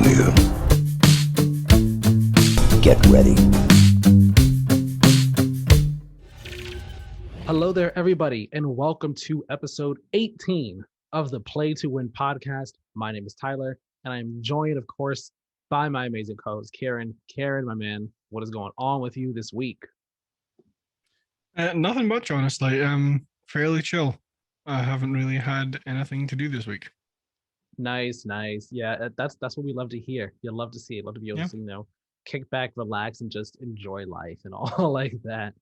new. Get ready. Hello there, everybody, and welcome to episode 18 of the Play to Win podcast. My name is Tyler, and I'm joined, of course, by my amazing co-host, Keiran. Keiran, my man, what is going on with you this week? Nothing much, honestly. Fairly chill. I haven't really had anything to do this week. Nice. Yeah, that's what we love to hear. You love to see it. Love to be able to, kick back, relax, and just enjoy life and all like that.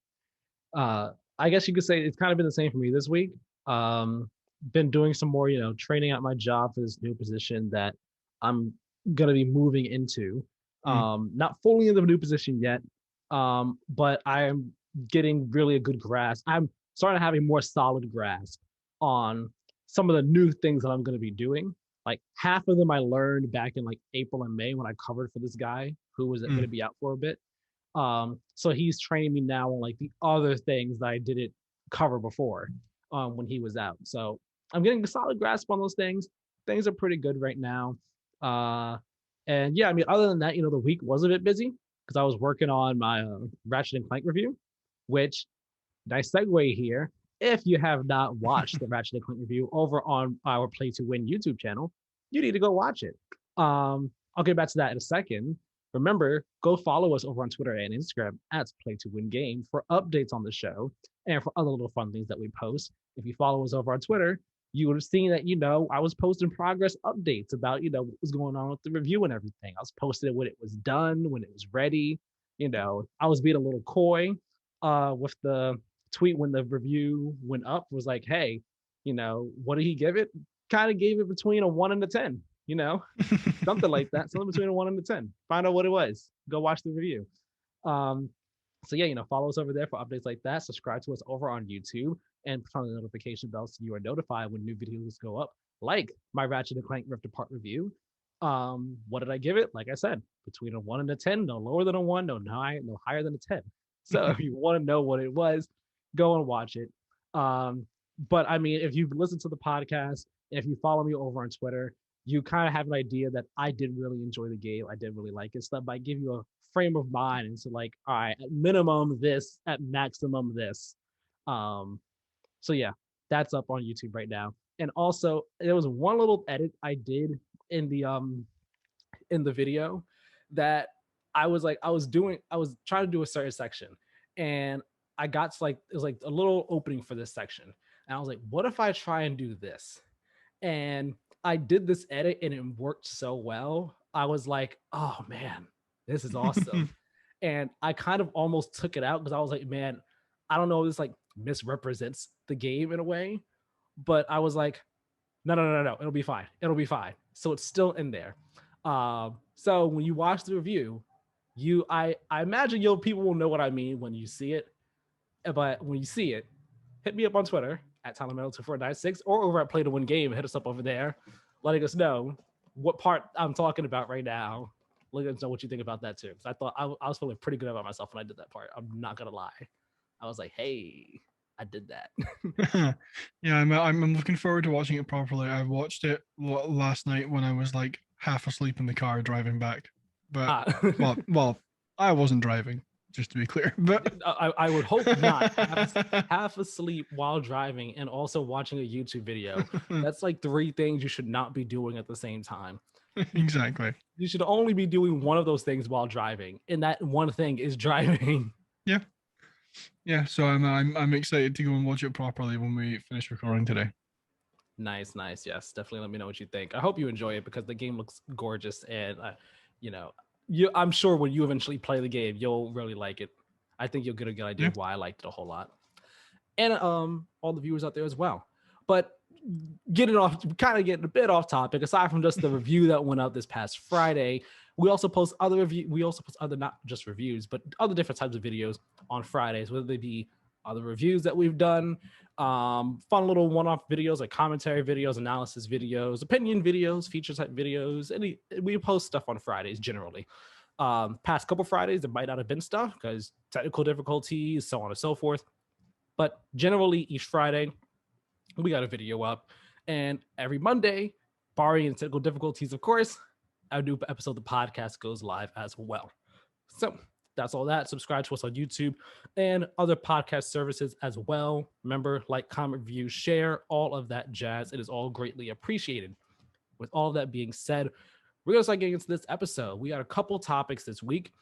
I guess you could say it's kind of been the same for me this week. Been doing some more, training at my job for this new position that I'm gonna be moving into. Not fully in the new position yet, but I'm getting really a good grasp. I'm starting to have a more solid grasp on some of the new things that I'm going to be doing. Like half of them I learned back in like April and May when I covered for this guy who was going to be out for a bit. So he's training me now on like the other things that I didn't cover before when he was out. So I'm getting a solid grasp on those things. Things are pretty good right now. And yeah, I mean, other than that, the week was a bit busy because I was working on my Ratchet and Clank review, which nice segue here. If you have not watched the Ratchet and Clank review over on our Play to Win YouTube channel, you need to go watch it. I'll get back to that in a second. Remember, go follow us over on Twitter and Instagram at Play to Win Game for updates on the show and for other little fun things that we post. If you follow us over on Twitter, you would have seen that, I was posting progress updates about, what was going on with the review and everything. I was posting it when it was done, when it was ready. I was being a little coy with the tweet when the review went up, was like, hey, what did he give it? Kind of gave it between a 1 and a 10, something like that, something between a 1 and a 10. Find out what it was. Go watch the review. So yeah, follow us over there for updates like that. Subscribe to us over on YouTube and put on the notification bell so you are notified when new videos go up, like my Ratchet and Clank Rift Apart review. What did I give it? Like I said, between a 1 and a 10, no lower than a 1, no higher than a 10. So if you want to know what it was, go and watch it. But I mean, if you've listened to the podcast, if you follow me over on Twitter, you kind of have an idea that I did really enjoy the game. I did really like it. So I give you a frame of mind and so like, all right, at minimum this, at maximum this. So yeah, that's up on YouTube right now. And also there was one little edit I did in the video that I was trying to do a certain section, and I got to it was like a little opening for this section. And I was like, what if I try and do this? And I did this edit and it worked so well. I was like, oh man, this is awesome. And I kind of almost took it out because I was like, man, I don't know if this like misrepresents the game in a way, but I was like, no, it'll be fine. So it's still in there. So when you watch the review, I imagine people will know what I mean when you see it. But when you see it, hit me up on Twitter at Tyler Miller 2496 or over at Play to Win Game. Hit us up over there, letting us know what part I'm talking about right now. Let us know what you think about that too. Because I thought I was feeling pretty good about myself when I did that part. I'm not gonna lie. I was like, hey, I did that. Yeah, I'm looking forward to watching it properly. I watched it last night when I was like half asleep in the car driving back. But well, I wasn't driving, just to be clear. But I would hope not. Half asleep while driving and also watching a YouTube video. That's like 3 things you should not be doing at the same time. Exactly. You should only be doing one of those things while driving, and that one thing is driving. Yeah. So I'm excited to go and watch it properly when we finish recording today. Nice. Yes, definitely. Let me know what you think. I hope you enjoy it because the game looks gorgeous, and I'm sure when you eventually play the game, you'll really like it. I think you'll get a good idea of why I liked it a whole lot, and all the viewers out there as well. But getting a bit off topic. Aside from just the review that went out this past Friday, we also post other not just reviews, but other different types of videos on Fridays, whether they be other reviews that we've done, fun little one-off videos like commentary videos, analysis videos, opinion videos, feature type videos. We post stuff on Fridays generally. Past couple Fridays, there might not have been stuff because technical difficulties, so on and so forth. But generally, each Friday, we got a video up. And every Monday, barring technical difficulties, of course, a new episode of the podcast goes live as well. So that's all that. Subscribe to us on YouTube and other podcast services as well. Remember, like, comment, review, share, all of that jazz. It is all greatly appreciated. With all of that being said, we're going to start getting into this episode. We got a couple topics this week.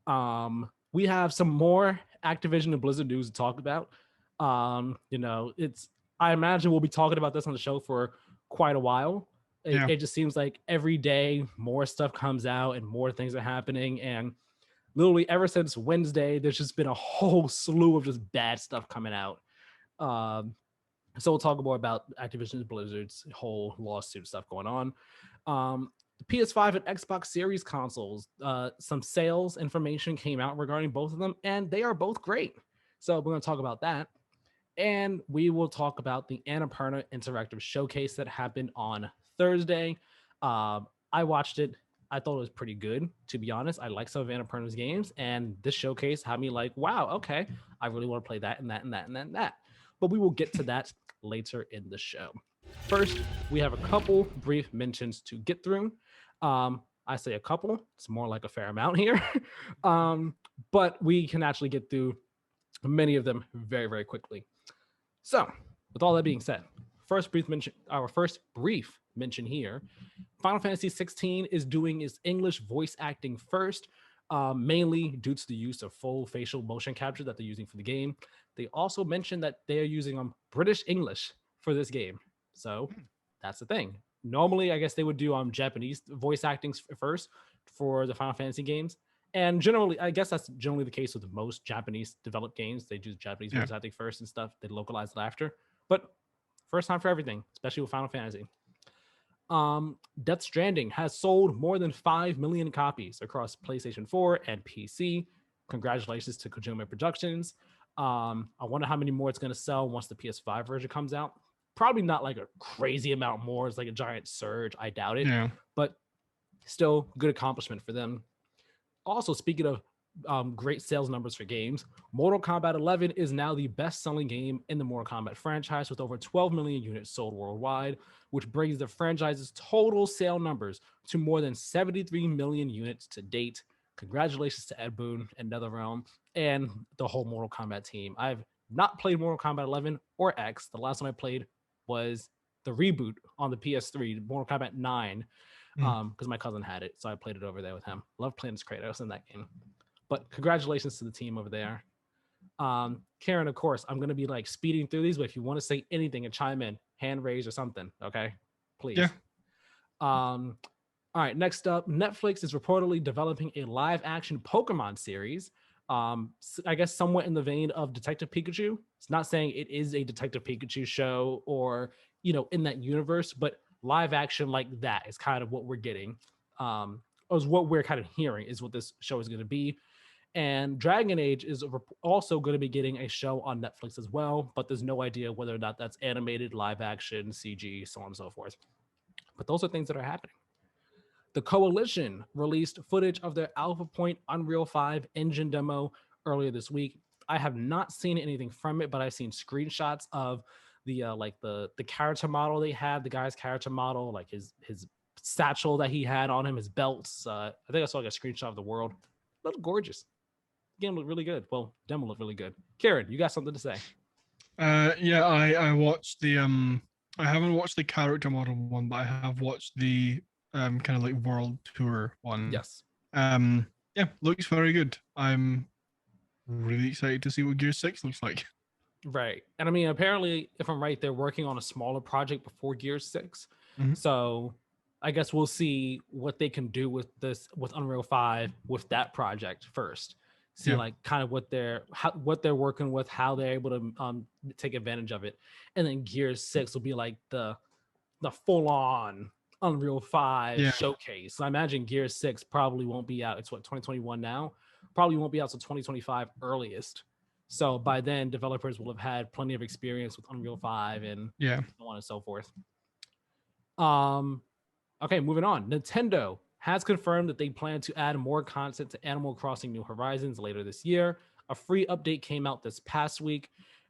We have some more Activision and Blizzard news to talk about. I imagine we'll be talking about this on the show for quite a while. It just seems like every day more stuff comes out and more things are happening. And literally ever since Wednesday, there's just been a whole slew of just bad stuff coming out. So we'll talk more about Activision and Blizzard's whole lawsuit stuff going on. The PS5 and Xbox Series consoles, some sales information came out regarding both of them, and they are both great. So we're going to talk about that. And we will talk about the Annapurna Interactive Showcase that happened on Thursday. I watched it. I thought it was pretty good, to be honest. I like some of Annapurna's games, and this showcase had me like, wow, okay, I really want to play that and that and that and that and that. But we will get to that later in the show. First, we have a couple brief mentions to get through. I say a couple, it's more like a fair amount here. But we can actually get through many of them very, very quickly. So, with all that being said, our first brief mention here, Final Fantasy 16 is doing its English voice acting first, mainly due to the use of full facial motion capture that they're using for the game. They also mentioned that they are using British English for this game. So that's the thing. Normally, I guess they would do Japanese voice acting first for the Final Fantasy games. And generally, I guess that's generally the case with most Japanese developed games. They do Japanese voice acting first and stuff. They localize it after. But first time for everything, especially with Final Fantasy. Death Stranding has sold more than 5 million copies across PlayStation 4 and PC. Congratulations to Kojima Productions. I wonder how many more it's going to sell once the PS5 version comes out. Probably not like a crazy amount more. It's like a giant surge. I doubt it. Yeah. But still, good accomplishment for them. Also, speaking of great sales numbers for games, Mortal Kombat 11 is now the best-selling game in the Mortal Kombat franchise with over 12 million units sold worldwide, which brings the franchise's total sale numbers to more than 73 million units to date. Congratulations to Ed Boon and NetherRealm and the whole Mortal Kombat team. I've not played Mortal Kombat 11 or X. The last one I played was the reboot on the PS3, Mortal Kombat 9, because my cousin had it, so I played it over there with him. Love playing as Kratos in that game. But congratulations to the team over there. Keiran, of course, I'm going to be like speeding through these, but if you want to say anything and chime in, hand raise or something, okay? Please. Yeah. All right, next up, Netflix is reportedly developing a live-action Pokemon series. I guess somewhat in the vein of Detective Pikachu. It's not saying it is a Detective Pikachu show or, in that universe, but live action like that is kind of what we're getting. Is what we're kind of hearing is what this show is going to be. And Dragon Age is also going to be getting a show on Netflix as well, but there's no idea whether or not that's animated, live action, CG, so on and so forth. But those are things that are happening. The Coalition released footage of their Alpha Point Unreal 5 engine demo earlier this week. I have not seen anything from it, but I've seen screenshots of the character model they had, the guy's character model, like his satchel that he had on him, his belts. I think I saw like a screenshot of the world. It looked gorgeous. The game looked really good. Well, demo looked really good. Keiran, you got something to say? Yeah, I watched the I haven't watched the character model one, but I have watched the kind of like world tour one. Yes. Yeah, looks very good. I'm really excited to see what Gear 6 looks like. Right. And I mean, apparently, if I'm right, they're working on a smaller project before Gear 6. Mm-hmm. So I guess we'll see what they can do with Unreal 5 with that project first. See like kind of what they're working with, how they're able to take advantage of it. And then Gear 6 will be like the full-on Unreal 5 showcase. So I imagine Gear 6 probably won't be out. It's what, 2021 now? Probably won't be out until 2025 earliest. So by then, developers will have had plenty of experience with Unreal 5 and so on and so forth. Okay, moving on. Nintendo has confirmed that they plan to add more content to Animal Crossing New Horizons later this year. A free update came out this past week.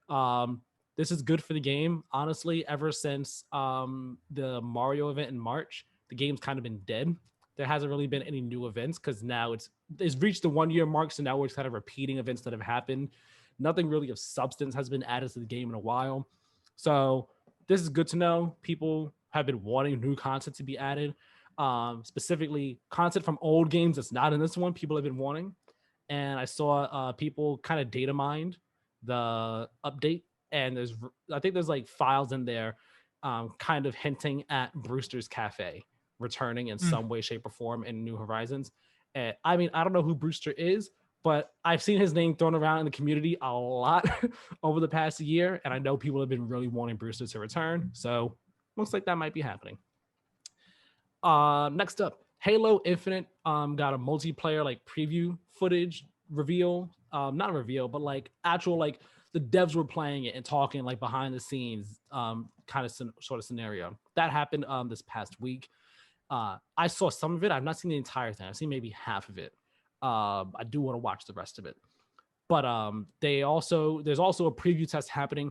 This is good for the game, honestly. Ever since the Mario event in March, the game's kind of been dead. there hasn't really been any new events because now it's reached the 1 year mark. So now we're kind of repeating events that have happened. Nothing really of substance has been added to the game in a while. So this is good to know. People have been wanting new content to be added. Specifically content from old games that's not in this one. People have been wanting. And I saw people kind of data mined the update. And I think there's like files in there kind of hinting at Brewster's Cafe returning in some way, shape, or form in New Horizons. And I mean, I don't know who Brewster is, but I've seen his name thrown around in the community a lot over the past year. And I know people have been really wanting Brewster to return. So looks like that might be happening. Next up, Halo Infinite got a multiplayer like preview footage reveal. Not a reveal, but like actual like the devs were playing it and talking like behind the scenes kind of sort of scenario. That happened this past week. I saw some of it. I've not seen the entire thing. I've seen maybe half of it. I do want to watch the rest of it. But there's also a preview test happening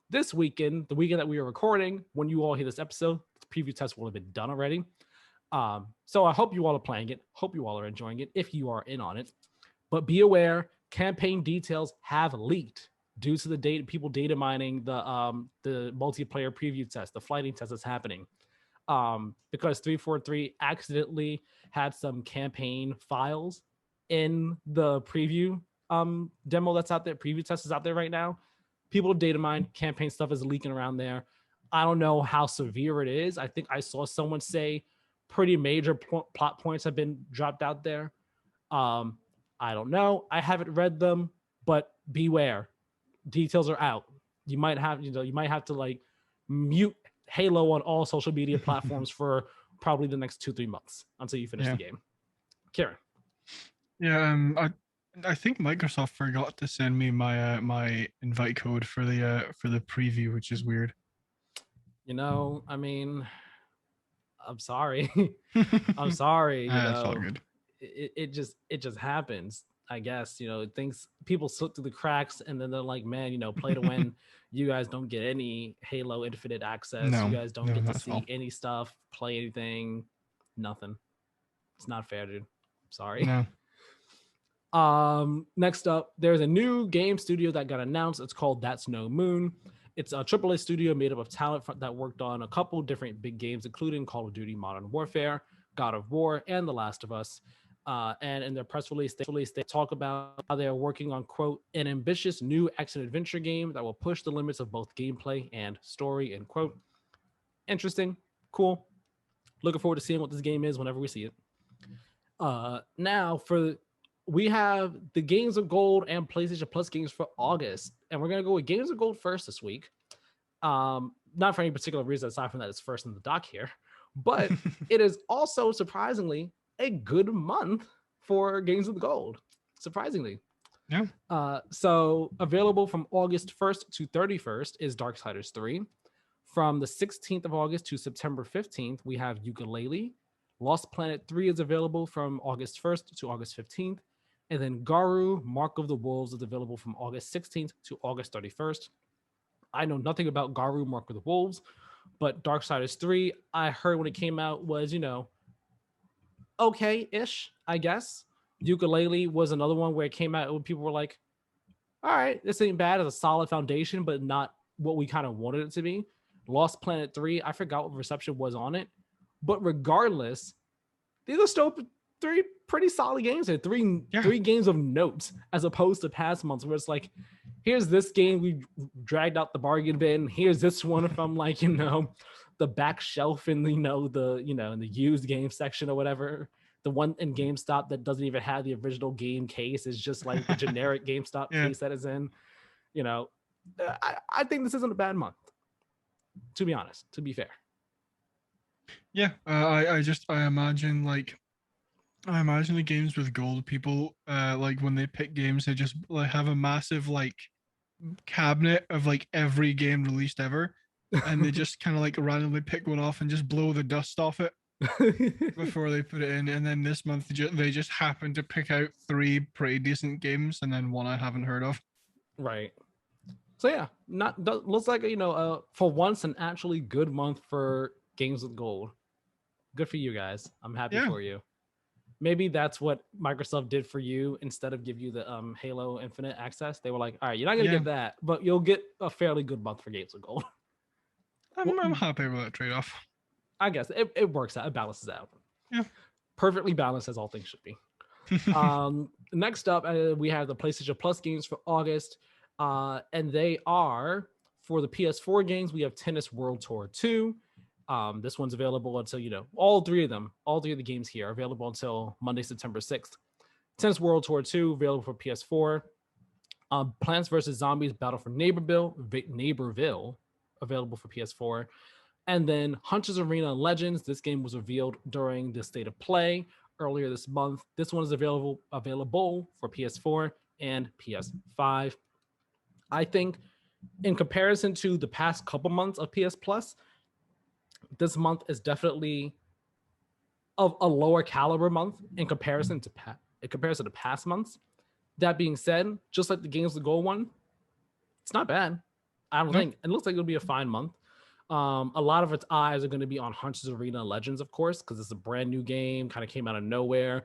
this weekend, the weekend that we are recording. When you all hear this episode, the preview test will have been done already. So I hope you all are playing it. Hope you all are enjoying it if you are in on it. But be aware, campaign details have leaked due to the people data mining the multiplayer preview test, the flighting test that's happening. Because 343 accidentally had some campaign files in the preview demo that's out there. Preview test is out there right now. People data mine, campaign stuff is leaking around there. I don't know how severe it is. I think I saw someone say pretty major plot points have been dropped out there. I don't know. I haven't read them, but beware. Details are out. You might have to like mute Halo on all social media platforms for probably the next 2-3 months until you finish the game. Keiran. Yeah, I think Microsoft forgot to send me my my invite code for the preview, which is weird. I mean, I'm sorry. I'm sorry. It's all good. It just happens. I guess people slip through the cracks, and then they're like, man, play to win. You guys don't get any Halo Infinite access. You guys don't get to see any stuff, play anything, nothing. It's not fair, dude. Sorry. No. Next up, there's a new game studio that got announced. It's called That's No Moon. It's a AAA studio made up of talent that worked on a couple different big games, including Call of Duty Modern Warfare, God of War, and The Last of Us. And in their press release, they talk about how they're working on, quote, an ambitious new action-adventure game that will push the limits of both gameplay and story, end quote. Interesting. Cool. Looking forward to seeing what this game is whenever we see it. Now, we have the Games of Gold and PlayStation Plus games for August. And we're going to go with Games of Gold first this week. Not for any particular reason, aside from that it's first in the doc here. But it is also, surprisingly, a good month for Games of Gold. Surprisingly. Yeah. So available from August 1st to 31st is Darksiders 3. From the 16th of August to September 15th, we have Yooka-Laylee. Lost Planet 3 is available from August 1st to August 15th. And then Garou, Mark of the Wolves is available from August 16th to August 31st. I know nothing about Garou, Mark of the Wolves, but Darksiders 3, I heard when it came out was, okay-ish, I guess. Yooka-Laylee was another one where it came out and people were like, all right, this ain't bad as a solid foundation, but not what we kind of wanted it to be. Lost Planet 3, I forgot what reception was on it. But regardless, these are still 3 pretty solid games here. 3 games of note, as opposed to past months where it's like, here's this game we dragged out the bargain bin. Here's this one from like, the back shelf in in the used game section or whatever. The one in GameStop that doesn't even have the original game case is just like the generic GameStop case that is in. I think this isn't a bad month, to be honest, to be fair. Yeah, I imagine the games with gold people, like when they pick games, they just like have a massive like cabinet of like every game released ever, and they just kind of like randomly pick one off and just blow the dust off it before they put it in. And then this month they just happen to pick out 3 pretty decent games and then one I haven't heard of. Right. So yeah, looks like for once an actually good month for games with gold. Good for you guys. I'm happy for you. maybe that's what Microsoft did for you. Instead of give you the Halo Infinite access, they were like, all right, you're not gonna get that, but you'll get a fairly good month for Games with Gold. I'm happy with that trade-off. I guess it works out. It balances out. Yeah. Perfectly balanced, as all things should be. Next up, we have the PlayStation Plus games for August. And they are, for the PS4 games, we have Tennis World Tour 2. This one's available until, all three of the games here are available until Monday, September 6th. Tennis World Tour 2, available for PS4. Plants vs. Zombies Battle for Neighborville, available for PS4. And then Hunters Arena Legends. This game was revealed during the State of Play earlier this month. This one is available for PS4 and PS5. I think in comparison to the past couple months of PS Plus, this month is definitely a lower caliber month in comparison to past months. That being said, just like the Games with Gold one, it's not bad. I don't think it looks like it'll be a fine month. A lot of its eyes are going to be on Hunters Arena Legends, of course, because it's a brand new game, kind of came out of nowhere.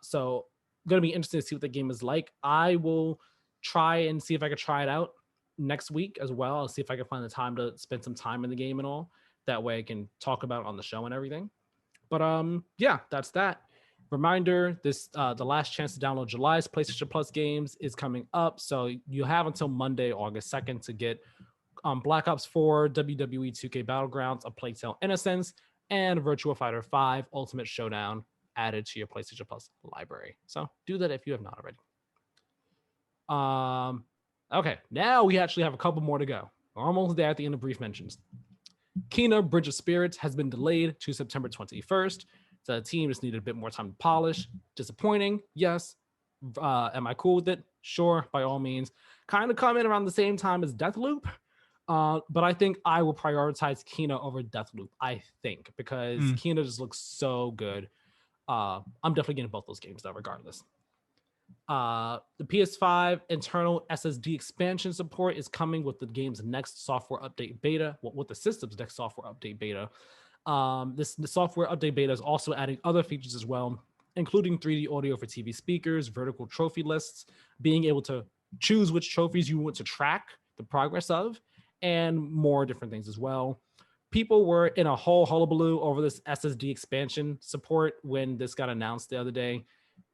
So going to be interesting to see what the game is like. I will try and see if I can try it out next week as well. I'll see if I can find the time to spend some time in the game and all. That way I can talk about it on the show and everything. But yeah, that's that. Reminder, the last chance to download July's PlayStation Plus games is coming up. So you have until Monday, August 2nd to get Black Ops 4, WWE 2K Battlegrounds, A Plague Tale Innocence, and Virtua Fighter 5 Ultimate Showdown added to your PlayStation Plus library. So do that if you have not already. Okay, now we actually have a couple more to go. We're almost there at the end of brief mentions. Kena Bridge of Spirits has been delayed to September 21st. The team just needed a bit more time to polish. Disappointing, yes. Am I cool with it? Sure, by all means. Kind of come in around the same time as Deathloop. But I think I will prioritize Kena over Deathloop, I think, because Kena just looks so good. I'm definitely getting both those games though, regardless. The PS5 internal SSD expansion support is coming with the game's next software update beta, with the system's next software update beta. The software update beta is also adding other features as well, including 3D audio for TV speakers, vertical trophy lists, being able to choose which trophies you want to track the progress of, and more different things as well. People were in a whole hullabaloo over this SSD expansion support when this got announced the other day,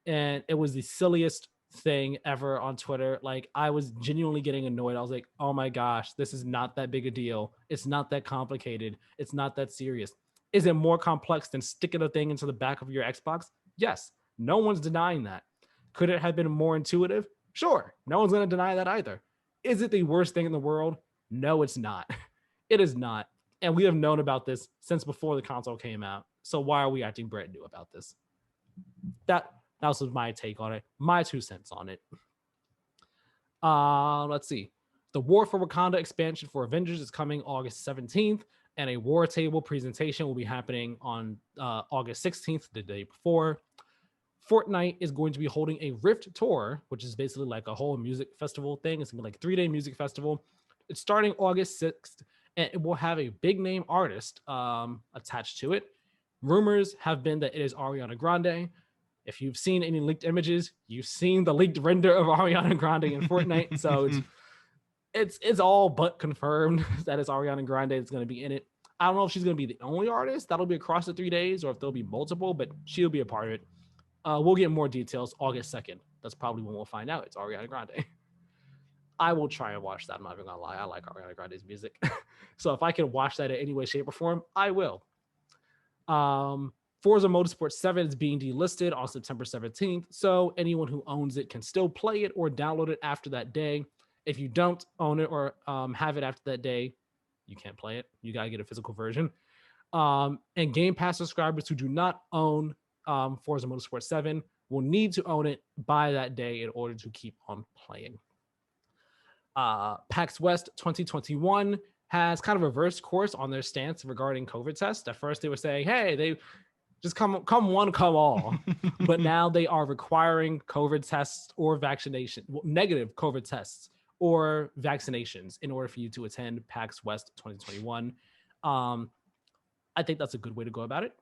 and it was the silliest thing ever on Twitter. Like, I was genuinely getting annoyed. I was like, oh my gosh, this is not that big a deal. It's not that complicated. It's not that serious. Is it more complex than sticking a thing into the back of your Xbox? Yes. No one's denying that. Could it have been more intuitive? Sure. No one's going to deny that either. Is it the worst thing in the world? No, it's not. It is not. And we have known about this since before the console came out. So why are we acting brand new about this? That was my take on it. My 2 cents on it. Let's see. The War for Wakanda expansion for Avengers is coming August 17th. And a War Table presentation will be happening on August 16th, the day before. Fortnite is going to be holding a Rift Tour, which is basically like a whole music festival thing. It's going to be like a 3-day music festival. It's starting August 6th, and it will have a big name artist attached to it. Rumors have been that it is Ariana Grande. If you've seen any leaked images, you've seen the leaked render of Ariana Grande in Fortnite. So it's all but confirmed that it's Ariana Grande that's going to be in it. I don't know if she's going to be the only artist that'll be across the 3 days or if there'll be multiple, but she'll be a part of it. We'll get more details August 2nd. That's probably when we'll find out it's Ariana Grande. I will try and watch that. I'm not even going to lie. I like Ariana Grande's music. So if I can watch that in any way, shape, or form, I will. Forza Motorsport 7 is being delisted on September 17th. So anyone who owns it can still play it or download it after that day. If you don't own it or have it after that day, you can't play it. You got to get a physical version. And Game Pass subscribers who do not own Forza Motorsport 7 will need to own it by that day in order to keep on playing. PAX West 2021 has kind of reversed course on their stance regarding COVID tests. At first, they were saying, hey, they just come one, come all. But now they are requiring COVID tests or negative COVID tests or vaccinations in order for you to attend PAX West 2021. I think that's a good way to go about it.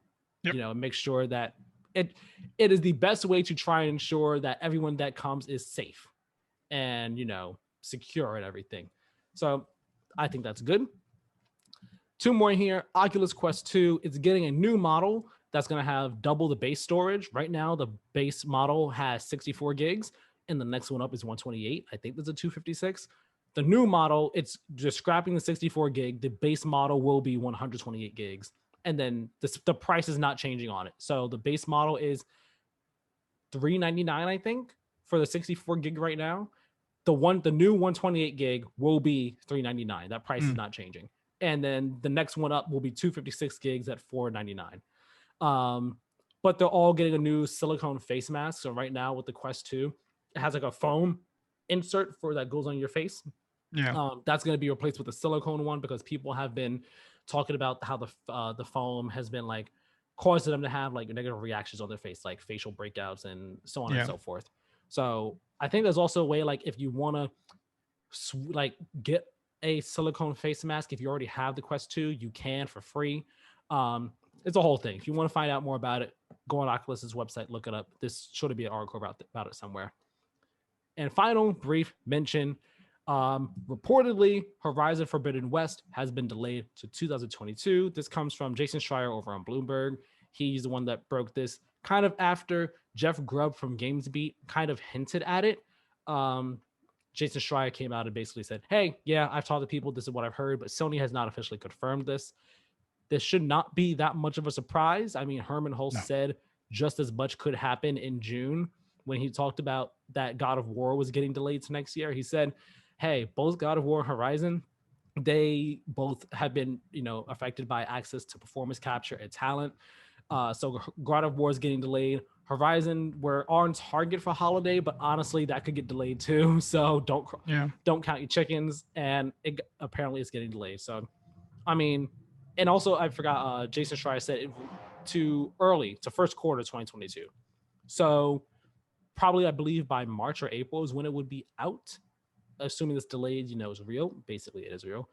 Yep. Make sure that it is the best way to try and ensure that everyone that comes is safe and, you know, secure and everything. So I think that's good. Two more here. Oculus Quest 2 is getting a new model that's going to have double the base storage. Right now, the base model has 64 gigs, and the next one up is 128. I think there's a 256. The new model, it's just scrapping the 64 gig. The base model will be 128 gigs. And then the price is not changing on it. So the base model is $399, I think, for the 64 gig right now. The new 128 gig will be $399. That price is not changing. And then the next one up will be 256 gigs at $499. But they're all getting a new silicone face mask. So right now with the Quest 2, it has like a foam insert that goes on your face. Yeah. That's going to be replaced with a silicone one because people have been talking about how the foam has been like causing them to have like negative reactions on their face, like facial breakouts and so on and so forth. So I think there's also a way, like if you want to like get a silicone face mask, if you already have the Quest 2, you can for free. It's a whole thing. If you want to find out more about it, go on Oculus's website, look it up. This should be an article about it somewhere. And final brief mention, reportedly Horizon Forbidden West has been delayed to 2022. This comes from Jason Schreier over on Bloomberg. He's the one that broke this kind of after Jeff Grubb from GamesBeat kind of hinted at it. Jason Schreier came out and basically said, hey, yeah, I've talked to people. This is what I've heard, but Sony has not officially confirmed this. This should not be that much of a surprise. I mean, Herman Hulst said just as much could happen in June when he talked about that God of War was getting delayed to next year. He said, hey, both God of War and Horizon, they both have been, you know, affected by access to performance capture and talent. So God of War is getting delayed. Horizon, we're on target for holiday, but honestly, that could get delayed too. So don't count your chickens. And apparently it's getting delayed. So, I mean, and also I forgot, Jason Schreier said to first quarter 2022. So probably, I believe by March or April is when it would be out. Assuming this delayed, you know, is real. Basically, it is real.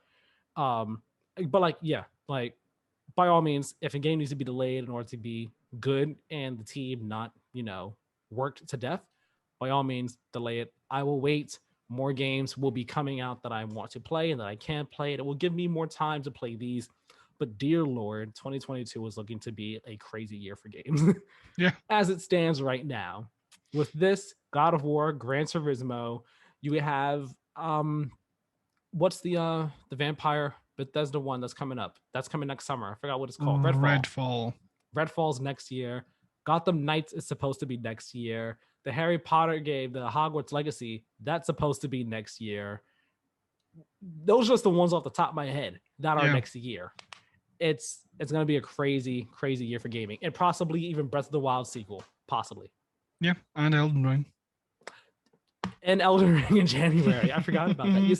But like, yeah, like by all means, if a game needs to be delayed in order to be good and the team not, you know, worked to death, by all means, delay it. I will wait. More games will be coming out that I want to play and that I can play. It will give me more time to play these. But dear Lord, 2022 is looking to be a crazy year for games. Yeah. As it stands right now. With this, God of War, Gran Turismo, you have what's the vampire Bethesda one that's coming up? That's coming next summer. I forgot what it's called. Redfall's next year. Gotham Knights is supposed to be next year. The Harry Potter game, the Hogwarts Legacy, that's supposed to be next year. Those are just the ones off the top of my head that are next year. It's going to be a crazy, crazy year for gaming, and possibly even Breath of the Wild sequel, possibly. Yeah, and Elden Ring. And Elden Ring in January. I forgot about that. You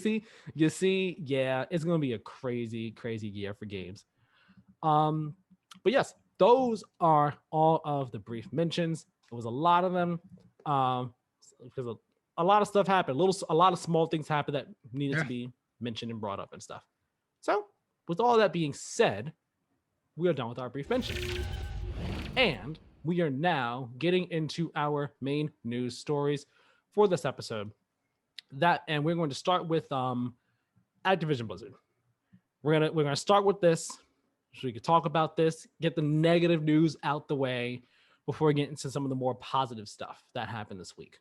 see, yeah, it's going to be a crazy, crazy year for games. But yes, those are all of the brief mentions. It was a lot of them because a lot of stuff happened. A lot of small things happened that needed to be mentioned and brought up and stuff. So with all that being said, we are done with our brief mention. And we are now getting into our main news stories for this episode. And we're going to start with Activision Blizzard. We're gonna start with this so we can talk about this, get the negative news out the way before we get into some of the more positive stuff that happened this week.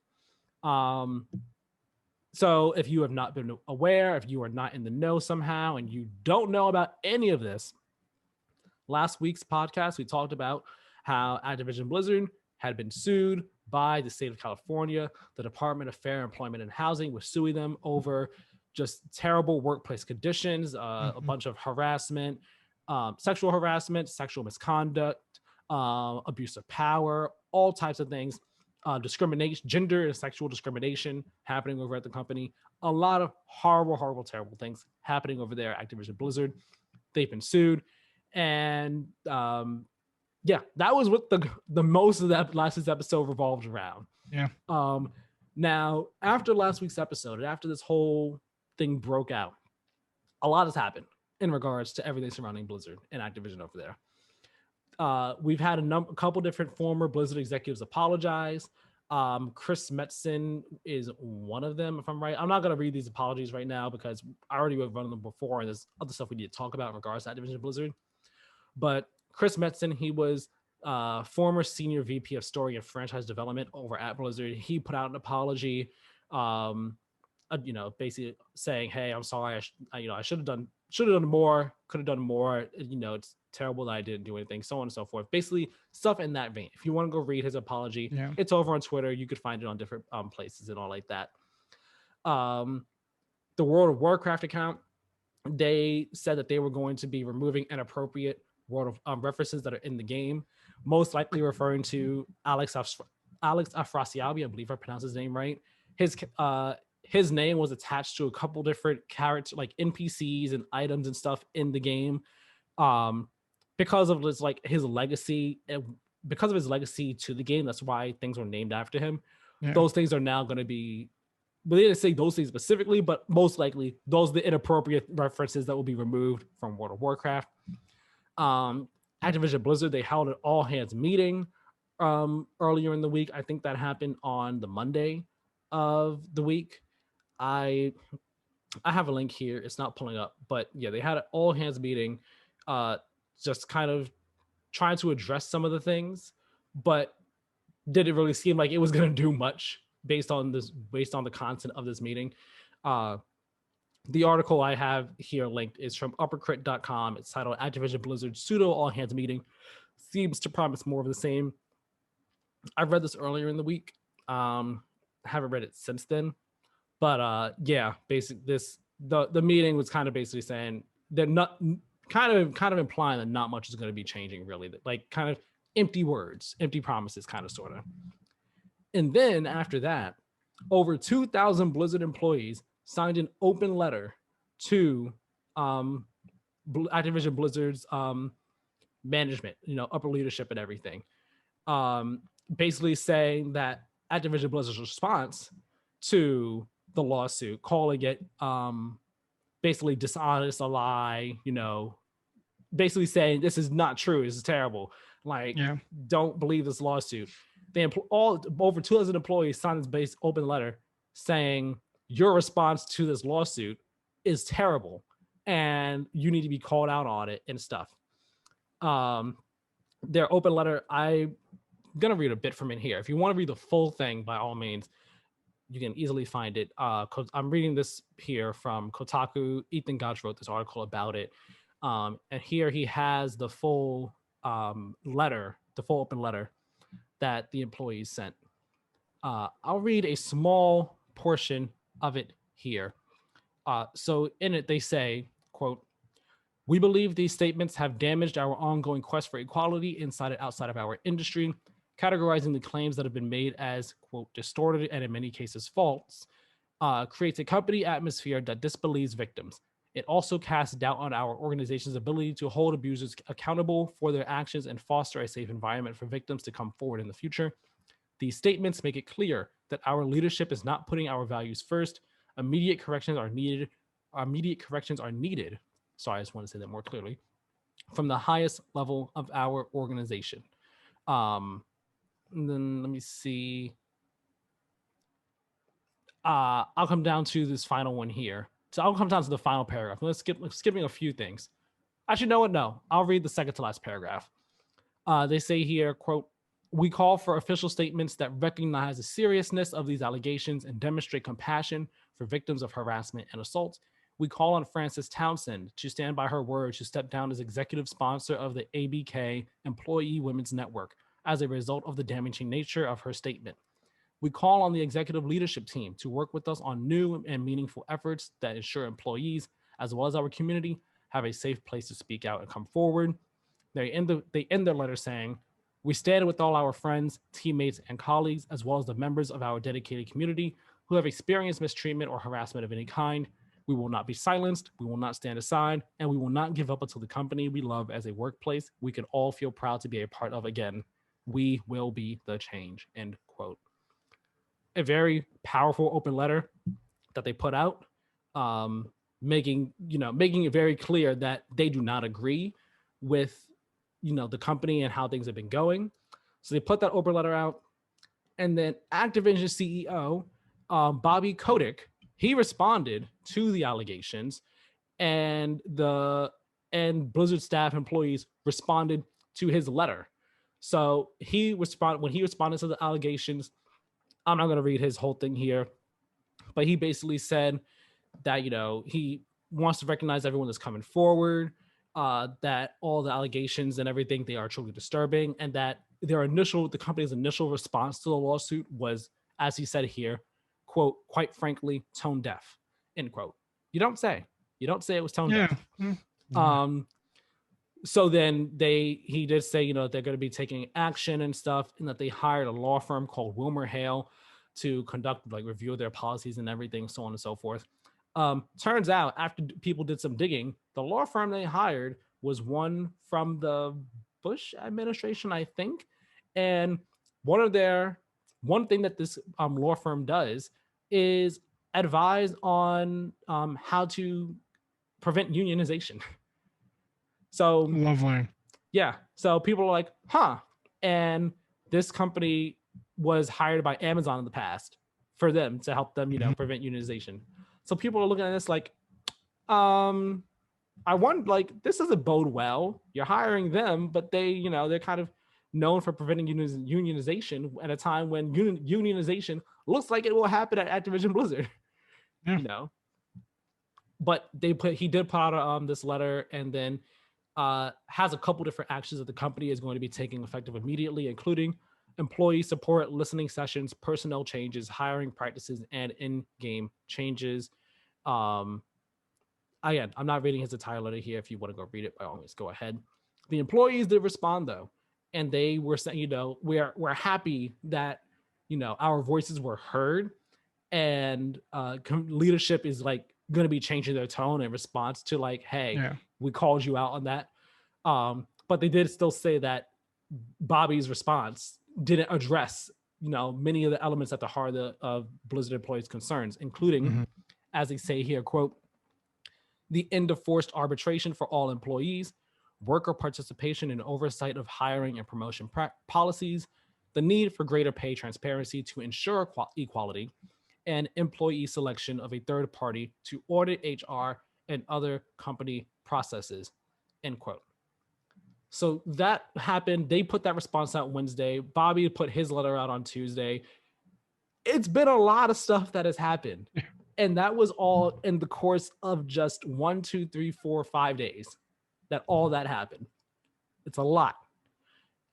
So if you have not been aware, if you are not in the know somehow, and you don't know about any of this, last week's podcast, we talked about how Activision Blizzard had been sued by the state of California. The Department of Fair Employment and Housing was suing them over just terrible workplace conditions, a bunch of harassment, sexual harassment, sexual misconduct, abuse of power, all types of things. Discrimination, gender and sexual discrimination happening over at the company. A lot of horrible, horrible, terrible things happening over there at Activision Blizzard. They've been sued. And yeah, that was what the most of that last week's episode revolved around. Yeah. Now, after last week's episode, and after this whole thing broke out, a lot has happened in regards to everything surrounding Blizzard and Activision over there. We've had a couple different former Blizzard executives apologize. Chris Metzen is one of them, if I'm right. I'm not going to read these apologies right now because I already have run them before, and there's other stuff we need to talk about in regards to Activision Blizzard. But Chris Metzen, he was former senior VP of story and franchise development over at Blizzard. He put out an apology, basically saying, "Hey, I'm sorry. I should have done more. Could have done more. It's terrible that I didn't do anything. So on and so forth. Basically, stuff in that vein. If you want to go read his apology, it's over on Twitter. You could find it on different places and all like that. The World of Warcraft account, they said that they were going to be removing inappropriate World of references that are in the game, most likely referring to Alex Afrasiabi. I believe I pronounced his name right. His name was attached to a couple different characters, like NPCs and items and stuff in the game, because of his legacy. Because of his legacy to the game, that's why things were named after him. Yeah. Those things are now going to be. But they didn't say those things specifically, but most likely those are the inappropriate references that will be removed from World of Warcraft. Activision Blizzard, they held an all hands meeting earlier in the week. I think that happened on the Monday of the week. I have a link here. It's not pulling up, but yeah, they had an all hands meeting, just kind of trying to address some of the things, but didn't really seem like it was going to do much based on the content of this meeting. The article I have here linked is from uppercrit.com. It's titled Activision Blizzard Pseudo All Hands Meeting Seems to Promise More of the Same. I've read this earlier in the week. Haven't read it since then. But the meeting was kind of basically saying they're not kind of implying that not much is going to be changing really. Like kind of empty words, empty promises, kind of sort of. And then after that, over 2,000 Blizzard employees signed an open letter to Activision Blizzard's management, upper leadership and everything, basically saying that Activision Blizzard's response to the lawsuit, calling it basically dishonest, a lie, basically saying this is not true, this is terrible. Don't believe this lawsuit. Over 2,000 employees signed this base open letter saying your response to this lawsuit is terrible and you need to be called out on it and stuff. Their open letter, I'm going to read a bit from in here. If you want to read the full thing, by all means, you can easily find it. I'm reading this here from Kotaku. Ethan Gotch wrote this article about it. And here he has the full letter, the full open letter that the employees sent. I'll read a small portion of it here. So in it, they say, quote, "We believe these statements have damaged our ongoing quest for equality inside and outside of our industry, categorizing the claims that have been made as, quote, distorted and in many cases false, creates a company atmosphere that disbelieves victims. It also casts doubt on our organization's ability to hold abusers accountable for their actions and foster a safe environment for victims to come forward in the future. These statements make it clear that our leadership is not putting our values first. Immediate corrections are needed. Sorry, I just want to say that more clearly. From the highest level of our organization." And then let me see. I'll come down to this final one here. So I'll come down to the final paragraph. Let's skipping a few things. Actually, know what? No, I'll read the second to last paragraph. They say here, quote, "We call for official statements that recognize the seriousness of these allegations and demonstrate compassion for victims of harassment and assault. We call on Frances Townsend to stand by her word to step down as executive sponsor of the ABK Employee Women's Network as a result of the damaging nature of her statement. We call on the executive leadership team to work with us on new and meaningful efforts that ensure employees, as well as our community, have a safe place to speak out and come forward." They end their letter saying, "We stand with all our friends, teammates, and colleagues, as well as the members of our dedicated community who have experienced mistreatment or harassment of any kind. We will not be silenced, we will not stand aside, and we will not give up until the company we love as a workplace we can all feel proud to be a part of again. We will be the change," end quote. A very powerful open letter that they put out, making it very clear that they do not agree with the company and how things have been going. So they put that open letter out, and then Activision CEO Bobby Kotick, he responded to the allegations, and Blizzard staff employees responded to his letter. So when he responded to the allegations, I'm not going to read his whole thing here, but he basically said that he wants to recognize everyone that's coming forward, that all the allegations and everything, they are truly disturbing, and that the company's initial response to the lawsuit was, as he said here, quote, quite frankly, tone deaf, end quote. You don't say it was tone deaf. Mm-hmm. So then he did say, they're going to be taking action and stuff, and that they hired a law firm called WilmerHale to conduct review of their policies and everything, so on and so forth. Turns out, after people did some digging, the law firm they hired was one from the Bush administration, I think. And one thing that this law firm does is advise on how to prevent unionization. So lovely. Yeah. So people are like, huh. And this company was hired by Amazon in the past for them to help them, prevent unionization. So people are looking at this like, I wonder, this doesn't bode well. You're hiring them, but they're kind of known for preventing unionization at a time when unionization looks like it will happen at Activision Blizzard. Yeah. But he did put out this letter, and then has a couple different actions that the company is going to be taking effective immediately, including employee support, listening sessions, personnel changes, hiring practices, and in-game changes. Again, I'm not reading his entire letter here. If you want to go read it, by all means, go ahead. The employees did respond, though, and they were saying, we're happy that our voices were heard, and leadership is going to be changing their tone in response to hey, we called you out on that. But they did still say that Bobby's response didn't address many of the elements at the heart of Blizzard employees' concerns, including, as they say here, quote, the end of forced arbitration for all employees, worker participation and oversight of hiring and promotion policies, the need for greater pay transparency to ensure equality, and employee selection of a third party to audit HR and other company processes, end quote. So that happened. They put that response out Wednesday. Bobby put his letter out on Tuesday. It's been a lot of stuff that has happened. And that was all in the course of just 1, 2, 3, 4, 5 days that all that happened. It's a lot.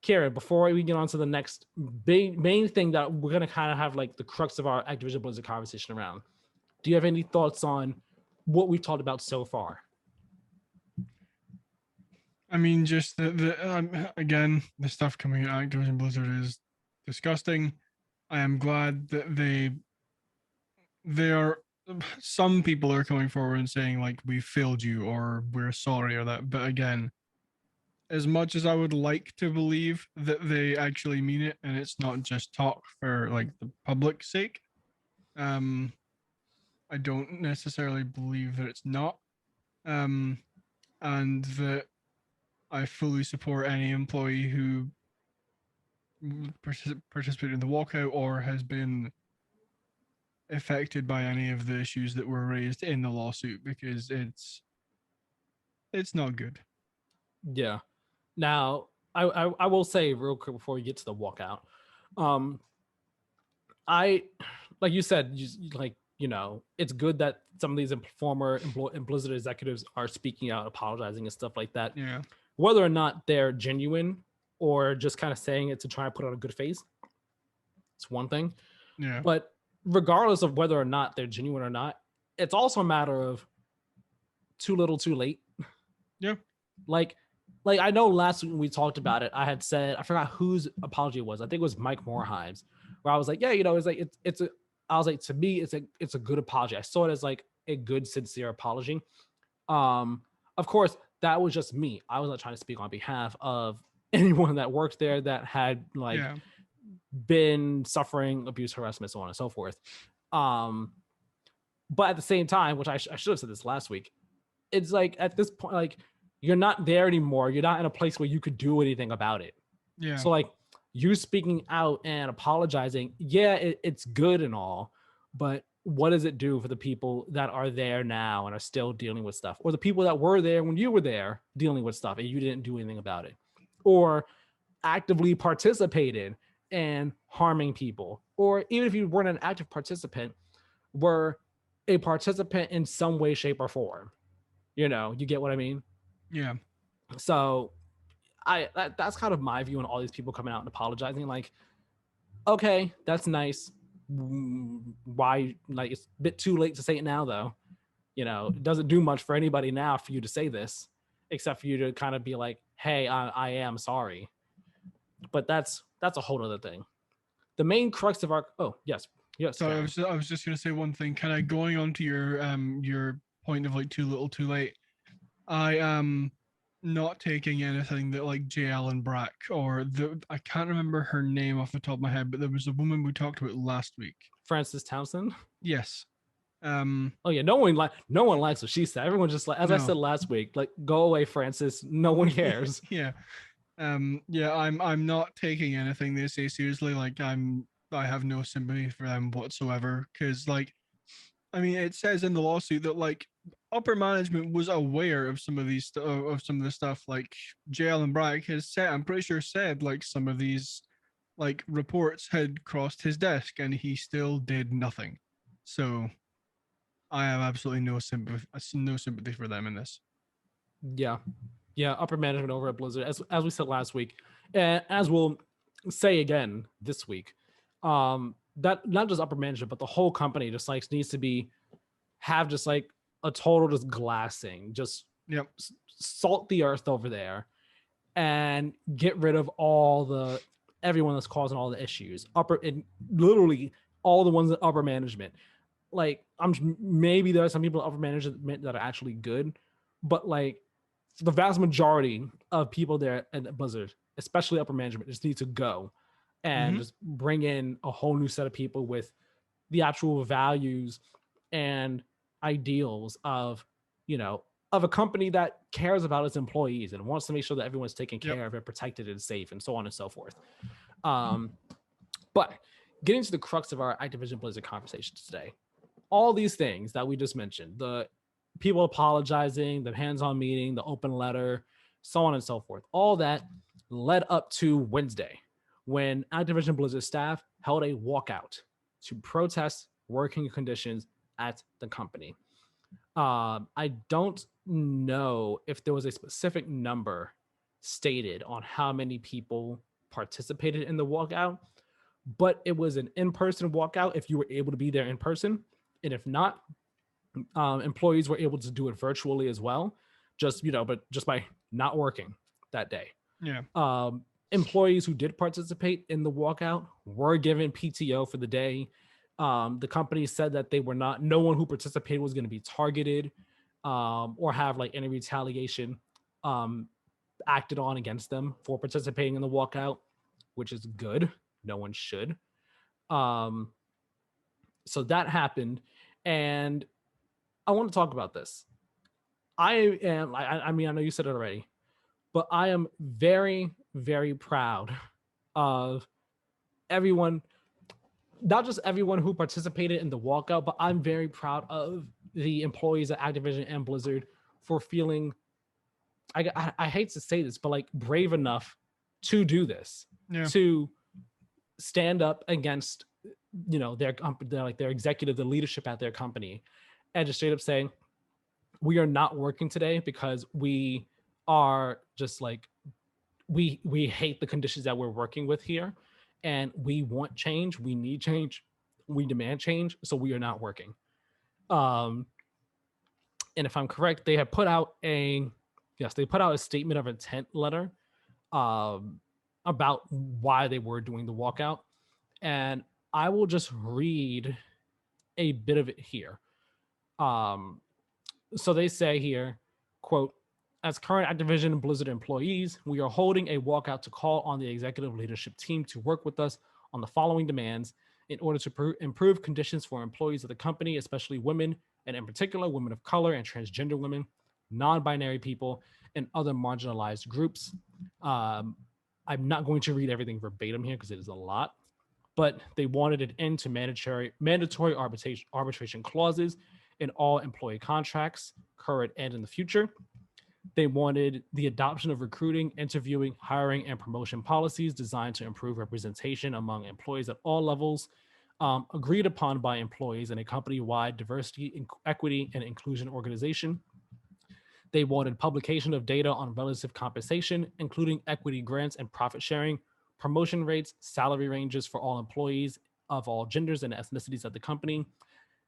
Keiran, before we get on to the next main thing that we're going to kind of have the crux of our Activision Blizzard conversation around, do you have any thoughts on what we've talked about so far? I mean, just again, the stuff coming out of Activision Blizzard is disgusting. I am glad that they are. Some people are coming forward and saying we failed you or we're sorry or that. But again, as much as I would like to believe that they actually mean it and it's not just talk for the public's sake, I don't necessarily believe that it's not. And that I fully support any employee who participated in the walkout or has been affected by any of the issues that were raised in the lawsuit, because it's not good. Yeah. Now, I will say real quick before we get to the walkout, I, like you said, it's good that some of these former Blizzard executives are speaking out, apologizing and stuff like that. Yeah. Whether or not they're genuine or just kind of saying it to try and put on a good face, it's one thing. Yeah. But regardless of whether or not they're genuine or not, it's also a matter of too little, too late. Yeah. I know last week when we talked about it, I had said, I forgot whose apology it was. I think it was Mike Moorheim's, where I was like, yeah, I was like, to me, it's a good apology. I saw it as a good, sincere apology. Of course, that was just me. I was not trying to speak on behalf of anyone that worked there that had been suffering abuse, harassment, so on and so forth. But at the same time, which I should have said this last week, it's at this point, you're not there anymore. You're not in a place where you could do anything about it. Yeah. So like you speaking out and apologizing, yeah, it's good and all, but what does it do for the people that are there now and are still dealing with stuff, or the people that were there when you were there dealing with stuff and you didn't do anything about it, or actively participated in harming people, or even if you weren't an active participant, were a participant in some way, shape, or form. You know, you get what I mean? Yeah. So that's kind of my view on all these people coming out and apologizing. Like, okay, that's nice. Why? Like, it's a bit too late to say it now, though. You know, it doesn't do much for anybody now for you to say this, except for you to kind of be like, "Hey, I am sorry." But that's a whole other thing. The main crux of our yes. So I was just gonna say one thing, kind of going on to your point of like too little, too late. I am not taking anything that like J. Allen Brack or I can't remember her name off the top of my head, but there was a woman we talked about last week. Frances Townsend. Yes. Oh yeah, no one likes what she said. Everyone just like, as I said last week, like, go away, Frances. No one cares. Yeah. Yeah, I'm not taking anything they say seriously. Like I have no sympathy for them whatsoever, because like, I mean, it says in the lawsuit that like upper management was aware of some of these of some of the stuff. Like J. Allen Brack has said, I'm pretty sure said like some of these like reports had crossed his desk and he still did nothing. So I have absolutely no sympathy for them in this. Yeah. Upper management over at Blizzard, as we said last week, and as we'll say again this week, that not just upper management, but the whole company just like needs to have just like a total just glassing, just salt the earth over there, and get rid of everyone that's causing all the issues. Literally all the ones that upper management. Like, maybe there are some people in upper management that are actually good, but like the vast majority of people there at Blizzard, especially upper management, just need to go and just bring in a whole new set of people with the actual values and ideals of, of a company that cares about its employees and wants to make sure that everyone's taken care of and protected and safe and so on and so forth. But getting to the crux of our Activision Blizzard conversations today, all these things that we just mentioned, the people apologizing, the hands-on meeting, the open letter, so on and so forth, all that led up to Wednesday, when Activision Blizzard staff held a walkout to protest working conditions at the company. I don't know if there was a specific number stated on how many people participated in the walkout, but it was an in-person walkout if you were able to be there in person. And if not, employees were able to do it virtually as well, but just by not working that day. Yeah. Employees who did participate in the walkout were given PTO for the day. The company said that no one who participated was going to be targeted or have like any retaliation acted on against them for participating in the walkout, which is good. No one should. So that happened, and I want to talk about this. I mean, I know you said it already, but I am very, very proud of everyone, not just everyone who participated in the walkout, but I'm very proud of the employees at Activision and Blizzard for feeling, I hate to say this, but like brave enough to do this, to stand up against, their executive, the leadership at their company, and just straight up saying, we are not working today because we are just like, we hate the conditions that we're working with here, and we want change, we need change, we demand change, so we are not working. And if I'm correct, they have put out a statement of intent letter about why they were doing the walkout, and I will just read a bit of it here. So they say here, quote, as current Activision and Blizzard employees, we are holding a walkout to call on the executive leadership team to work with us on the following demands in order to improve conditions for employees of the company, especially women, and in particular, women of color and transgender women, non-binary people, and other marginalized groups. I'm not going to read everything verbatim here because it is a lot, but they wanted an end to mandatory arbitration clauses in all employee contracts, current and in the future. They wanted the adoption of recruiting, interviewing, hiring, and promotion policies designed to improve representation among employees at all levels, agreed upon by employees in a company-wide diversity, equity, and inclusion organization. They wanted publication of data on relative compensation, including equity grants and profit sharing, promotion rates, salary ranges for all employees of all genders and ethnicities at the company,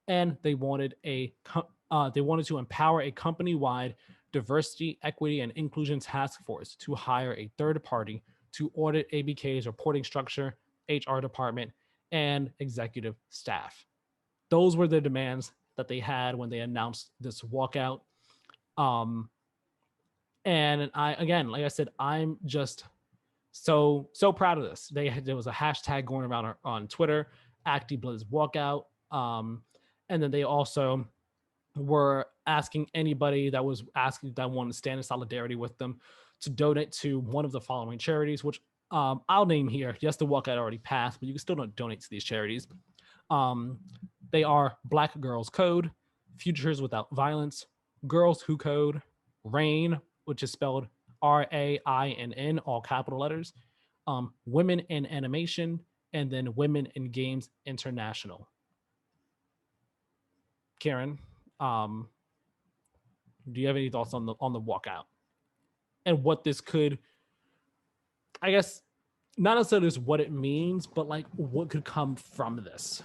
and they wanted to empower a company-wide diversity, equity, and inclusion task force to hire a third party to audit ABK's reporting structure, HR department, and executive staff. Those were the demands that they had when they announced this walkout. And I, again, like I said, I'm just so proud of this. There was a hashtag going around on Twitter, Activision Blizzard walkout. And then they also were asking anybody that wanted to stand in solidarity with them to donate to one of the following charities, which I'll name here. Yes, the walkout already passed, but you can still donate to these charities. They are Black Girls Code, Futures Without Violence, Girls Who Code, RAIN, which is spelled RAINN, all capital letters, Women in Animation, and then Women in Games International. Keiran, do you have any thoughts on the walkout and what this could, I guess, not necessarily just what it means, but like what could come from this?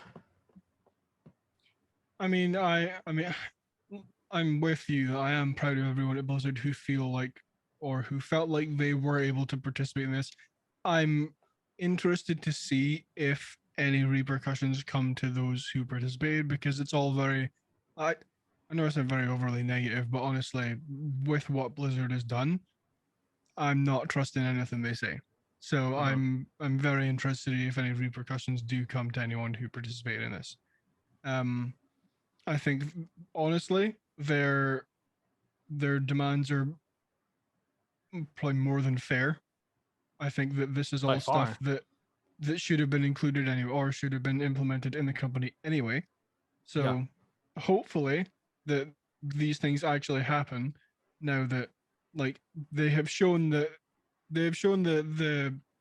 I mean, I'm with you. I am proud of everyone at Blizzard who who felt like they were able to participate in this. I'm interested to see if any repercussions come to those who participated, because it's all very, I know it's not very overly negative, but honestly, with what Blizzard has done, I'm not trusting anything they say. So I'm very interested if any repercussions do come to anyone who participated in this. I think honestly, their demands are probably more than fair. I think that this is all stuff that should have been included anyway, or should have been implemented in the company anyway. So hopefully that these things actually happen now that they have shown the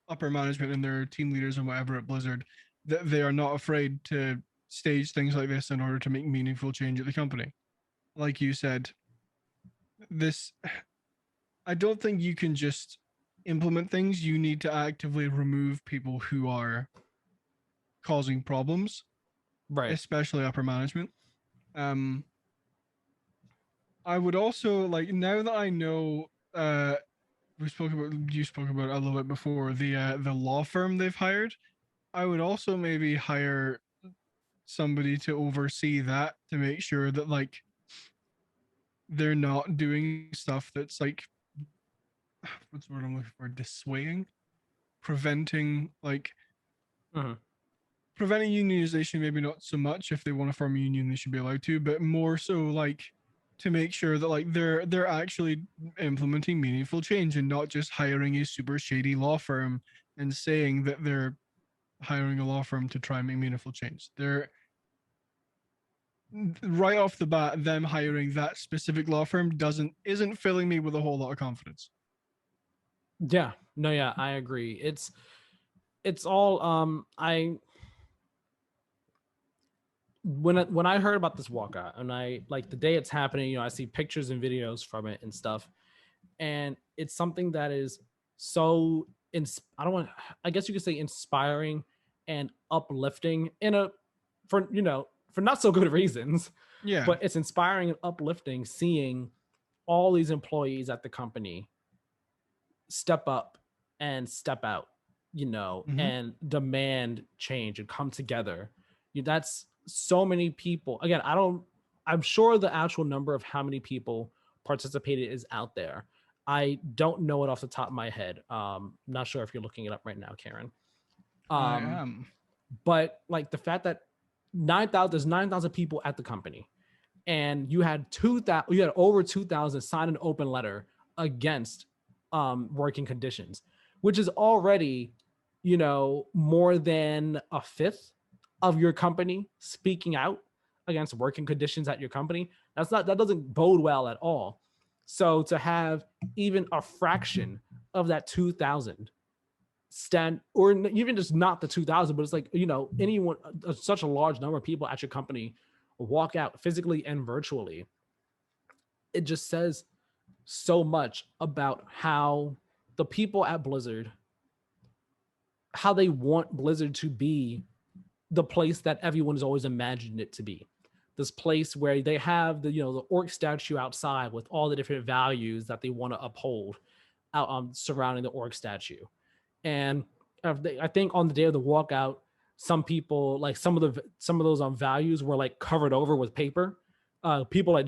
upper management and their team leaders and whatever at Blizzard that they are not afraid to stage things like this in order to make meaningful change at the company. Like you said, I don't think you can just implement things. You need to actively remove people who are causing problems, right? Especially upper management. I would also now that I know you spoke about it a little bit before, the law firm they've hired. I would also maybe hire somebody to oversee that, to make sure that they're not doing stuff that's what's the word I'm looking for? Dissuading, preventing preventing unionization. Maybe not so much. If they want to form a union, they should be allowed to, but more so to make sure that they're actually implementing meaningful change and not just hiring a super shady law firm and saying that they're hiring a law firm to try and make meaningful change. They're right off the bat, them hiring that specific law firm isn't filling me with a whole lot of confidence. Yeah, no, yeah, I agree. It's all when I heard about this walkout, and I the day it's happening, I see pictures and videos from it and stuff, and it's something that is so I guess you could say inspiring and uplifting for not so good reasons. Yeah. But it's inspiring and uplifting seeing all these employees at the company step up and step out, and demand change and come together. That's so many people. Again, I'm sure the actual number of how many people participated is out there. I don't know it off the top of my head. Not sure if you're looking it up right now, Keiran. I am. But the fact that there's 9,000 people at the company, and you had over 2,000 sign an open letter against working conditions, which is already, more than a fifth of your company speaking out against working conditions at your company. That doesn't bode well at all. So to have even a fraction of that 2,000 stand, or even just not the 2,000, but it's like, anyone, such a large number of people at your company walk out physically and virtually, it just says so much about how the people at Blizzard, how they want Blizzard to be the place that everyone has always imagined it to be. This place where they have the orc statue outside with all the different values that they want to uphold out surrounding the orc statue. And I think on the day of the walkout, some people, like some of those values were like covered over with paper. People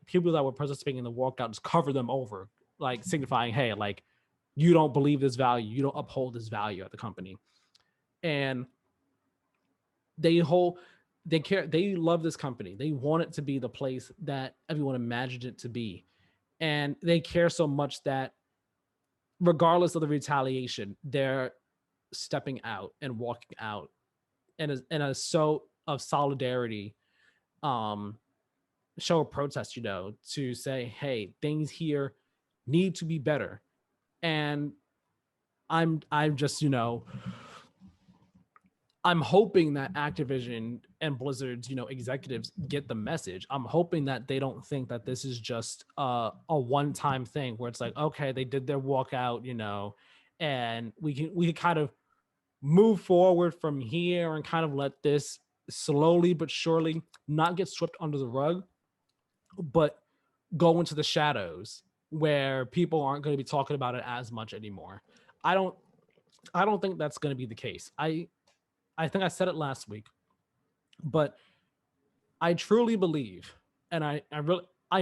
people that were participating in the walkout just covered them over, like signifying, hey, like, you don't believe this value, you don't uphold this value at the company. And they care, they love this company, they want it to be the place that everyone imagined it to be, and they care so much that regardless of the retaliation, they're stepping out and walking out and a show of solidarity, show of protest, to say, hey, things here need to be better. And I'm just, I'm hoping that Activision and Blizzard's, executives get the message. I'm hoping that they don't think that this is just a one-time thing where it's like, okay, they did their walkout, and we can kind of move forward from here and kind of let this slowly but surely not get swept under the rug, but go into the shadows where people aren't going to be talking about it as much anymore. I don't think that's going to be the case. I think I said it last week, but I truly believe, and I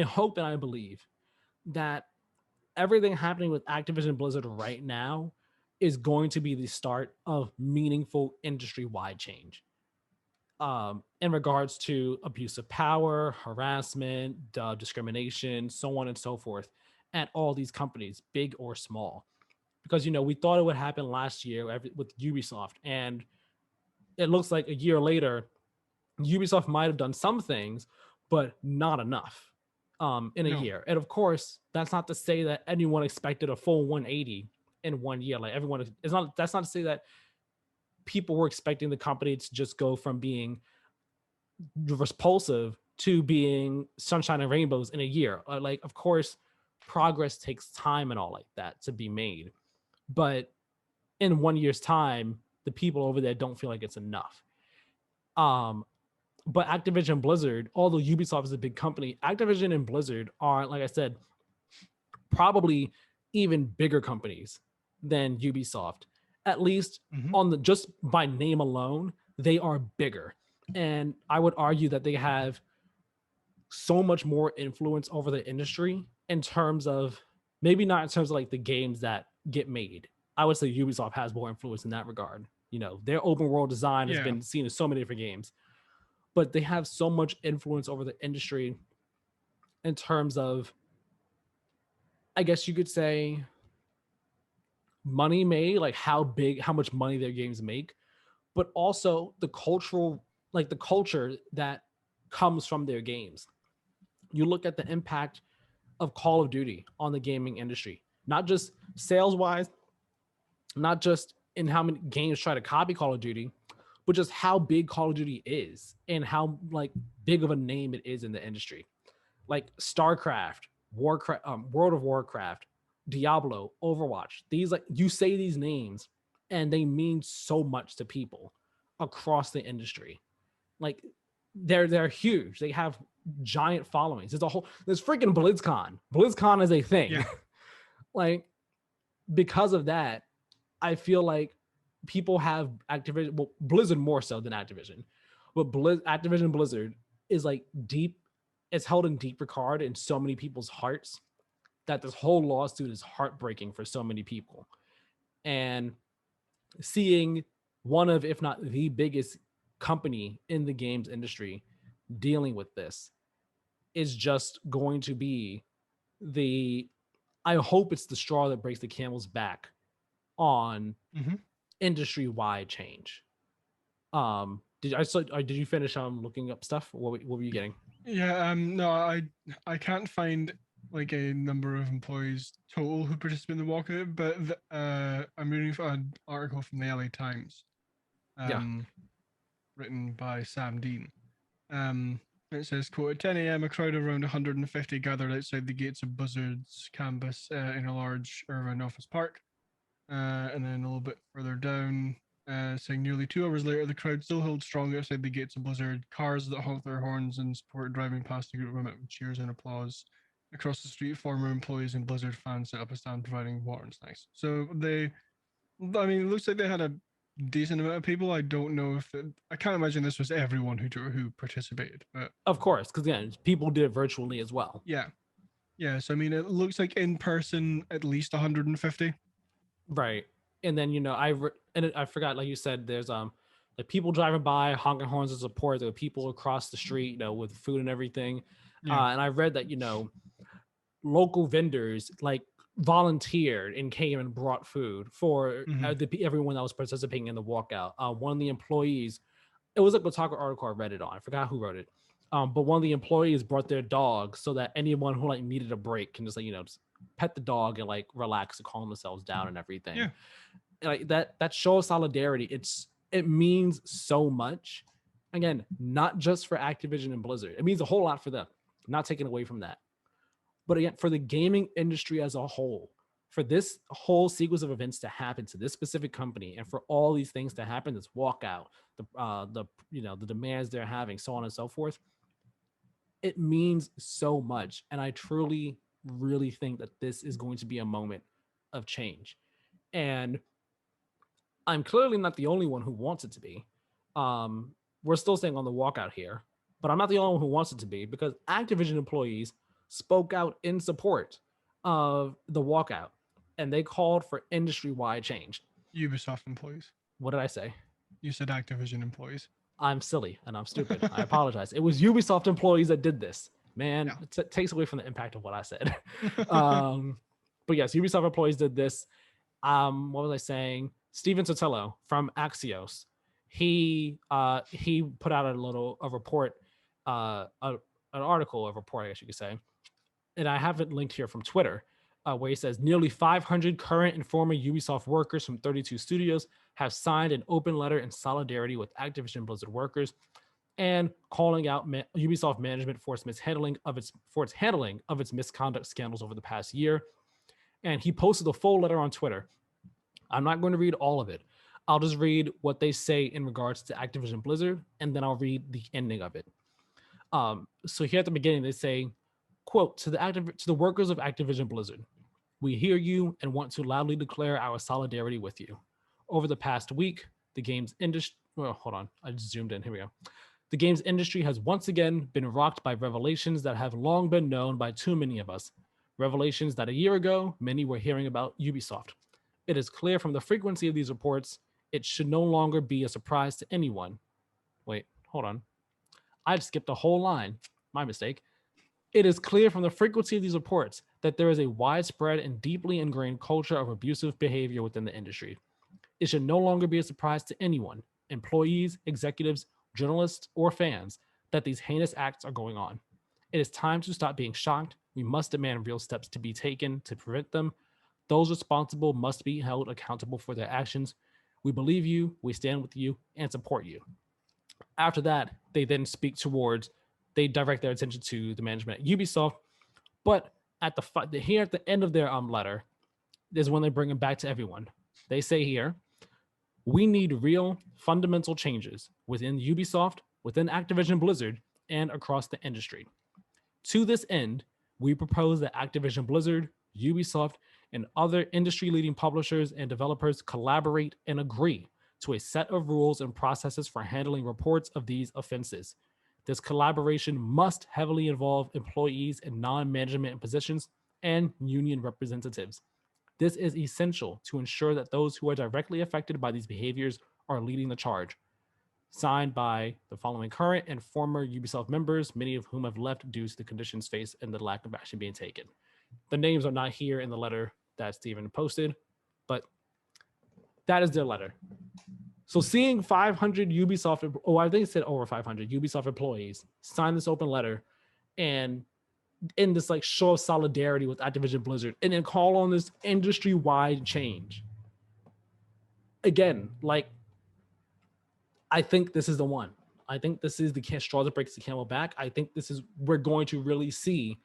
hope and I believe that everything happening with Activision Blizzard right now is going to be the start of meaningful industry-wide change. In regards to abuse of power, harassment, discrimination, so on and so forth, at all these companies, big or small. Because, we thought it would happen last year with Ubisoft, and it looks like a year later, Ubisoft might have done some things, but not enough in a year. And of course, that's not to say that anyone expected a full 180 in 1 year. Like that's not to say that people were expecting the company to just go from being repulsive to being sunshine and rainbows in a year. Like, of course, progress takes time and all like that to be made. But in 1 year's time, the people over there don't feel like it's enough. But Activision Blizzard, although Ubisoft is a big company, Activision and Blizzard are, like I said, probably even bigger companies than Ubisoft. At least on just by name alone, they are bigger. And I would argue that they have so much more influence over the industry in terms of, maybe not in terms of like the games that get made. I would say Ubisoft has more influence in that regard. Their open world design has been seen in so many different games, but they have so much influence over the industry in terms of, I guess you could say, money made, like how much money their games make, but also the culture that comes from their games. You look at the impact of Call of Duty on the gaming industry, not just sales wise, not just in how many games try to copy Call of Duty, but just how big Call of Duty is and how like big of a name it is in the industry. Like StarCraft, Warcraft, World of Warcraft, Diablo, Overwatch. These, like, you say these names and they mean so much to people across the industry. Like, they're huge. They have giant followings. There's freaking BlizzCon. BlizzCon is a thing. Yeah. Like, because of that, I feel like people have Activision, well, Blizzard more so than Activision, but Activision Blizzard is like deep. It's held in deep regard in so many people's hearts that this whole lawsuit is heartbreaking for so many people. And seeing one of, if not the biggest company in the games industry dealing with this is just going to be I hope it's the straw that breaks the camel's back on industry-wide change. Did you finish looking up stuff? What were you getting? Yeah, no, I can't find like a number of employees total who participate in the walkout, but I'm reading an article from the LA Times, written by Sam Dean. It says, quote, at 10 a.m., a crowd of around 150 gathered outside the gates of Blizzard's campus in a large urban office park. And then a little bit further down, saying nearly 2 hours later, the crowd still held strong outside the gates of Blizzard. Cars that honked their horns and support driving past the group were met with cheers and applause. Across the street, former employees and Blizzard fans set up a stand providing water and snacks. So it looks like they had a decent amount of people. I don't know if I can't imagine this was everyone who participated, but of course, because again, people did it virtually as well. Yeah. So it looks like in person at least 150. Right. And then I forgot, like you said, there's like people driving by honking horns of support. There were people across the street, with food and everything. And I read that local vendors like volunteered and came and brought food for everyone that was participating in the walkout. One of the employees, it was like a Kotaku article I read it on. I forgot who wrote it. But one of the employees brought their dog so that anyone who needed a break can just just pet the dog and relax and calm themselves down and everything. Yeah. Like that shows solidarity. It means so much. Again, not just for Activision and Blizzard. It means a whole lot for them. Not taking away from that. But again, for the gaming industry as a whole, for this whole sequence of events to happen to this specific company, and for all these things to happen, this walkout, the demands they're having, so on and so forth, it means so much. And I truly, really think that this is going to be a moment of change. And I'm clearly not the only one who wants it to be. We're still staying on the walkout here, but I'm not the only one who wants it to be, because Activision employees spoke out in support of the walkout, and they called for industry-wide change. Ubisoft employees. What did I say? You said Activision employees. I'm silly and I'm stupid. I apologize. It was Ubisoft employees that did this. Man, it takes away from the impact of what I said. But yes, Ubisoft employees did this. What was I saying? Steven Sotelo from Axios, he put out a report, an article, a report, I guess you could say, and I have it linked here from Twitter, where he says nearly 500 current and former Ubisoft workers from 32 studios have signed an open letter in solidarity with Activision Blizzard workers, and calling out Ubisoft management for its handling of its misconduct scandals over the past year. And he posted a full letter on Twitter. I'm not going to read all of it. I'll just read what they say in regards to Activision Blizzard, and then I'll read the ending of it. So here at the beginning, they say, quote, to the workers of Activision Blizzard, we hear you and want to loudly declare our solidarity with you. Over the past week, the games industry, hold on, I just zoomed in, here we go. The games industry has once again been rocked by revelations that have long been known by too many of us. Revelations that a year ago, many were hearing about Ubisoft. It is clear from the frequency of these reports, it should no longer be a surprise to anyone. Wait, hold on. I skipped a whole line. My mistake. It is clear from the frequency of these reports that there is a widespread and deeply ingrained culture of abusive behavior within the industry. It should no longer be a surprise to anyone, employees, executives, journalists, or fans, that these heinous acts are going on. It is time to stop being shocked. We must demand real steps to be taken to prevent them. Those responsible must be held accountable for their actions. We believe you, we stand with you, and support you. After that, they then they direct their attention to the management at Ubisoft. But here at the end of their letter is when they bring it back to everyone. They say here, we need real fundamental changes within Ubisoft, within Activision Blizzard, and across the industry. To this end, we propose that Activision Blizzard, Ubisoft, and other industry-leading publishers and developers collaborate and agree to a set of rules and processes for handling reports of these offenses. This collaboration must heavily involve employees in non-management positions and union representatives. This is essential to ensure that those who are directly affected by these behaviors are leading the charge. Signed by the following current and former Ubisoft members, many of whom have left due to the conditions faced and the lack of action being taken. The names are not here in the letter that Steven posted, but that is their letter. So seeing 500 Ubisoft, I think it said over 500 Ubisoft employees sign this open letter and in this like show of solidarity with Activision Blizzard and then call on this industry-wide change. Again, like, I think this is the one. I think this is the straw that breaks the camel back. I think this is, we're going to really see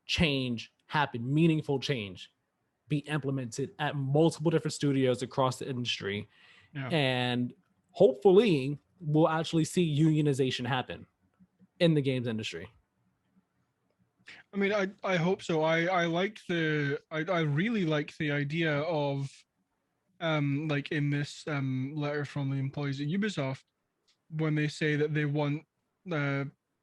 change happen, meaningful change be implemented at multiple different studios across the industry. Yeah. And hopefully we'll actually see unionization happen in the games industry. I mean, I hope so. I really like the idea of like in this letter from the employees at Ubisoft, when they say that they want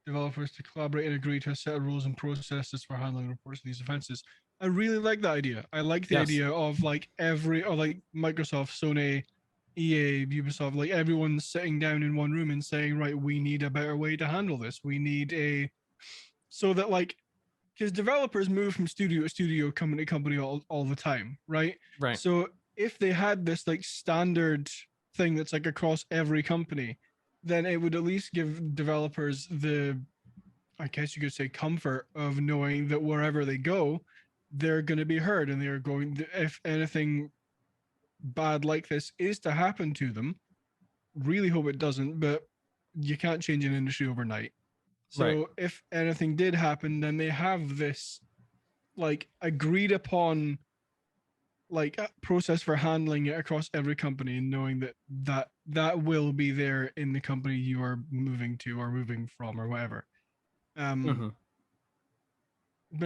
developers to collaborate and agree to a set of rules and processes for handling reports of these offenses. I really like that idea. I like the idea of like like Microsoft, Sony, EA, Ubisoft, like everyone sitting down in one room and saying, right, we need a better way to handle this. We need so that like, because developers move from studio to studio, company to company all the time, right? Right. So if they had this like standard thing that's like across every company, then it would at least give developers the, I guess you could say, comfort of knowing that wherever they go, they're going to be heard, and they're going, if anything bad like this is to happen to them, really hope it doesn't, but you can't change an industry overnight. So if anything did happen, then they have this like agreed upon like process for handling it across every company, and knowing that will be there in the company you are moving to or moving from or whatever. But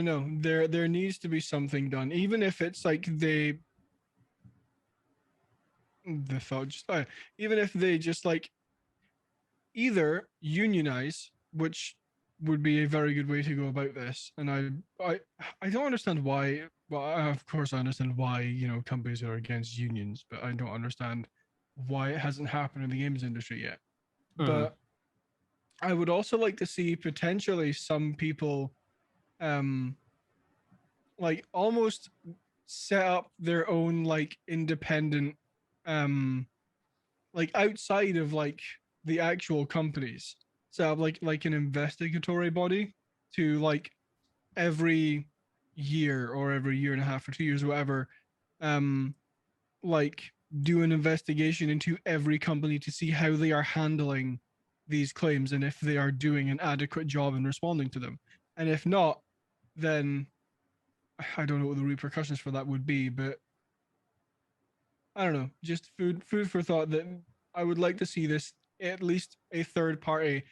no, there needs to be something done, even if it's like even if they just like either unionize, which would be a very good way to go about this. And I don't understand why. Well, of course I understand why, you know, companies are against unions, but I don't understand why it hasn't happened in the games industry yet. But I would also like to see potentially some people like almost set up their own like independent like outside of like the actual companies, set up like an investigatory body to like every year or every year and a half or 2 years, whatever, like do an investigation into every company to see how they are handling these claims and if they are doing an adequate job in responding to them. And if not, then I don't know what the repercussions for that would be, but I don't know, just food for thought, that I would like to see this, at least a third party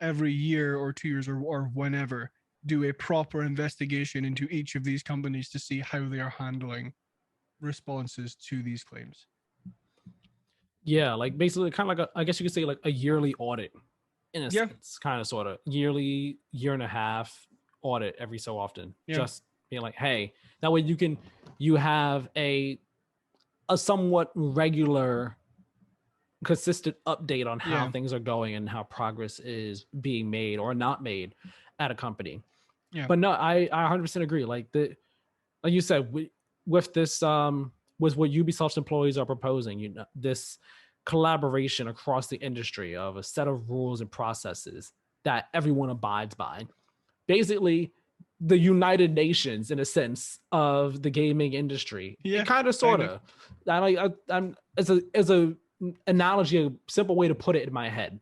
every year or 2 years or whenever, do a proper investigation into each of these companies to see how they are handling responses to these claims. Yeah, like basically kind of like I guess you could say like a yearly audit in a sense, kind of sort of yearly, year and a half audit every so often. Just being like, hey, that way you have a somewhat regular, consistent update on how things are going and how progress is being made or not made at a company. But no, I 100% agree. Like you said, with this with what Ubisoft's employees are proposing, you know, this collaboration across the industry of a set of rules and processes that everyone abides by, basically the United Nations in a sense of the gaming industry. Kind of sort of. I'm as a analogy, a simple way to put it in my head.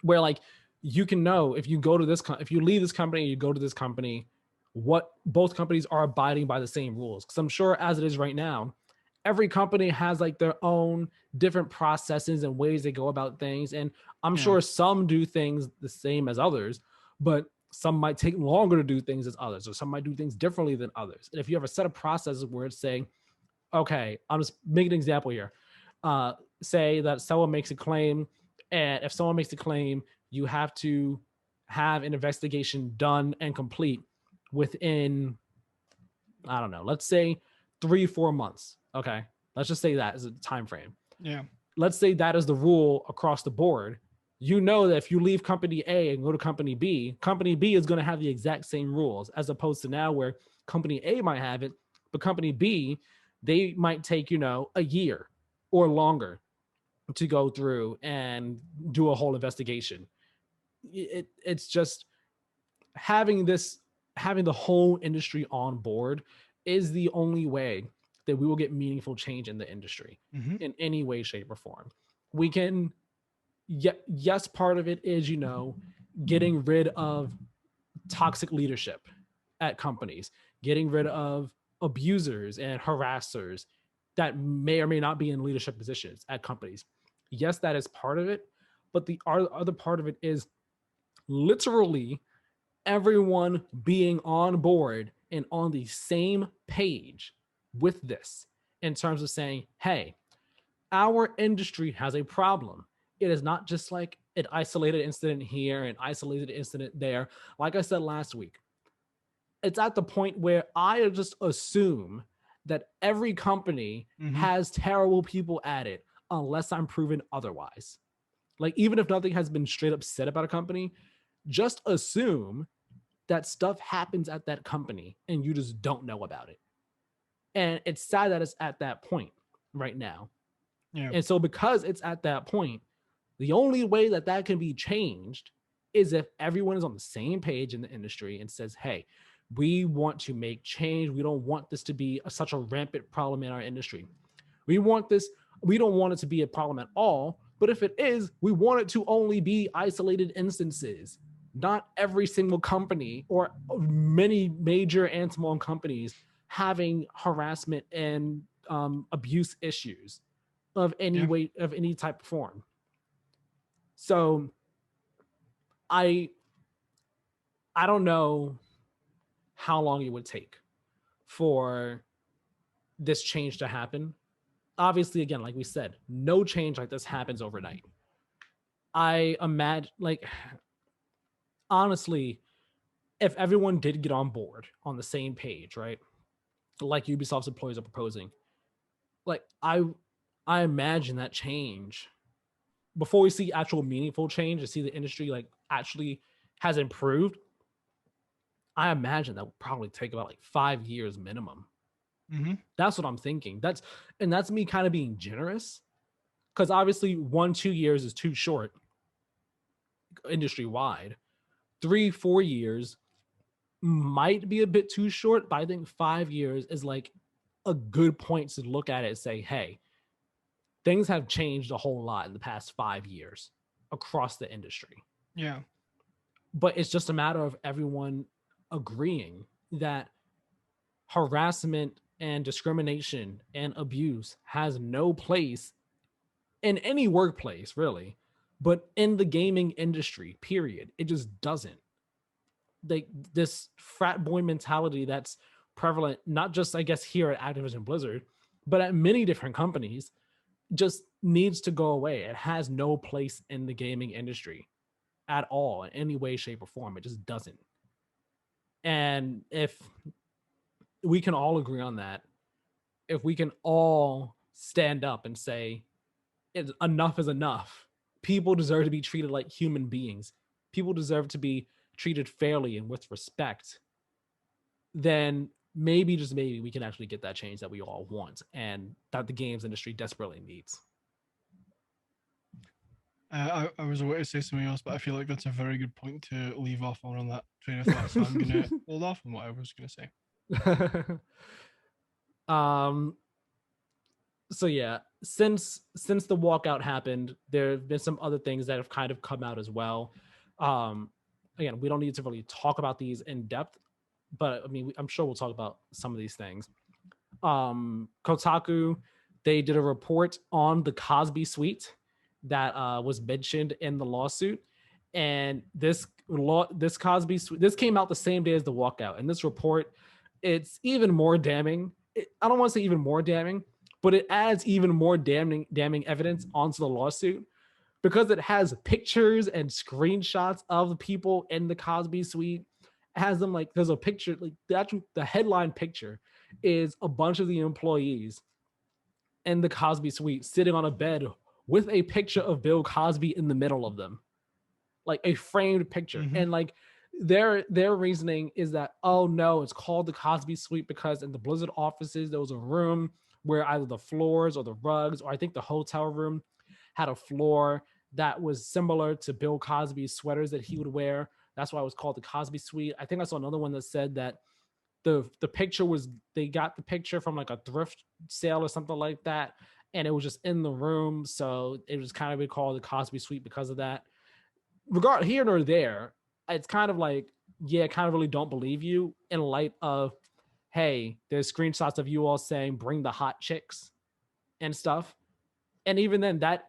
Where like you can know if you go to this if you leave this company and you go to this company, what both companies are abiding by the same rules. Because I'm sure as it is right now, every company has like their own different processes and ways they go about things. And I'm sure some do things the same as others, but some might take longer to do things as others, or some might do things differently than others. And if you have a set of processes where it's saying, okay, I'll just make an example here. Say that someone makes a claim, and if someone makes a claim, you have to have an investigation done and complete within, I don't know, let's say 3-4 months. Okay, let's just say that as a time frame. Let's say that is the rule across the board. you know that if you leave company A and go to company B is going to have the exact same rules, as opposed to now where company A might have it, but company B, they might take, a year or longer to go through and do a whole investigation. It's just having the whole industry on board is the only way that we will get meaningful change in the industry in any way, shape, or form. We can, yes, part of it is, getting rid of toxic leadership at companies, getting rid of abusers and harassers that may or may not be in leadership positions at companies. Yes, that is part of it, but the other part of it is literally everyone being on board and on the same page with this, in terms of saying, hey, our industry has a problem. It is not just like an isolated incident here and isolated incident there. Like I said last week, it's at the point where I just assume that every company has terrible people at it unless I'm proven otherwise. Like, even if nothing has been straight up said about a company, just assume that stuff happens at that company and you just don't know about it. And it's sad that it's at that point right now. Yeah. And so because it's at that point, the only way that can be changed is if everyone is on the same page in the industry and says, hey, we want to make change. We don't want this to be such a rampant problem in our industry. We don't want it to be a problem at all. But if it is, we want it to only be isolated instances. Not every single company or many major and small companies having harassment and abuse issues of any way, of any type of form. So I don't know how long it would take for this change to happen. Obviously, again, like we said, no change like this happens overnight. I imagine, like, honestly, if everyone did get on board on the same page, right, like Ubisoft's employees are proposing, like I imagine that change, before we see actual meaningful change to see the industry like actually has improved, I imagine that would probably take about like 5 years minimum. That's what I'm thinking. That's me kind of being generous, because obviously 1-2 years is too short industry wide. 3-4 years might be a bit too short, but I think 5 years is like a good point to look at it and say, hey, things have changed a whole lot in the past 5 years across the industry. Yeah. But it's just a matter of everyone agreeing that harassment and discrimination and abuse has no place in any workplace, really, but in the gaming industry, period. It just doesn't. Like, this frat boy mentality that's prevalent, not just, I guess, here at Activision Blizzard, but at many different companies, just needs to go away. It has no place in the gaming industry at all, in any way, shape, or form. It just doesn't. And if we can all agree on that, if we can all stand up and say, enough is enough, people deserve to be treated like human beings, people deserve to be treated fairly and with respect, then maybe, just maybe, we can actually get that change that we all want and that the games industry desperately needs. I was about to say something else, but I feel like that's a very good point to leave off on that train of thought, so I'm going to hold off on what I was going to say. So yeah, since the walkout happened, there have been some other things that have kind of come out as well. Again, we don't need to really talk about these in depth, but I mean, I'm sure we'll talk about some of these things. Kotaku, they did a report on the Cosby suite that was mentioned in the lawsuit, and this Cosby suite, this came out the same day as the walkout. And this report, it's even more damning. I don't want to say even more damning, but it adds even more damning evidence onto the lawsuit, because it has pictures and screenshots of the people in the Cosby suite. It has them, like, there's a picture, like the headline picture is a bunch of the employees in the Cosby suite sitting on a bed with a picture of Bill Cosby in the middle of them. like a framed picture. And like their reasoning is that, oh no, it's called the Cosby Suite because in the Blizzard offices there was a room where either the floors or the rugs, or I think the hotel room had a floor that was similar to Bill Cosby's sweaters that he would wear. That's why it was called the Cosby Suite. I think I saw another one that said that the picture was, they got the picture from like a thrift sale or something like that, and it was just in the room, so it was kind of called the Cosby Suite because of that. Regard here nor there, it's kind of like, yeah, kind of really don't believe you in light of, hey, there's screenshots of you all saying bring the hot chicks and stuff. And even then, that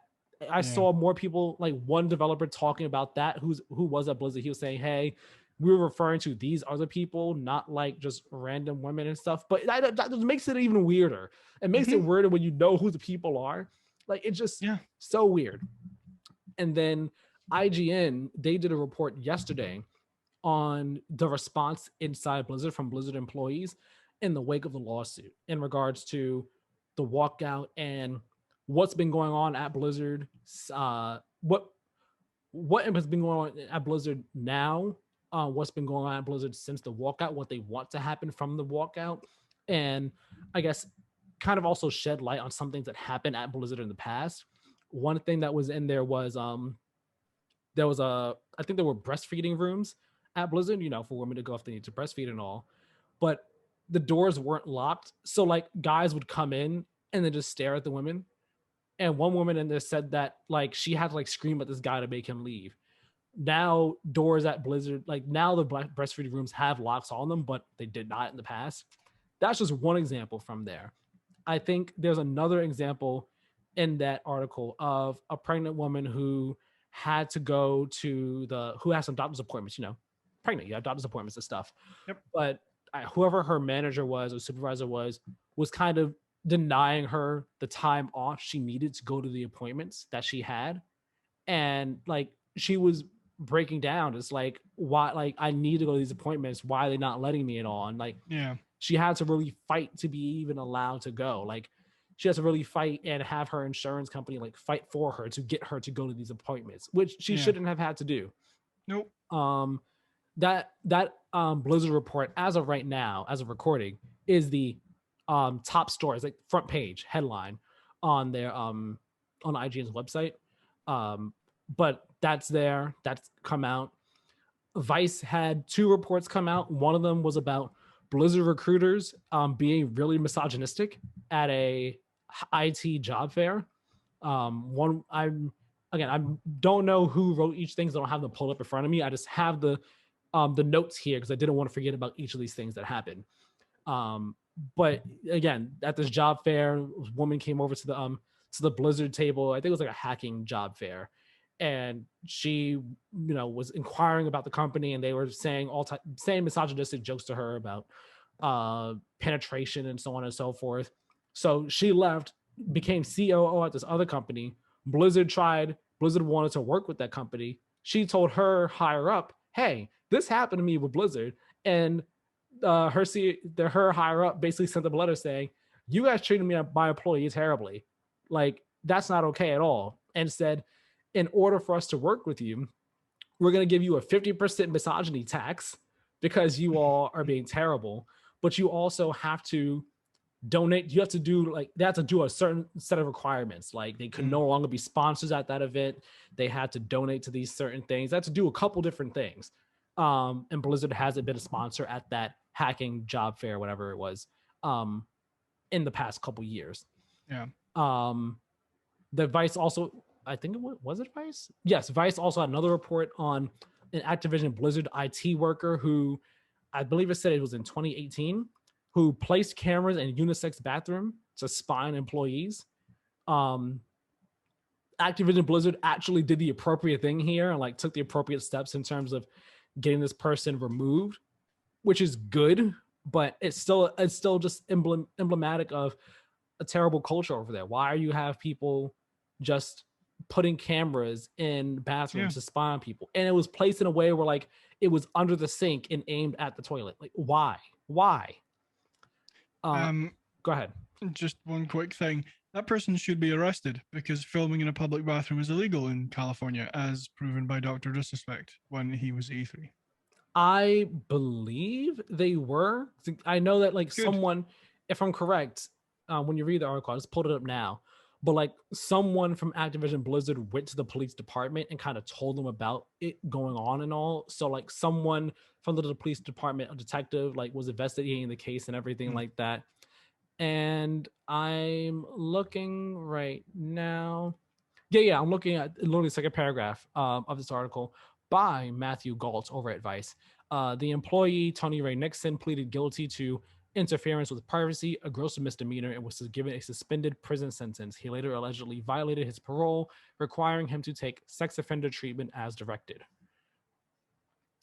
I saw more people, like one developer talking about that who was at Blizzard. He was saying, hey, we were referring to these other people, not like just random women and stuff. But that makes it even weirder. It makes it weirder when you know who the people are. Like, it's just so weird. And then IGN, they did a report yesterday on the response inside Blizzard from Blizzard employees in the wake of the lawsuit in regards to the walkout and what's been going on at Blizzard, what has been going on at Blizzard now, what's been going on at Blizzard since the walkout, what they want to happen from the walkout, and I guess kind of also shed light on some things that happened at Blizzard in the past. One thing that was in there was there was I think there were breastfeeding rooms at Blizzard, you know, for women to go if they need to breastfeed and all, but the doors weren't locked, so like guys would come in and then just stare at the women. And one woman in there said that like she had to like scream at this guy to make him leave. Now doors at Blizzard, like now the breastfeeding rooms have locks on them, but they did not in the past. That's just one example from there. I think there's another example in that article of a pregnant woman who had to go to who has some doctor's appointments, you know, pregnant, you have doctor's appointments and stuff. Yep. But whoever her manager was or supervisor was kind of denying her the time off she needed to go to the appointments that she had. And like she was breaking down. It's like, why, like I need to go to these appointments, why are they not letting me at all? And like she had to really fight to be even allowed to go. Like she has to really fight and have her insurance company like fight for her to get her to go to these appointments, which she shouldn't have had to do. Nope. That Blizzard report as of right now, as of recording, is the top stories, like front page headline on their on IGN's website. But that's come out. Vice had 2 reports come out. One of them was about Blizzard recruiters being really misogynistic at a IT job fair. I don't know who wrote each thing, so I don't have them pulled up in front of me. I just have the notes here because I didn't want to forget about each of these things that happened. But again, at this job fair, a woman came over to the Blizzard table. I think it was like a hacking job fair, and she, you know, was inquiring about the company, and they were saying saying misogynistic jokes to her about penetration and so on and so forth. So she left, became COO at this other company. Blizzard wanted to work with that company. She told her higher up, "Hey, this happened to me with Blizzard," and her higher up basically sent them a letter saying, "You guys treated my employee terribly. Like that's not okay at all." And said, "In order for us to work with you, we're going to give you a 50% misogyny tax because you all are being terrible. But you also have to donate. You have to do like they have to do a certain set of requirements. Like they could no longer be sponsors at that event. They had to donate to these certain things. They had to do a couple different things." And Blizzard hasn't been a sponsor at that hacking job fair, whatever it was, in the past couple years. Yeah. The Vice also, I think was it Vice? Yes, Vice also had another report on an Activision Blizzard IT worker who, I believe it said it was in 2018, who placed cameras in unisex bathroom to spy on employees. Activision Blizzard actually did the appropriate thing here and like took the appropriate steps in terms of getting this person removed, which is good, but it's still just emblematic of a terrible culture over there. Why are you have people just putting cameras in bathrooms to spy on people? And it was placed in a way where like it was under the sink and aimed at the toilet. Like why? Go ahead. Just one quick thing. that person should be arrested because filming in a public bathroom is illegal in California, as proven by Dr. Disrespect when he was E3. I believe they were. I know that like Good. someone, if I'm correct, when you read the article, I just pulled it up now. But like someone from Activision Blizzard went to the police department and kind of told them about it going on and all. So like someone from the police department, a detective, like was investigating the case and everything like that. And I'm looking right now. Yeah, I'm looking at literally the second paragraph of this article by Matthew Galt over at Vice. The employee, Tony Ray Nixon, pleaded guilty to interference with privacy, a gross misdemeanor, and was given a suspended prison sentence. He later allegedly violated his parole, requiring him to take sex offender treatment as directed.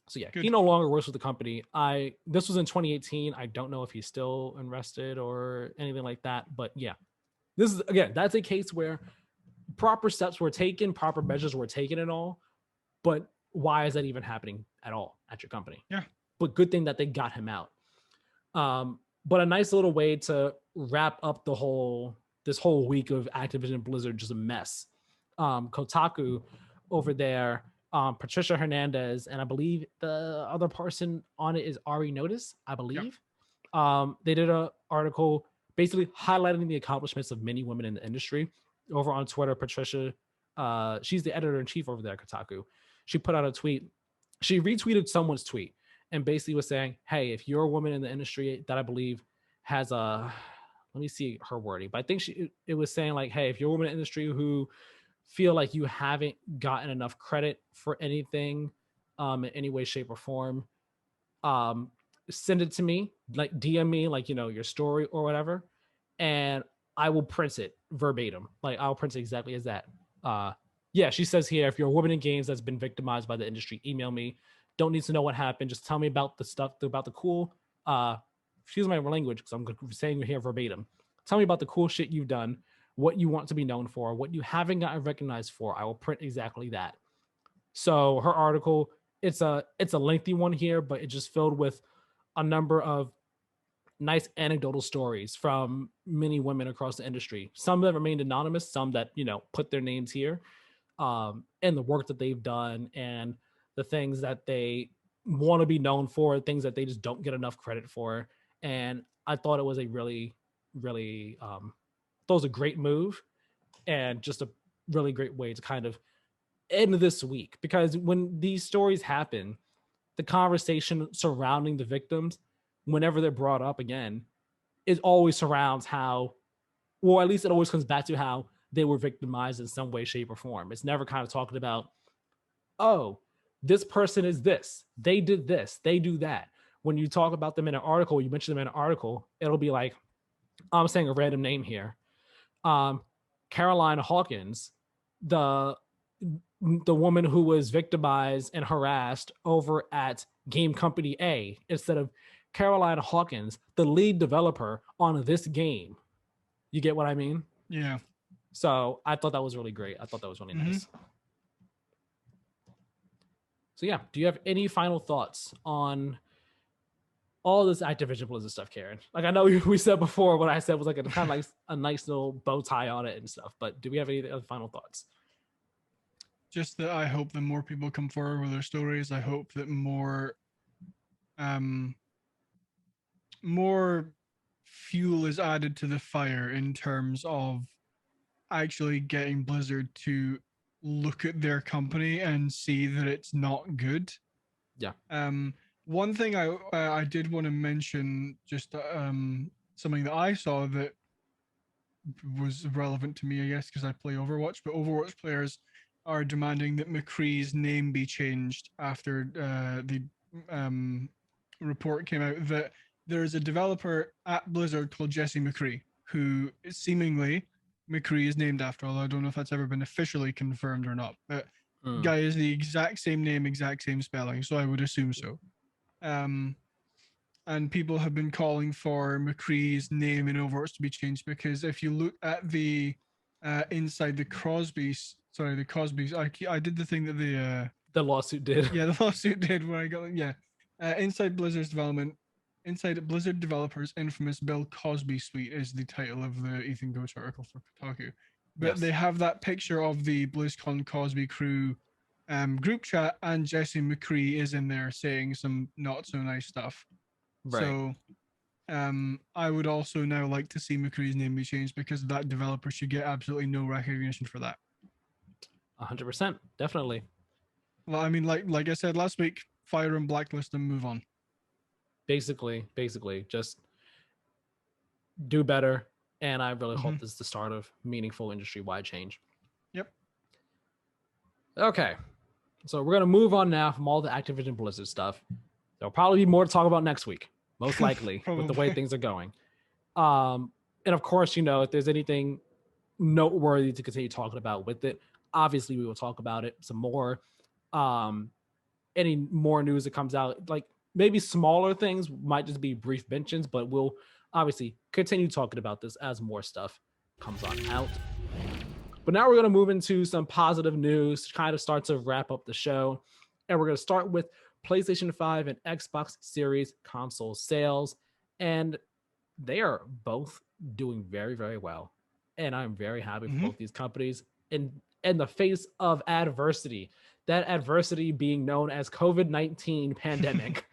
So yeah, Good. He no longer works with the company. This was in 2018. I don't know if he's still arrested or anything like that, but yeah, this is again, that's a case where proper steps were taken, proper measures were taken and all, but why is that even happening at all at your company? Yeah. But good thing that they got him out. But a nice little way to wrap up this whole week of Activision Blizzard, just a mess. Kotaku over there, Patricia Hernandez, and I believe the other person on it is Ari Notice, I believe. Yep. They did an article basically highlighting the accomplishments of many women in the industry. Over on Twitter, Patricia, she's the editor-in-chief over there at Kotaku. She put out a tweet. She retweeted someone's tweet and basically was saying, hey, if you're a woman in the industry that I believe has a, let me see her wording, but I think it was saying like, hey, if you're a woman in the industry who feel like you haven't gotten enough credit for anything in any way, shape, or form, send it to me, like DM me, like, your story or whatever, and I will print it verbatim. Like I'll print it exactly as that. Yeah, she says here, if you're a woman in games that's been victimized by the industry, email me. Don't need to know what happened. Just tell me about the stuff, about the cool, excuse my language because I'm saying it here verbatim. Tell me about the cool shit you've done, what you want to be known for, what you haven't gotten recognized for. I will print exactly that. So her article, it's a lengthy one here, but it's just filled with a number of nice anecdotal stories from many women across the industry. Some that remained anonymous, some that, put their names here, and the work that they've done and the things that they want to be known for, things that they just don't get enough credit for. And I thought it was a really, really, thought it was a great move and just a really great way to kind of end this week. Because when these stories happen, the conversation surrounding the victims, whenever they're brought up again, it always surrounds how, or at least it always comes back to how they were victimized in some way, shape, or form. It's never kind of talking about, oh, this person is this, they did this, they do that. When you talk about them in an article, you mention them in an article, it'll be like, I'm saying a random name here. Caroline Hawkins, the woman who was victimized and harassed over at Game Company A, instead of Caroline Hawkins, the lead developer on this game. You get what I mean? Yeah. So I thought that was really great. I thought that was really nice. So yeah, do you have any final thoughts on all this Activision Blizzard stuff, Keiran? Like I know we said before, what I said was like a kind of like a nice little bow tie on it and stuff, but do we have any other final thoughts? Just that I hope that more people come forward with their stories. I hope that more fuel is added to the fire in terms of actually getting Blizzard to look at their company and see that it's not good. Yeah. One thing I did want to mention, just something that I saw that was relevant to me, I guess, because I play Overwatch, but Overwatch players are demanding that McCree's name be changed after the report came out that there's a developer at Blizzard called Jesse McCree, who seemingly McCree is named after, although I don't know if that's ever been officially confirmed or not. But guy is the exact same name, exact same spelling, so I would assume so. And people have been calling for McCree's name in Overwatch to be changed because if you look at the inside the Cosby's, I did the thing that the lawsuit did. Yeah, the lawsuit did where I got inside Blizzard's development Inside Blizzard developers' infamous Bill Cosby suite is the title of the Ethan Ghost article for Kotaku. But Yes. they have that picture of the BlizzCon Cosby crew group chat, and Jesse McCree is in there saying some not so nice stuff. Right. So I would also now like to see McCree's name be changed, because that developer should get absolutely no recognition for that. 100%. Definitely. Well, I mean, like I said last week, fire and blacklist and move on. Basically, just do better. And I really hope this is the start of meaningful industry-wide change. Yep. Okay. So we're going to move on now from all the Activision Blizzard stuff. There'll probably be more to talk about next week, most likely, with the way things are going. And of course, if there's anything noteworthy to continue talking about with it, obviously we will talk about it some more. Any more news that comes out, like maybe smaller things, might just be brief mentions, but we'll obviously continue talking about this as more stuff comes on out. But now we're going to move into some positive news to kind of start to wrap up the show. And we're going to start with PlayStation 5 and Xbox Series console sales. And they are both doing very, very well. And I'm very happy for both these companies in the face of adversity. That adversity being known as COVID-19 pandemic.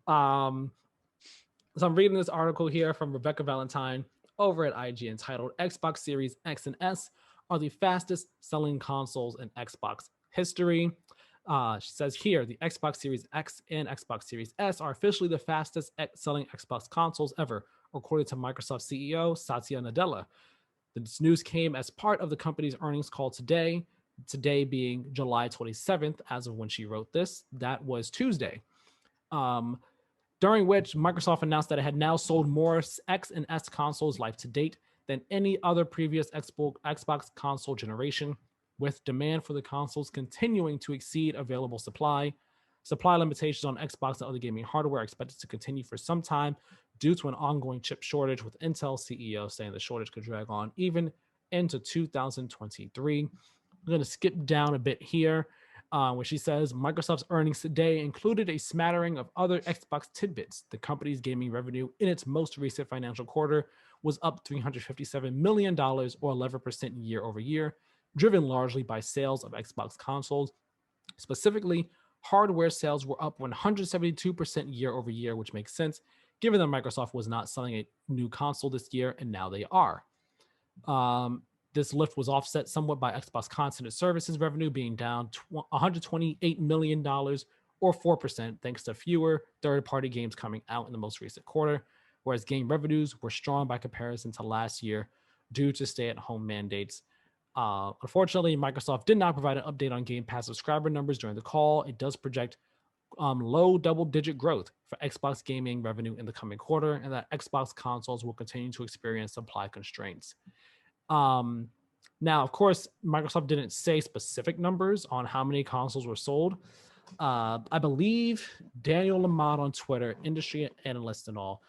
So I'm reading this article here from Rebecca Valentine over at IG entitled Xbox Series X and S are the fastest selling consoles in Xbox history. She says here, the Xbox Series X and Xbox Series S are officially the fastest selling Xbox consoles ever, according to Microsoft CEO Satya Nadella. This news came as part of the company's earnings call today being July 27th, as of when she wrote this. That was Tuesday. During which Microsoft announced that it had now sold more X and S consoles life to date than any other previous Xbox console generation, with demand for the consoles continuing to exceed available supply. Supply limitations on Xbox and other gaming hardware are expected to continue for some time due to an ongoing chip shortage, with Intel CEO saying the shortage could drag on even into 2023. I'm going to skip down a bit here, where she says Microsoft's earnings today included a smattering of other Xbox tidbits. The company's gaming revenue in its most recent financial quarter was up $357 million, or 11% year over year, driven largely by sales of Xbox consoles. Specifically, hardware sales were up 172% year over year, which makes sense given that Microsoft was not selling a new console this year, and now they are. This lift was offset somewhat by Xbox content and services revenue being down $128 million, or 4%, thanks to fewer third-party games coming out in the most recent quarter, whereas game revenues were strong by comparison to last year due to stay-at-home mandates. Unfortunately, Microsoft did not provide an update on Game Pass subscriber numbers during the call. It does project low double-digit growth for Xbox gaming revenue in the coming quarter, and that Xbox consoles will continue to experience supply constraints. Now, of course, Microsoft didn't say specific numbers on how many consoles were sold. I believe Daniel Lamont on Twitter, industry analyst and all,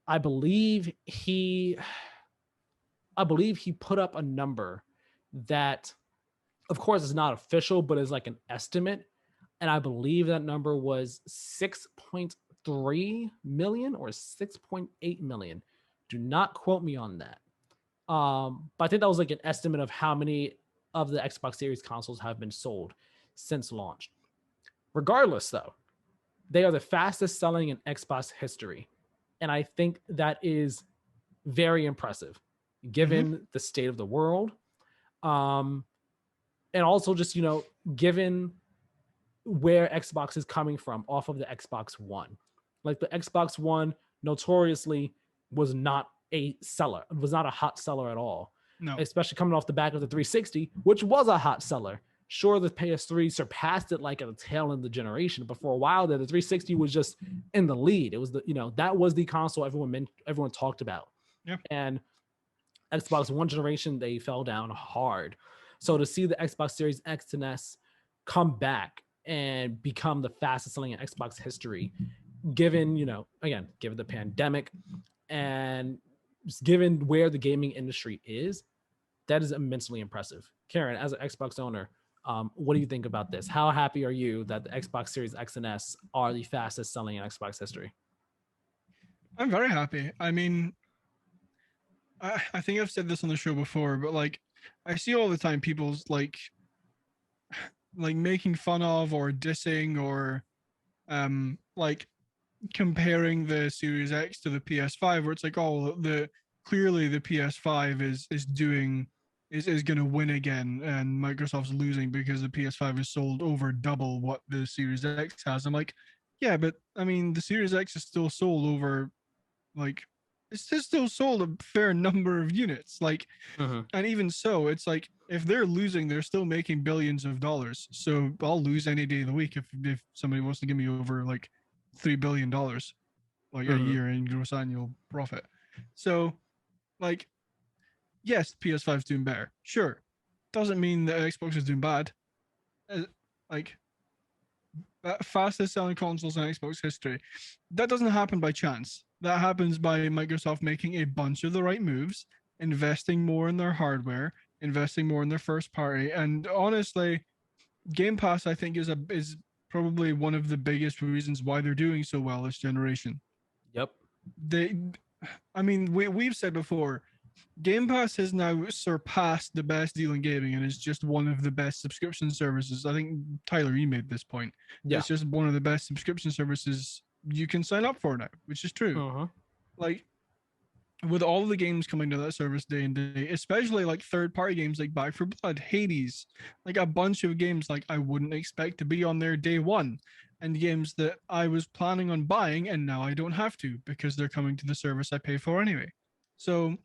I believe he put up a number that, of course, is not official, but is like an estimate. And I believe that number was 6.3 million or 6.8 million. Do not quote me on that. But I think that was like an estimate of how many of the Xbox Series consoles have been sold since launch. Regardless, though, they are the fastest selling in Xbox history. And I think that is very impressive given the state of the world. And also just, given where Xbox is coming from off of the Xbox One. Like the Xbox One notoriously was not a seller. It was not a hot seller at all. No. Especially coming off the back of the 360, which was a hot seller. Sure, the PS3 surpassed it like at the tail end of the generation, but for a while there, the 360 was just in the lead. It was that was the console everyone talked about. Yeah. And Xbox One generation, they fell down hard. So to see the Xbox Series X and S come back and become the fastest selling in Xbox history, given the pandemic and given where the gaming industry is, that is immensely impressive. Keiran, as an Xbox owner, what do you think about this? How happy are you that the Xbox Series X and S are the fastest selling in Xbox history? I'm very happy. I mean, I think I've said this on the show before, but like I see all the time people's like making fun of or dissing or like comparing the Series X to the PS5, where it's like, oh, the clearly the PS5 is going to win again, and Microsoft's losing because the PS5 is sold over double what the Series X has. I'm like, yeah, but I mean, the Series X is still sold over like it's just still sold a fair number of units. Like, and even so, it's like if they're losing, they're still making billions of dollars. So I'll lose any day of the week if somebody wants to give me over like $3 billion like a year in gross annual profit. So like, yes, PS5 is doing better. Sure, doesn't mean that Xbox is doing bad. Like fastest selling consoles in Xbox history. That doesn't happen by chance. That happens by Microsoft making a bunch of the right moves, investing more in their hardware, investing more in their first party, and honestly, Game Pass I think is probably one of the biggest reasons why they're doing so well this generation. Yep. I mean, we've said before, Game Pass has now surpassed the best deal in gaming and is just one of the best subscription services. I think, Tyler, you made this point. Yeah. It's just one of the best subscription services you can sign up for now, which is true. Like, with all the games coming to that service day and day, especially like third-party games like Back 4 Blood, Hades, like a bunch of games like I wouldn't expect to be on there day one, and games that I was planning on buying and now I don't have to because they're coming to the service I pay for anyway. So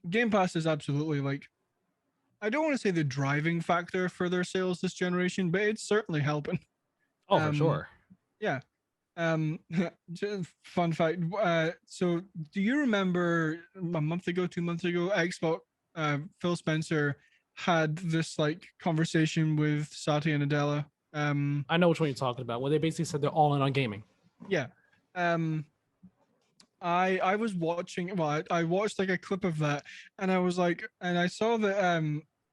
Game Pass is absolutely like, I don't want to say the driving factor for their sales this generation, but it's certainly helping. Oh, for sure. Yeah. Just fun fact. So do you remember a month ago, 2 months ago, Xbox, Phil Spencer had this like conversation with Satya Nadella. I know which one you're talking about, where they basically said they're all in on gaming. Yeah. I was watching, well, I watched like a clip of that, and I was like, and I saw that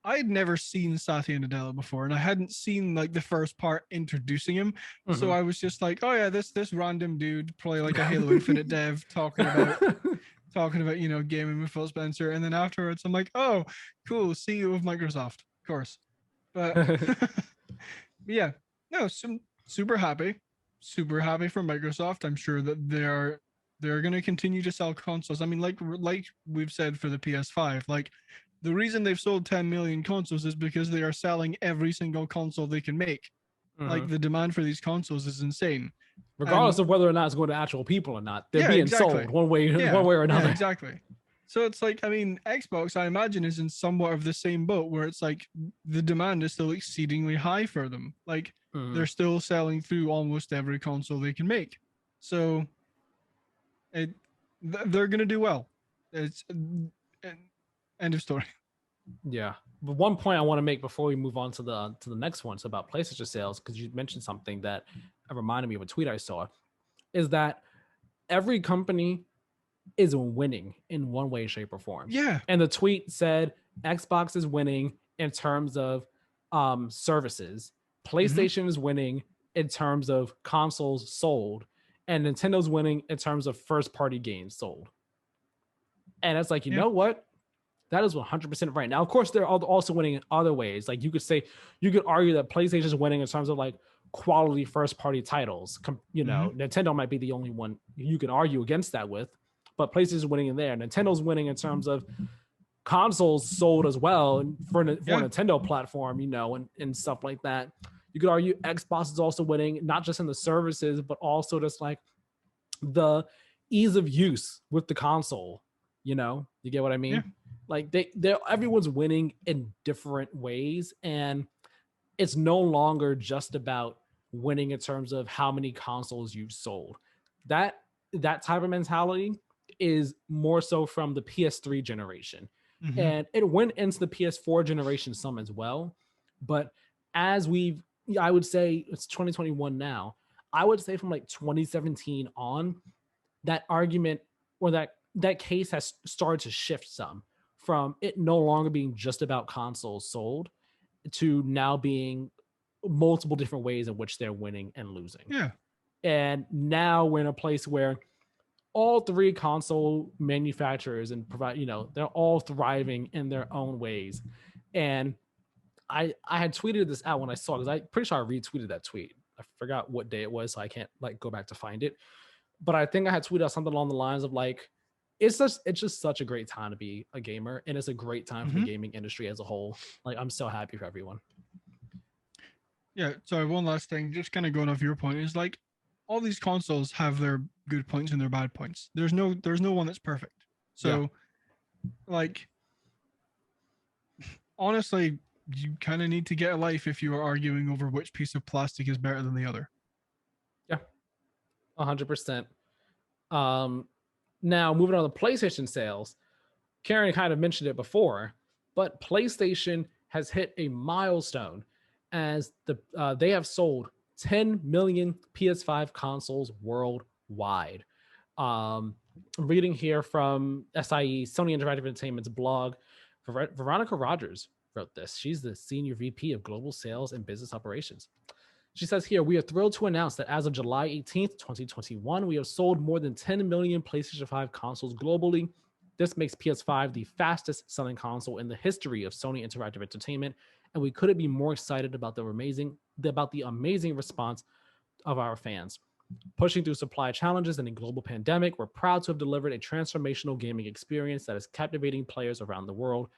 I had never seen Satya Nadella before, and I hadn't seen like the first part introducing him. So I was just like, oh yeah, this random dude, probably like a Halo Infinite dev, talking about gaming with Phil Spencer. And then afterwards I'm like, oh cool, CEO of Microsoft, of course. But yeah, no, super happy for Microsoft. I'm sure that they're going to continue to sell consoles. I mean, like we've said for the PS5, like the reason they've sold 10 million consoles is because they are selling every single console they can make. Like the demand for these consoles is insane, regardless of whether or not it's going to actual people or not. They're being sold one way or another. Yeah, exactly. So it's like, I mean, Xbox, I imagine, is in somewhat of the same boat where it's like the demand is still exceedingly high for them. Like they're still selling through almost every console they can make. So they're gonna do well. It's end of story. Yeah, but one point I want to make before we move on to the next one, so about PlayStation sales, because you mentioned something that reminded me of a tweet I saw, is that every company is winning in one way, shape, or form. Yeah. And the tweet said Xbox is winning in terms of services, PlayStation is winning in terms of consoles sold, and Nintendo's winning in terms of first party games sold. And it's like, you know what? That is 100% right. Now, of course, they're also winning in other ways. Like you could argue that PlayStation is winning in terms of like quality first party titles. Nintendo might be the only one you can argue against that with, but PlayStation is winning in there. Nintendo's winning in terms of consoles sold as well for a Nintendo platform, and stuff like that. You could argue Xbox is also winning, not just in the services, but also just like the ease of use with the console. You get what I mean? Yeah. Like everyone's winning in different ways, and it's no longer just about winning in terms of how many consoles you've sold. That type of mentality is more so from the PS3 generation. And it went into the PS4 generation some as well. But I would say it's 2021 now. I would say from like 2017 on, that argument or that case has started to shift some from it no longer being just about consoles sold to now being multiple different ways in which they're winning and losing. Yeah. And now we're in a place where all three console manufacturers and provide, they're all thriving in their own ways. And I had tweeted this out when I saw it, because I'm pretty sure I retweeted that tweet. I forgot what day it was, so I can't like go back to find it. But I think I had tweeted out something along the lines of like, it's just such a great time to be a gamer, and it's a great time for the gaming industry as a whole. Like, I'm so happy for everyone. Yeah. So one last thing, just kind of going off your point, is like all these consoles have their good points and their bad points. There's no one that's perfect. So, like, honestly, you kind of need to get a life if you are arguing over which piece of plastic is better than the other. Yeah, 100%. Now moving on to PlayStation sales, Keiran kind of mentioned it before, but PlayStation has hit a milestone as they have sold 10 million PS5 consoles worldwide. Reading here from SIE, Sony Interactive Entertainment's blog, Veronica Rogers wrote this. She's the Senior VP of Global Sales and Business Operations. She says here, we are thrilled to announce that as of July 18th, 2021, we have sold more than 10 million PlayStation 5 consoles globally. This makes PS5 the fastest selling console in the history of Sony Interactive Entertainment, and we couldn't be more excited about the amazing response of our fans. Pushing through supply challenges and a global pandemic, we're proud to have delivered a transformational gaming experience that is captivating players around the world.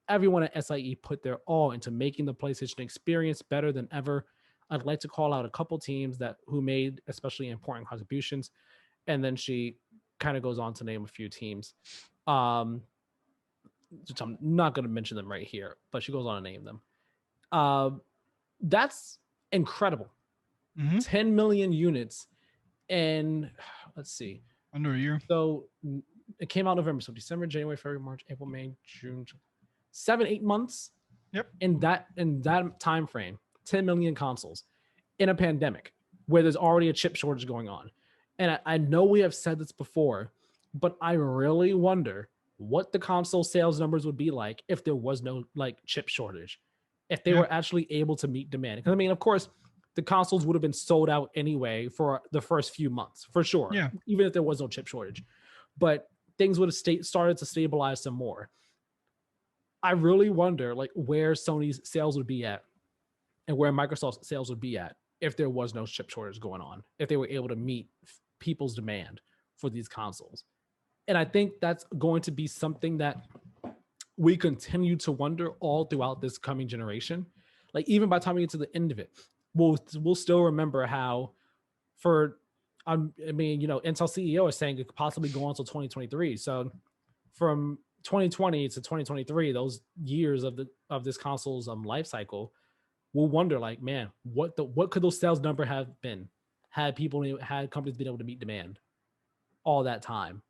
Everyone at SIE put their all into making the PlayStation experience better than ever. I'd like to call out a couple teams who made especially important contributions. And then she kind of goes on to name a few teams. I'm not going to mention them right here, but she goes on to name them. That's incredible. 10 million units. And let's see. Under a year. So it came out November. So December, January, February, March, April, May, June, 7-8 months. Yep. In that time frame. 10 million consoles in a pandemic where there's already a chip shortage going on. And I know we have said this before, but I really wonder what the console sales numbers would be like if there was no like chip shortage, if they were actually able to meet demand. Because I mean, of course, the consoles would have been sold out anyway for the first few months, for sure. Yeah. Even if there was no chip shortage, but things would have started to stabilize some more. I really wonder like where Sony's sales would be at and where Microsoft's sales would be at if there was no chip shortage going on, if they were able to meet people's demand for these consoles. And I think that's going to be something that we continue to wonder all throughout this coming generation. Like even by the time we get to the end of it, we'll still remember how Intel CEO is saying it could possibly go on until 2023. So from 2020 to 2023, those years of this console's life cycle, we'll wonder like, man, what could those sales number have been had companies been able to meet demand all that time,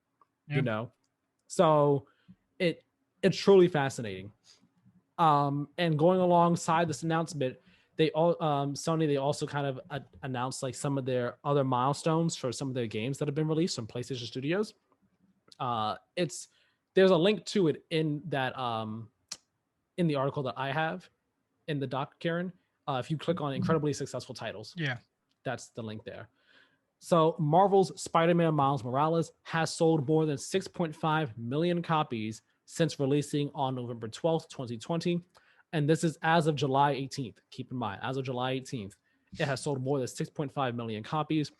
So it's truly fascinating. And going alongside this announcement, Sony, they also kind of announced like some of their other milestones for some of their games that have been released from PlayStation Studios. There's a link to it in that in the article that I have in the doc, Keiran. If you click on incredibly successful titles, that's the link there. So Marvel's Spider-Man Miles Morales has sold more than 6.5 million copies since releasing on November 12th, 2020. And this is as of July 18th. Keep in mind, as of July 18th, it has sold more than 6.5 million copies.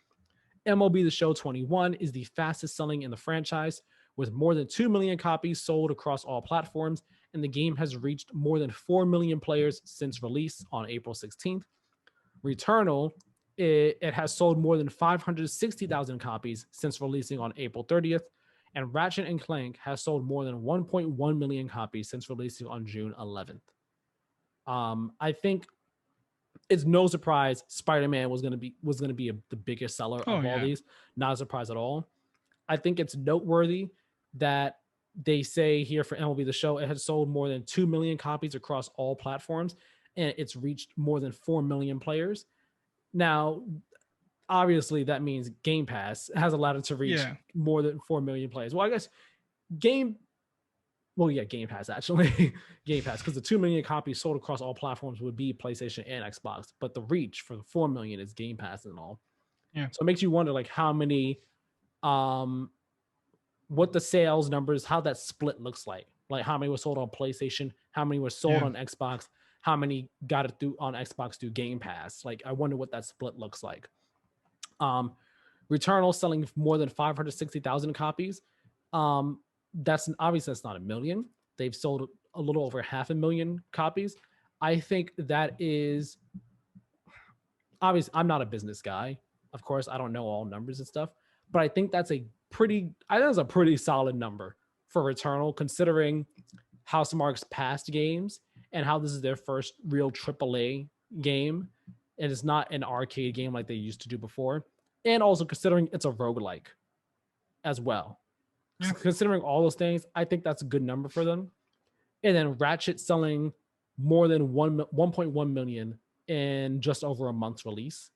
MLB The Show 21 is the fastest selling in the franchise, with more than 2 million copies sold across all platforms, and the game has reached more than 4 million players since release on April 16th. Returnal, it has sold more than 560,000 copies since releasing on April 30th, and Ratchet & Clank has sold more than 1.1 million copies since releasing on June 11th. I think it's no surprise Spider-Man was going to be the biggest seller of all these. Not a surprise at all. I think it's noteworthy that they say here for MLB The Show, it has sold more than 2 million copies across all platforms, and it's reached more than 4 million players. Now, obviously, that means Game Pass has allowed it to reach more than 4 million players. Well, I guess Game Pass, actually. Game Pass, because the 2 million copies sold across all platforms would be PlayStation and Xbox, but the reach for the 4 million is Game Pass and all. Yeah. So it makes you wonder, like, how many what the sales numbers, how that split looks like how many were sold on PlayStation, how many were sold on Xbox, how many got it through on Xbox through Game Pass. Like, I wonder what that split looks like. Returnal selling more than 560,000 copies. That's obviously that's not a million. They've sold a little over 500,000 copies. I think that is obviously, I'm not a business guy. Of course, I don't know all numbers and stuff, but I think that's a pretty solid number for Returnal, considering Housemarque's past games and how this is their first real AAA game. And it's not an arcade game like they used to do before. And also considering it's a roguelike as well. Yeah. So considering all those things, I think that's a good number for them. And then Ratchet selling more than 1.1 million in just over a month's release.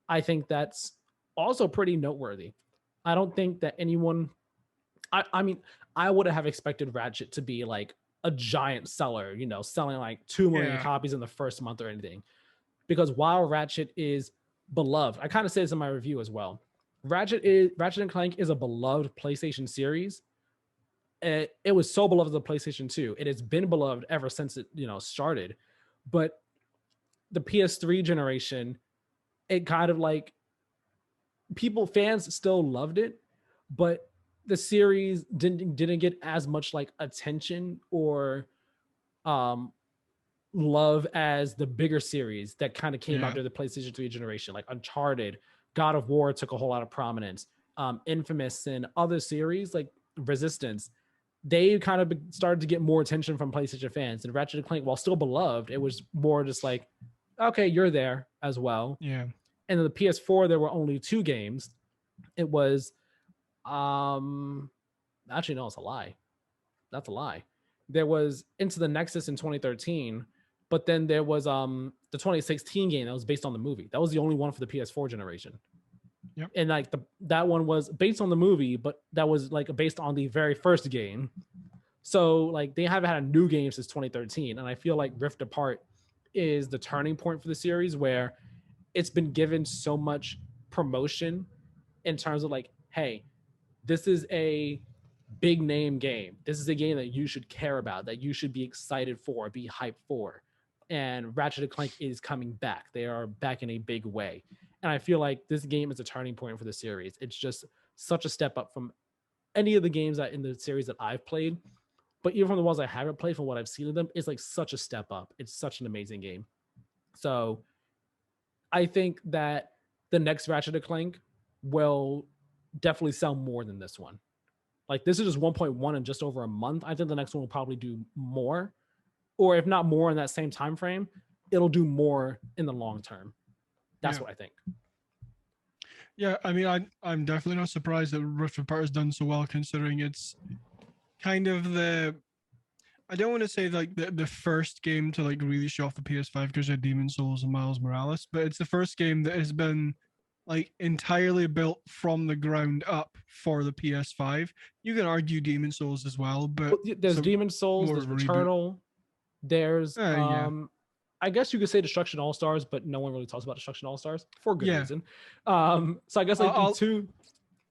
I think that's also pretty noteworthy. I don't think that anyone, I mean, I would have expected Ratchet to be like a giant seller, you know, selling like 2 million copies in the first month or anything. Because while Ratchet is beloved, I kind of say this in my review as well. Ratchet and Clank is a beloved PlayStation series. It was so beloved of the PlayStation 2. It has been beloved ever since it, you know, started. But the PS3 generation, it kind of like fans still loved it, but the series didn't get as much like attention or love as the bigger series that kind of came out during the PlayStation 3 generation, like Uncharted, God of War took a whole lot of prominence, Infamous, and other series like Resistance. They kind of started to get more attention from PlayStation fans. And Ratchet and Clank, while still beloved, it was more just like, okay, you're there as well. Yeah. And in the PS4, there were only 2 games. It was, actually, no, it's a lie. That's a lie. There was Into the Nexus in 2013, but then there was the 2016 game that was based on the movie. That was the only one for the PS4 generation. Yep. And like that one was based on the movie, but that was like based on the very first game. So like they haven't had a new game since 2013. And I feel like Rift Apart is the turning point for the series, where it's been given so much promotion in terms of like, hey, this is a big name game. This is a game that you should care about, that you should be excited for, be hyped for. And Ratchet and Clank is coming back. They are back in a big way. And I feel like this game is a turning point for the series. It's just such a step up from any of the games that in the series that I've played. But even from the ones I haven't played, from what I've seen of them, it's like such a step up. It's such an amazing game. So I think that the next Ratchet and Clank will definitely sell more than this one. Like, this is just 1.1 in just over a month. I think the next one will probably do more, or if not more in that same time frame, it'll do more in the long term. That's what I think. Yeah, I mean, I'm definitely not surprised that Rift Apart has done so well, considering it's kind of I don't want to say like the first game to like really show off the PS5 because of Demon Souls and Miles Morales, but it's the first game that has been like entirely built from the ground up for the PS5. You can argue Demon Souls as well, but there's Demon Souls, there's Returnal, there's I guess you could say Destruction All Stars, but no one really talks about Destruction All Stars for good reason. So I guess like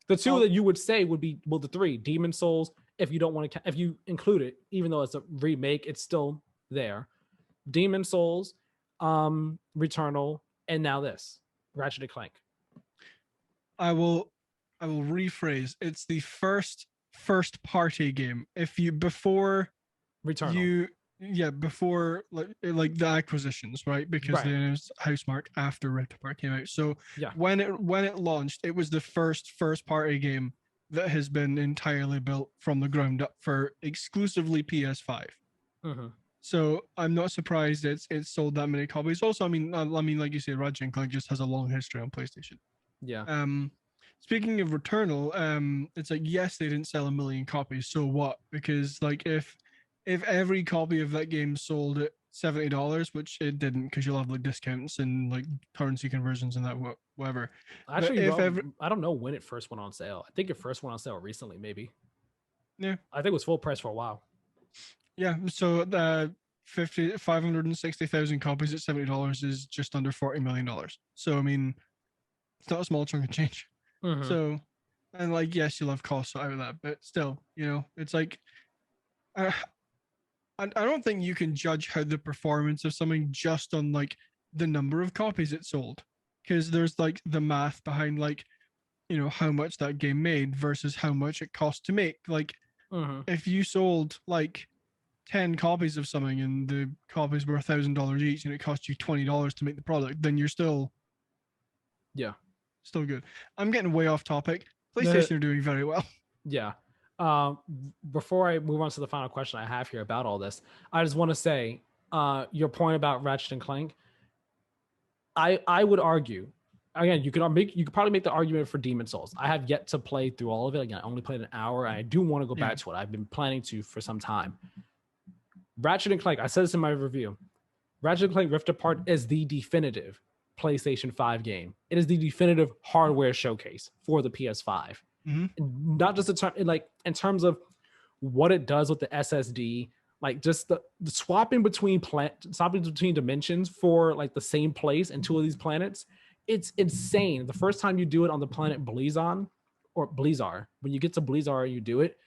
the two that you would say would be, well, the 3 Demon Souls. If you don't want to, if you include it, even though it's a remake, it's still there. Demon Souls, Returnal, and now this Ratchet and Clank. I will rephrase. It's the first party game. If you before Returnal. Before like the acquisitions, right? Because they announced Housemarque after Rift Apart came out. So when it launched, it was the first party game that has been entirely built from the ground up for exclusively PS5. Mm-hmm. So I'm not surprised it's sold that many copies. Also, I mean, like you say, Ratchet and Clank just has a long history on PlayStation. Yeah. Speaking of Returnal, it's like, yes, they didn't sell 1 million copies. So what? Because like if every copy of that game sold at $70, which it didn't, because you'll have like discounts and like currency conversions and that whatever. Actually, I don't know when it first went on sale. I think it first went on sale recently, maybe. Yeah, I think it was full price for a while. Yeah, so 560,000 copies at $70 is just under $40 million. So I mean, it's not a small chunk of change. Mm-hmm. So And like, yes, you'll have costs out of that, but still, it's like, I, I don't think you can judge how the performance of something just on like the number of copies it sold, because there's like the math behind like, how much that game made versus how much it cost to make. Like, if you sold like 10 copies of something and the copies were $1,000 each and it cost you $20 to make the product, then you're still good. I'm getting way off topic. PlayStation are doing very well. Yeah. Before I move on to the final question I have here about all this, I just want to say your point about Ratchet and Clank. I would argue, again, you could probably make the argument for Demon Souls. I have yet to play through all of it. Again, I only played an hour. I do want to go back to it. I've been planning to for some time. Ratchet and Clank, I said this in my review. Ratchet and Clank Rift Apart is the definitive PlayStation 5 game. It is the definitive hardware showcase for the PS5. Not just in terms of what it does with the SSD, like just the swapping between dimensions for like the same place and two of these planets. It's insane. The first time you do it on the planet Blizon or Blizzard, when you get to Blizzard, you do it.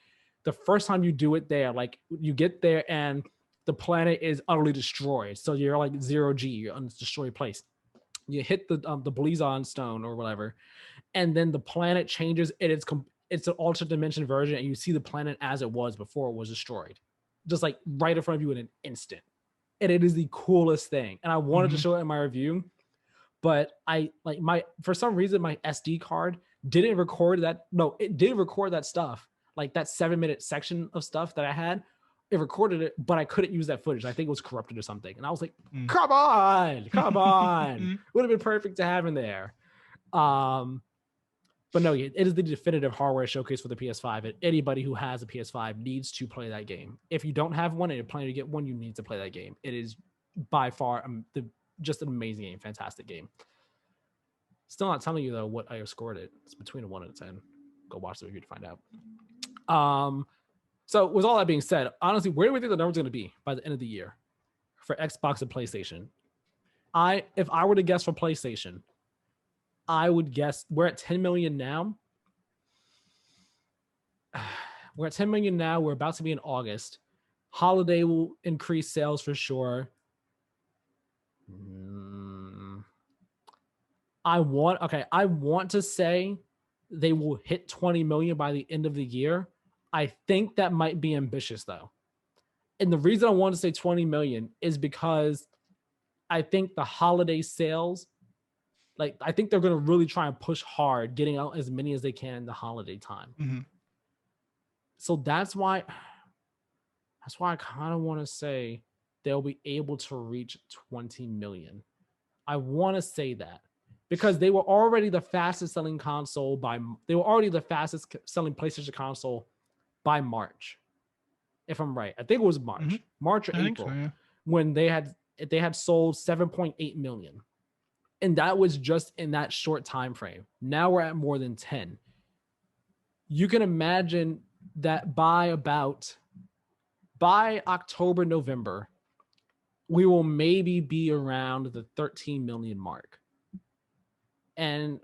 The first time you do it there, like you get there and the planet is utterly destroyed. So you're like 0G, you're on this destroyed place. You hit the Blizon stone or whatever, and then the planet changes. It's an alternate dimension version, and you see the planet as it was before it was destroyed, just like right in front of you in an instant. And it is the coolest thing. And I wanted to show it in my review, but for some reason my SD card didn't record that. No, it did record that stuff, like that 7-minute section of stuff that I had. It recorded it, but I couldn't use that footage. I think it was corrupted or something. And I was like, come on. Would have been perfect to have in there. But no, it is the definitive hardware showcase for the PS5. And anybody who has a PS5 needs to play that game. If you don't have one and you're planning to get one, you need to play that game. It is by far just an amazing game. Fantastic game. Still not telling you, though, what I scored it. It's between a 1 and a 10. Go watch the review to find out. So with all that being said, honestly, where do we think the number's going to be by the end of the year for Xbox and PlayStation? If I were to guess for PlayStation, I would guess we're at 10 million now. We're at 10 million now. We're about to be in August. Holiday will increase sales for sure. I want to say they will hit 20 million by the end of the year. I think that might be ambitious, though. And the reason I want to say 20 million is because I think the holiday sales, like I think they're going to really try and push hard, getting out as many as they can in the holiday time. So that's why I kind of want to say they'll be able to reach 20 million. I want to say that because they were already the fastest selling console they were already the fastest selling PlayStation console by March, if I'm right. I think it was March or April, when they had sold 7.8 million, and that was just in that short time frame. Now we're at more than 10. You can imagine that by October, November, we will maybe be around the 13 million mark. And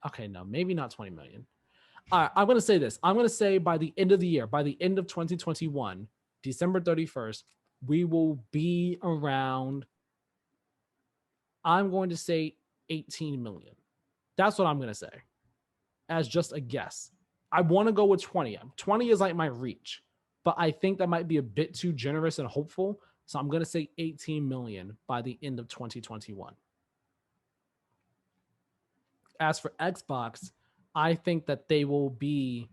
okay, no, maybe not 20 million. All right, I'm going to say this. I'm going to say by the end of the year, by the end of 2021, December 31st, we will be around, I'm going to say 18 million. That's what I'm going to say as just a guess. I want to go with 20. 20 is like my reach, but I think that might be a bit too generous and hopeful. So I'm going to say 18 million by the end of 2021. As for Xbox, I think that they will be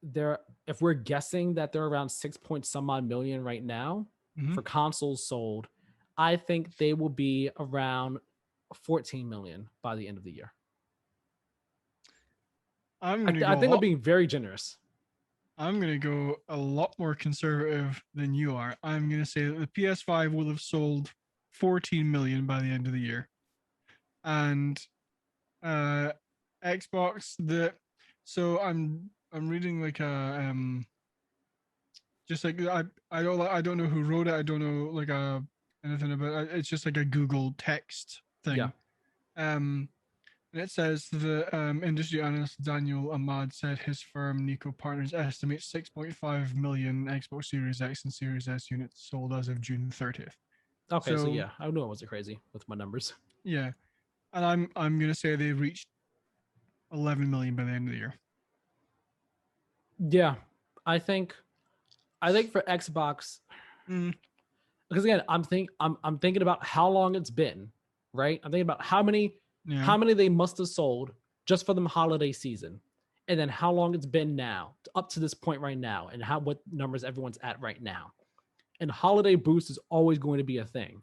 there. If we're guessing that they're around 6 point some odd million right now for consoles sold, I think they will be around 14 million by the end of the year. I think I'm being very generous. I'm going to go a lot more conservative than you are. I'm going to say that the PS5 will have sold 14 million by the end of the year. And Xbox, so I'm reading like a just like I don't know who wrote it. I don't know like anything about it. It's just like a Google text thing. Yeah. And And it says the industry analyst Daniel Ahmad said his firm Nico Partners estimates 6.5 million Xbox Series X and Series S units sold as of June 30th. Okay, so yeah, I knew I wasn't crazy with my numbers. Yeah, and I'm gonna say they reached 11 million by the end of the year. Yeah, I think for Xbox, because again, I'm thinking about how long it's been, right? I'm thinking about how many they must have sold just for the holiday season, and then how long it's been now up to this point right now, and what numbers everyone's at right now. And holiday boost is always going to be a thing.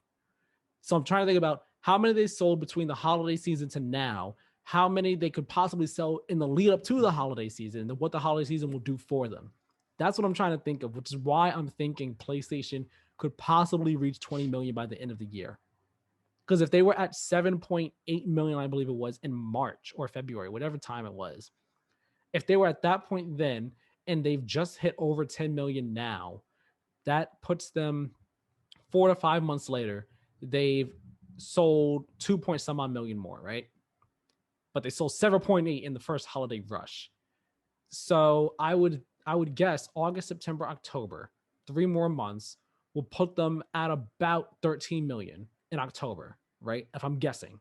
So I'm trying to think about how many they sold between the holiday season to now, how many they could possibly sell in the lead up to the holiday season, and what the holiday season will do for them. That's what I'm trying to think of, which is why I'm thinking PlayStation could possibly reach 20 million by the end of the year. Because if they were at 7.8 million, I believe it was in March or February, whatever time it was, if they were at that point then, and they've just hit over 10 million now, that puts them 4 to 5 months later, they've sold 2 point some odd million more, right? But they sold 7.8 in the first holiday rush. So I would guess August, September, October, 3 more months will put them at about 13 million in October, right? If I'm guessing.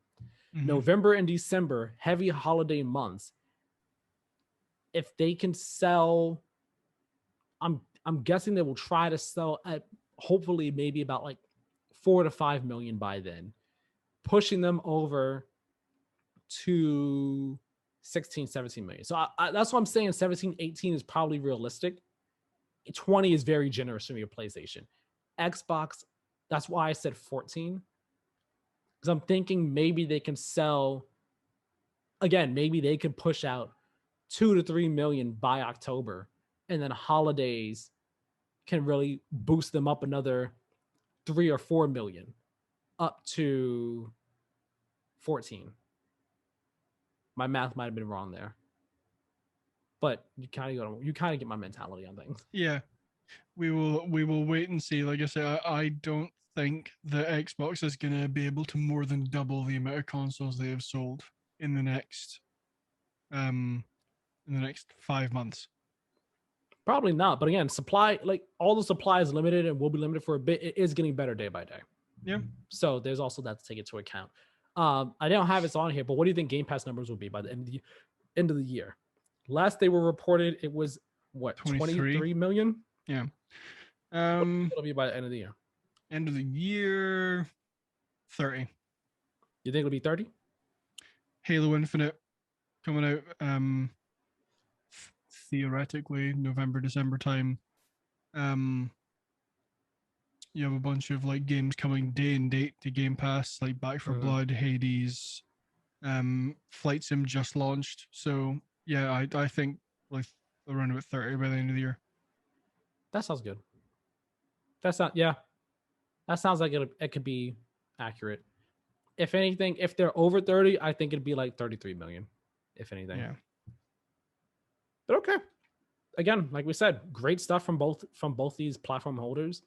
November and December, heavy holiday months. If they can sell, I'm guessing they will try to sell at hopefully maybe about like 4 to 5 million by then, pushing them over to 16, 17 million. So that's what I'm saying. 17, 18 is probably realistic. 20 is very generous for me with PlayStation. Xbox, that's why I said 14. Because I'm thinking maybe they can sell, again, maybe they can push out 2 to 3 million by October. And then holidays can really boost them up another 3 or 4 million up to 14. My math might have been wrong there, but you kind of get my mentality on things. Yeah, we will wait and see. Like I said, I don't think the Xbox is going to be able to more than double the amount of consoles they have sold in the next 5 months. Probably not, but again, supply, like all the supply is limited and will be limited for a bit. It is getting better day by day. Yeah. So there's also that to take into account. I don't have it on here, but what do you think Game Pass numbers will be by the end of the year? Last they were reported, it was what, 23 million? Yeah. It'll be by the end of the year. End of the year, 30. You think it'll be 30? Halo Infinite coming out theoretically November, December time. You have a bunch of like games coming day and date to Game Pass, like Back 4 Blood, Hades, Flight Sim just launched. So yeah, I think like around about 30 by the end of the year. That sounds good. That sounds like it could be accurate. If anything, if they're over 30, I think it'd be like 33 million, if anything. Yeah. But okay. Again, like we said, great stuff from both these platform holders.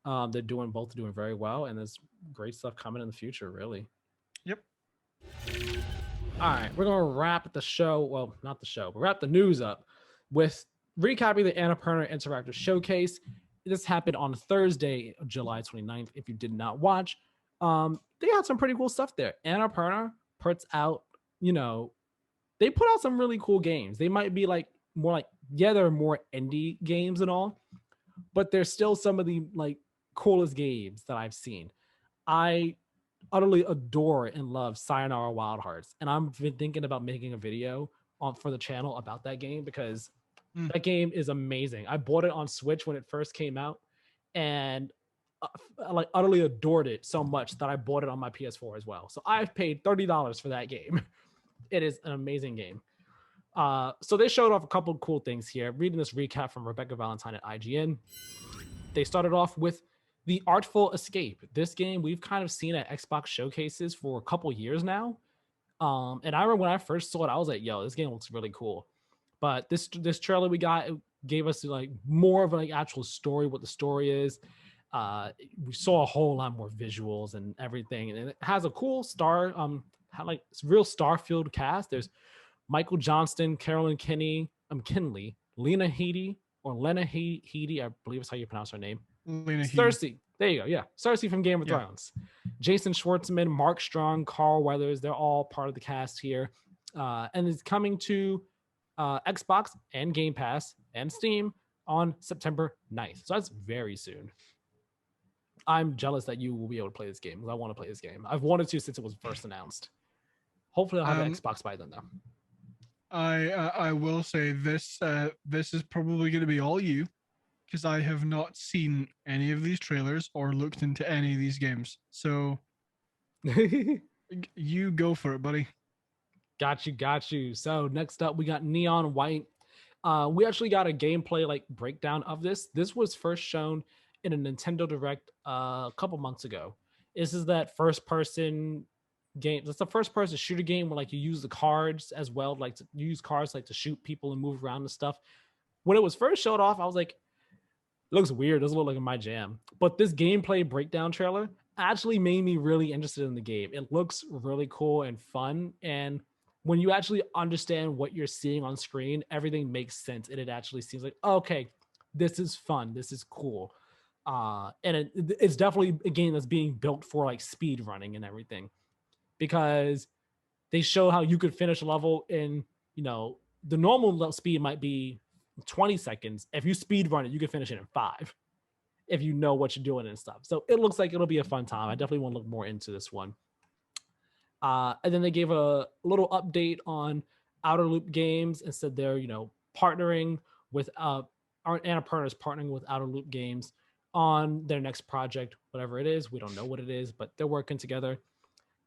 They're both doing very well, and there's great stuff coming in the future, really. Yep. All right, we're gonna wrap the show. Well, not the show, but wrap the news up with recapping the Annapurna Interactive Showcase. This happened on Thursday, July 29th. If you did not watch, they had some pretty cool stuff there. Annapurna puts out, they put out some really cool games. They might be like more like, yeah, they're more indie games and all, but they're still some of the like coolest games that I've seen. I utterly adore and love Sayonara Wild Hearts, and I've been thinking about making a video for the channel about that game because that game is amazing. I bought it on Switch when it first came out, and I like utterly adored it so much that I bought it on my PS4 as well. So I've paid $30 for that game. It is an amazing game. So they showed off a couple of cool things here. Reading this recap from Rebecca Valentine at IGN, they started off with The Artful Escape. This game we've kind of seen at Xbox showcases for a couple years now. And I remember when I first saw it, I was like, yo, this game looks really cool. But this trailer we got, it gave us like more of an actual story, what the story is. We saw a whole lot more visuals and everything. And it has a cool like it's real Starfield cast. There's Michael Johnston, Carolyn Kinley, Lena Headey, or Lena Headey, I believe is how you pronounce her name. Lena Cersei. There you go. Yeah. Cersei from Game of Thrones. Jason Schwartzman, Mark Strong, Carl Weathers. They're all part of the cast here. And it's coming to Xbox and Game Pass and Steam on September 9th. So that's very soon. I'm jealous that you will be able to play this game because I want to play this game. I've wanted to since it was first announced. Hopefully I'll have an Xbox by then, though. I will say this is probably going to be all you, because I have not seen any of these trailers or looked into any of these games. So you go for it, buddy. Got you. So next up, we got Neon White. We actually got a gameplay like breakdown of this. This was first shown in a Nintendo Direct a couple months ago. This is that first person game. That's the first person shooter game where like you use the cards as well, like to use cards like to shoot people and move around and stuff. When it was first showed off, I was like, it looks weird. It doesn't look like my jam. But this gameplay breakdown trailer actually made me really interested in the game. It looks really cool and fun. And when you actually understand what you're seeing on screen, everything makes sense. And it actually seems like, okay, this is fun. This is cool. And it's definitely a game that's being built for like speed running and everything, because they show how you could finish a level in, the normal speed might be 20 seconds. If you speed run it, you can finish it in 5 if you know what you're doing and stuff. So it looks like it'll be a fun time. I definitely want to look more into this one. And then they gave a little update on Outer Loop Games and said they're, partnering with Annapurna is partnering with Outer Loop Games on their next project, whatever it is. We don't know what it is, but they're working together.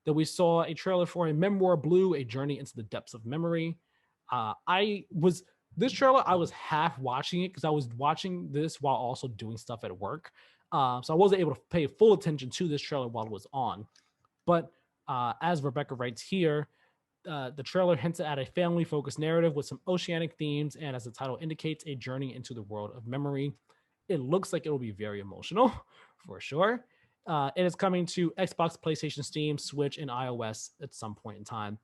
Then we saw a trailer for A Memoir Blue, A Journey into the Depths of Memory. This trailer, I was half watching it because I was watching this while also doing stuff at work. So I wasn't able to pay full attention to this trailer while it was on. But as Rebecca writes here, the trailer hints at a family-focused narrative with some oceanic themes, and as the title indicates, a journey into the world of memory. It looks like it will be very emotional, for sure. It is coming to Xbox, PlayStation, Steam, Switch, and iOS at some point in time.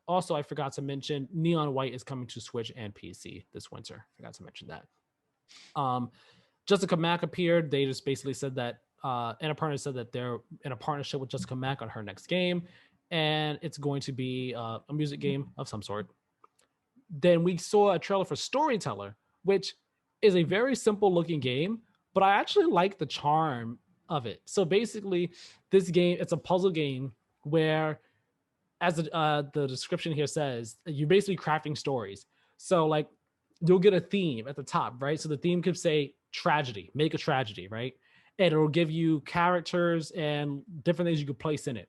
Also, I forgot to mention Neon White is coming to Switch and PC this winter. Forgot to mention that. Jessica Mack appeared. They just basically said that Annapurna said that they're in a partnership with Jessica Mack on her next game, and it's going to be a music game of some sort. Then we saw a trailer for Storyteller, which is a very simple looking game, but I actually like the charm of it. So basically, this game, it's a puzzle game where, as the description here says, you're basically crafting stories. So like you'll get a theme at the top, right? So the theme could say tragedy, make a tragedy, right? And it'll give you characters and different things you could place in it.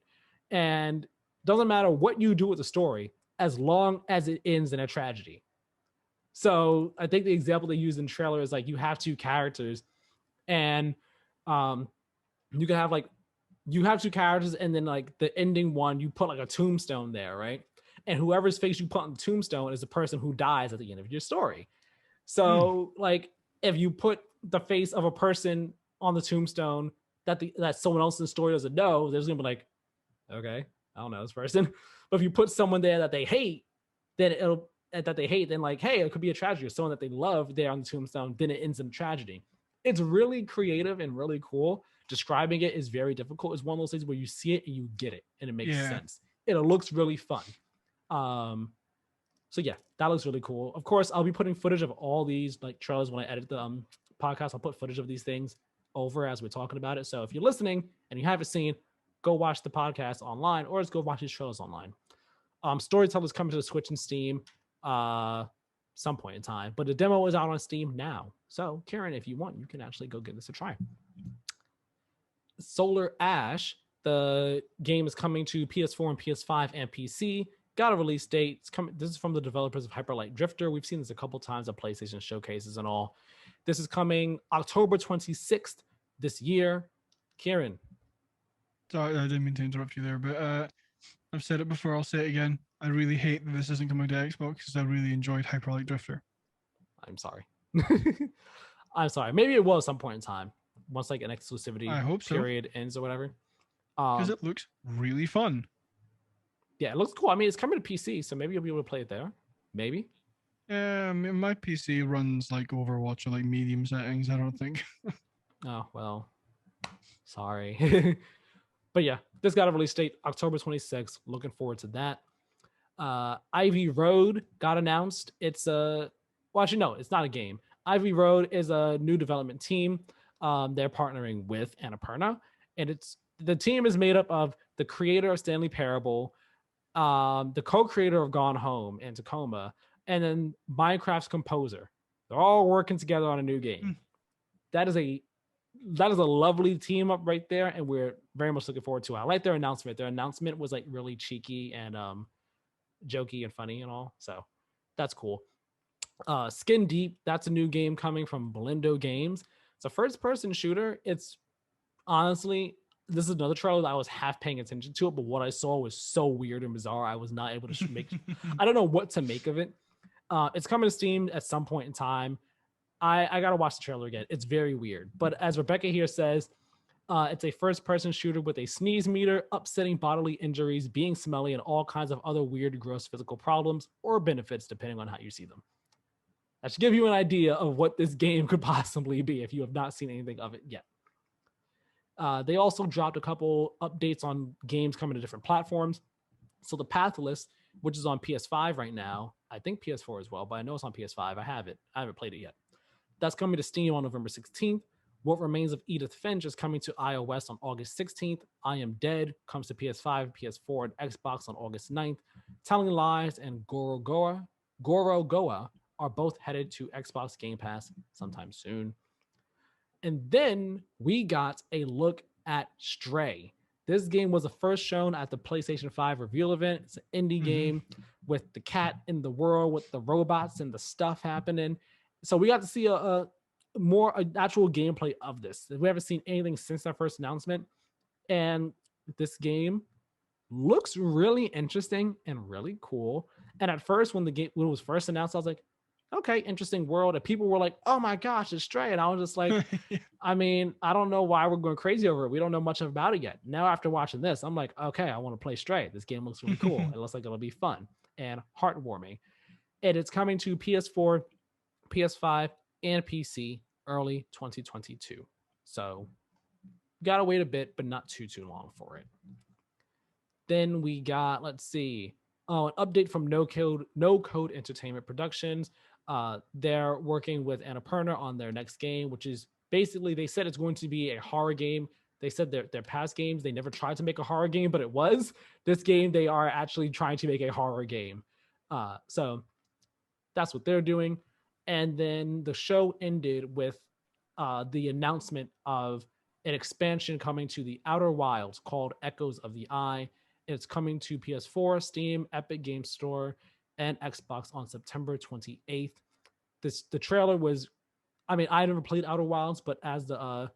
And doesn't matter what you do with the story, as long as it ends in a tragedy. So I think the example they use in the trailer is like you have 2 characters, and you can have like, you have 2 characters, and then like the ending one, you put like a tombstone there, right? And whoever's face you put on the tombstone is the person who dies at the end of your story. So like if you put the face of a person on the tombstone that someone else in the story doesn't know, there's gonna be like, okay, I don't know this person. But if you put someone there that they hate, then like, hey, it could be a tragedy. Or someone that they love there on the tombstone, then it ends in tragedy. It's really creative and really cool. Describing it is very difficult. It's one of those things where you see it and you get it and it makes sense. It looks really fun. So yeah, that looks really cool. Of course, I'll be putting footage of all these like trailers when I edit the podcast. I'll put footage of these things over as we're talking about it. So if you're listening and you haven't seen, go watch the podcast online, or just go watch these trailers online. Storyteller's coming to the Switch and Steam some point in time, but the demo is out on Steam now. So Keiran, if you want, you can actually go give this a try. Solar Ash, the game is coming to PS4 and PS5 and PC. Got a release date. It's coming. This is from the developers of Hyper Light Drifter. We've seen this a couple times at PlayStation showcases and all. This is coming October 26th this year. Keiran. Sorry, I didn't mean to interrupt you there, but I've said it before, I'll say it again. I really hate that this isn't coming to Xbox because I really enjoyed Hyper Light Drifter. I'm sorry. I'm sorry. Maybe it was some point in time. Once like an exclusivity period ends or whatever. Because it looks really fun. Yeah, it looks cool. I mean, it's coming to PC, so maybe you'll be able to play it there. Maybe. Yeah, I mean, my PC runs like Overwatch or like medium settings. I don't think. Oh well, sorry. But yeah, this got a release date October 26th. Looking forward to that. Ivy Road got announced. It's a well, actually no, it's not a game. Ivy Road is a new development team. They're partnering with Annapurna, and the team is made up of the creator of Stanley Parable, the co-creator of Gone Home and Tacoma, and then Minecraft's composer. They're all working together on a new game. That is a lovely team up right there, and we're very much looking forward to it. I like their announcement. Their announcement was like really cheeky and jokey and funny and all, so that's cool. Skin Deep, that's a new game coming from Belindo Games. It's a first-person shooter. It's honestly, this is another trailer that I was half paying attention to it, but what I saw was so weird and bizarre. I was not able to make. I don't know what to make of it. It's coming to Steam at some point in time. I gotta watch the trailer again. It's very weird, but as Rebecca here says, it's a first-person shooter with a sneeze meter, upsetting bodily injuries, being smelly, and all kinds of other weird, gross physical problems or benefits, depending on how you see them. That should give you an idea of what this game could possibly be if you have not seen anything of it yet. They also dropped a couple updates on games coming to different platforms. So the Pathless, which is on PS5 right now, I think PS4 as well, but I know it's on PS5. I haven't played it yet. That's coming to Steam on November 16th. What Remains of Edith Finch is coming to iOS on August 16th. I Am Dead comes to PS5, PS4, and Xbox on August 9th. Telling Lies and Gorogoa are both headed to Xbox Game Pass sometime soon. And then we got a look at Stray. This game was the first shown at the PlayStation 5 reveal event. It's an indie game with the cat in the world, with the robots and the stuff happening. So we got to see a actual gameplay of this. We haven't seen anything since that first announcement. And this game looks really interesting and really cool. And at first, when it was first announced, I was like, okay, interesting world. And people were like, oh my gosh, it's Stray. And I was just like, I mean, I don't know why we're going crazy over it. We don't know much about it yet. Now, after watching this, I'm like, okay, I want to play Stray. This game looks really cool. It looks like it'll be fun and heartwarming. And it's coming to PS4, PS5, and PC early 2022. So gotta wait a bit, but not too long for it. Then we got, let's see, an update from No Code Entertainment Productions. They're working with Annapurna on their next game, which is basically, they said it's going to be a horror game. They said their past games, they never tried to make a horror game, but it was. This game, they are actually trying to make a horror game. So that's what they're doing. And then the show ended with the announcement of an expansion coming to the Outer Wilds called Echoes of the Eye. It's coming to PS4, Steam, Epic Games Store, and Xbox on September 28th. The trailer was, I mean, I never played Outer Wilds, but as I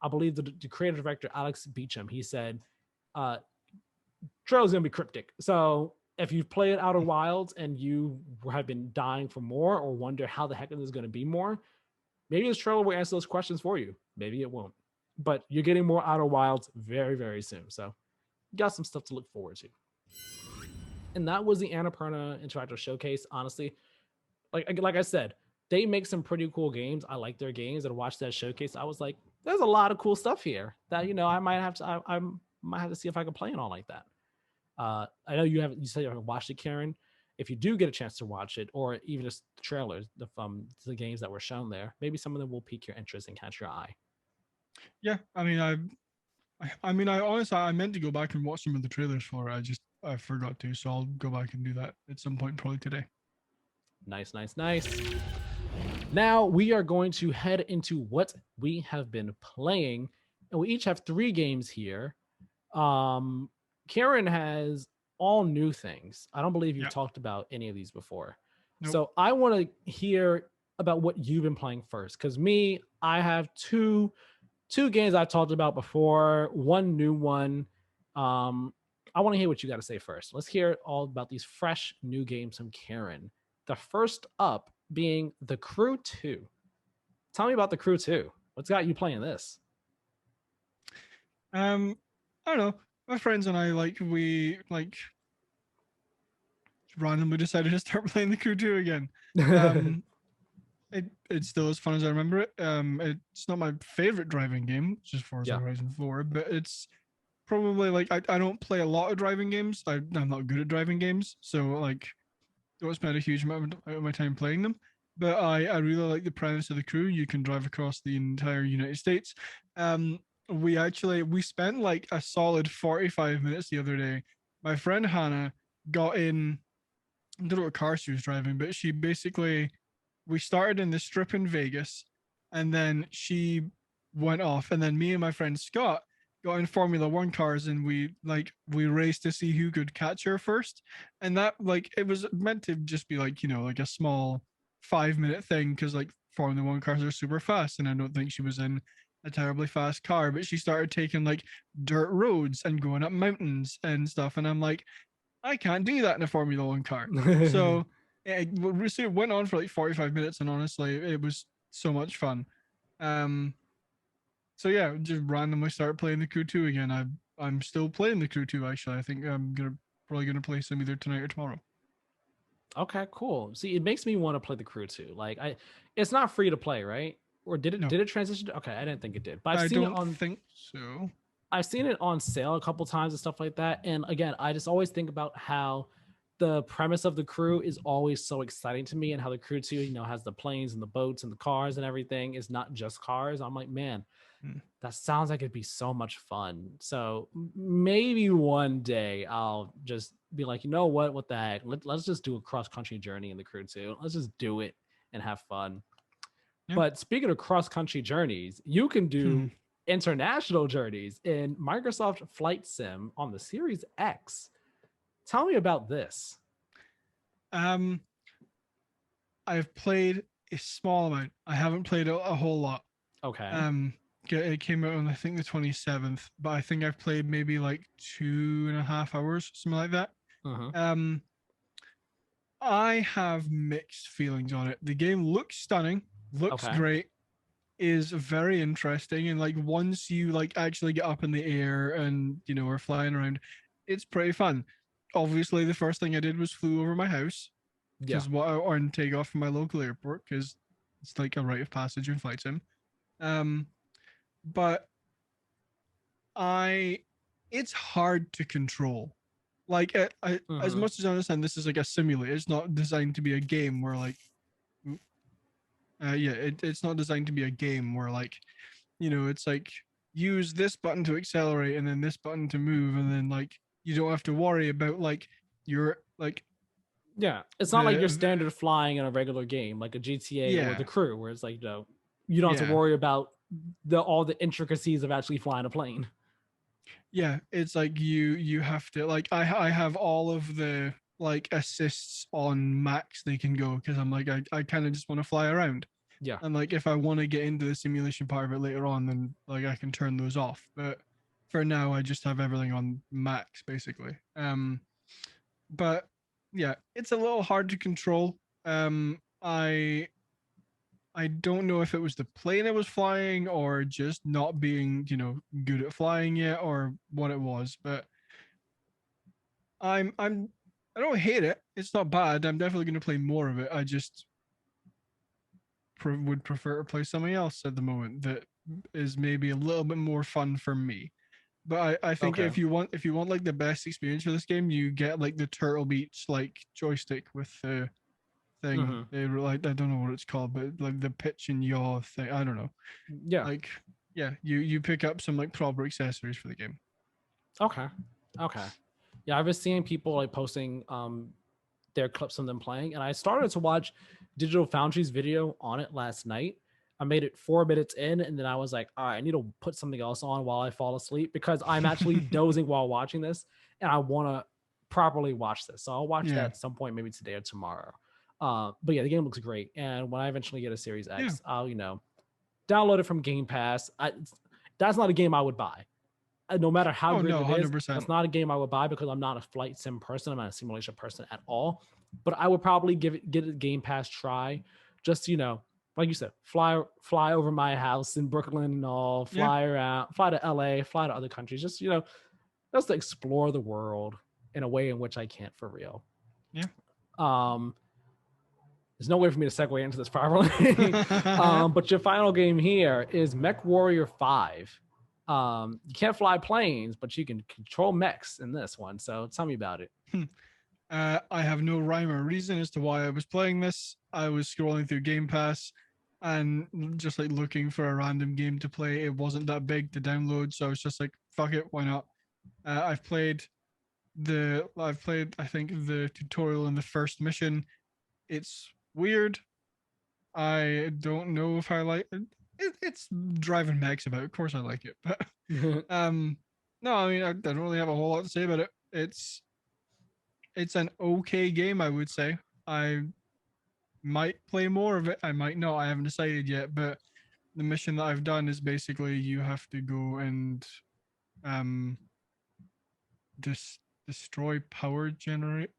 believe the creative director, Alex Beecham, he said, trailer's gonna be cryptic. So if you've played Outer Wilds and you have been dying for more or wonder how the heck is this going to be more, maybe this trailer will answer those questions for you. Maybe it won't. But you're getting more Outer Wilds very, very soon. So you got some stuff to look forward to. And that was the Annapurna Interactive Showcase. Honestly, like I said, they make some pretty cool games. I like their games. And watched that showcase, I was like, there's a lot of cool stuff here that, I might have to see if I can play it all like that. I know you said you haven't watched it, Keiran. If you do get a chance to watch it, or even just the trailers from the games that were shown there, maybe some of them will pique your interest and catch your eye. Yeah, I honestly, I meant to go back and watch some of the trailers for it. I forgot to, so I'll go back and do that at some point, probably today. Nice. Now we are going to head into what we have been playing, and we each have 3 games here. Keiran has all new things. I don't believe you've talked about any of these before. Nope. So I want to hear about what you've been playing first. Because I have two games I've talked about before, one new one. I want to hear what you got to say first. Let's hear all about these fresh new games from Keiran. The first up being The Crew 2. Tell me about The Crew 2. What's got you playing this? I don't know. My friends and I randomly decided to start playing the Crew 2 again. It's still as fun as I remember it. It's not my favorite driving game, just Forza Horizon 4, but it's probably like I don't play a lot of driving games. I'm not good at driving games, so like don't spend a huge amount of my time playing them. But I really like the premise of the Crew. You can drive across the entire United States. We spent like a solid 45 minutes the other day. My friend Hannah got in, I don't know what car she was driving, but we started in the strip in Vegas, and then she went off, and then me and my friend Scott got in Formula One cars, and we raced to see who could catch her first. And that, like, it was meant to just be like, like a small 5-minute thing, because like Formula One cars are super fast, and I don't think she was in a terribly fast car, but she started taking like dirt roads and going up mountains and stuff, and I'm like, I can't do that in a Formula One car. So it went on for like 45 minutes, and honestly, it was so much fun. So yeah, just randomly start playing the Crew 2 again. I'm still playing the Crew 2 actually. I think I'm probably gonna play some either tonight or tomorrow. Okay, cool. See, it makes me want to play the Crew 2. Like it's not free to play, right? Or did it? No. Did it transition? Okay, I didn't think it did, but I don't think so. I've seen it on sale a couple times and stuff like that. And again, I just always think about how the premise of the Crew is always so exciting to me, and how the Crew 2, has the planes and the boats and the cars and everything is not just cars. I'm like, man, that sounds like it'd be so much fun. So maybe one day I'll just be like, you know what the heck? Let's just do a cross-country journey in the Crew 2. Let's just do it and have fun. Yeah. But speaking of cross-country journeys, you can do international journeys in Microsoft Flight Sim on the Series X. Tell me about this. I've played a small amount. I haven't played a whole lot. Okay. It came out on, I think, the 27th, but I think I've played maybe like 2.5 hours, something like that. I have mixed feelings on it. The game looks stunning, looks great, is very interesting, and like once you like actually get up in the air and are flying around, it's pretty fun. Obviously, the first thing I did was flew over my house, because and take off from my local airport, because it's like a rite of passage in Flight Sim. But it's hard to control. Like as much as I understand this is like a simulator, it's not designed to be a game where like it's not designed to be a game where like it's like use this button to accelerate and then this button to move, and then like you don't have to worry about like your like it's not like your standard flying in a regular game like a GTA or the Crew, where it's like you don't have to worry about all the intricacies of actually flying a plane. Yeah, it's like you have to like I have all of the like assists on max they can go, because I'm like I kind of just want to fly around. Yeah. And like if I want to get into the simulation part of it later on, then like I can turn those off. But for now I just have everything on max basically. But yeah, it's a little hard to control. I don't know if it was the plane I was flying or just not being, good at flying yet, or what it was, but I don't hate it. It's not bad. I'm definitely going to play more of it. I just would prefer to play something else at the moment that is maybe a little bit more fun for me. But I think if you want like the best experience for this game, you get like the Turtle Beach like joystick with the thing. They were like, I don't know what it's called, but like the pitch and yaw thing. I don't know. Yeah. Like, yeah, you pick up some like proper accessories for the game. Okay. Yeah, I've been seeing people like posting their clips of them playing, and I started to watch Digital Foundry's video on it last night. I made it 4 minutes in, and then I was like, all right, I need to put something else on while I fall asleep, because I'm actually dozing while watching this, and I want to properly watch this. So I'll watch that at some point, maybe today or tomorrow. But yeah, the game looks great, and when I eventually get a Series X, I'll download it from Game Pass. That's not a game I would buy, no matter how great it is. 100%. That's not a game I would buy, because I'm not a flight sim person. I'm not a simulation person at all. But I would probably get a Game Pass try, just like you said, fly over my house in Brooklyn and all, fly around, fly to LA, fly to other countries, just to explore the world in a way in which I can't for real. Yeah. There's no way for me to segue into this properly. But your final game here is Mech Warrior 5. You can't fly planes, but you can control mechs in this one. So tell me about it. I have no rhyme or reason as to why I was playing this. I was scrolling through Game Pass and just like looking for a random game to play. It wasn't that big to download, so I was just like, fuck it, why not? I've played I think the tutorial in the first mission. It's weird. I don't know if I like it. It's driving mechs about. Of course I like it, but no, I mean I don't really have a whole lot to say about it. It's an okay game, I would say. I might play more of it. I might not. I haven't decided yet, but the mission that I've done is basically you have to go and destroy power generate.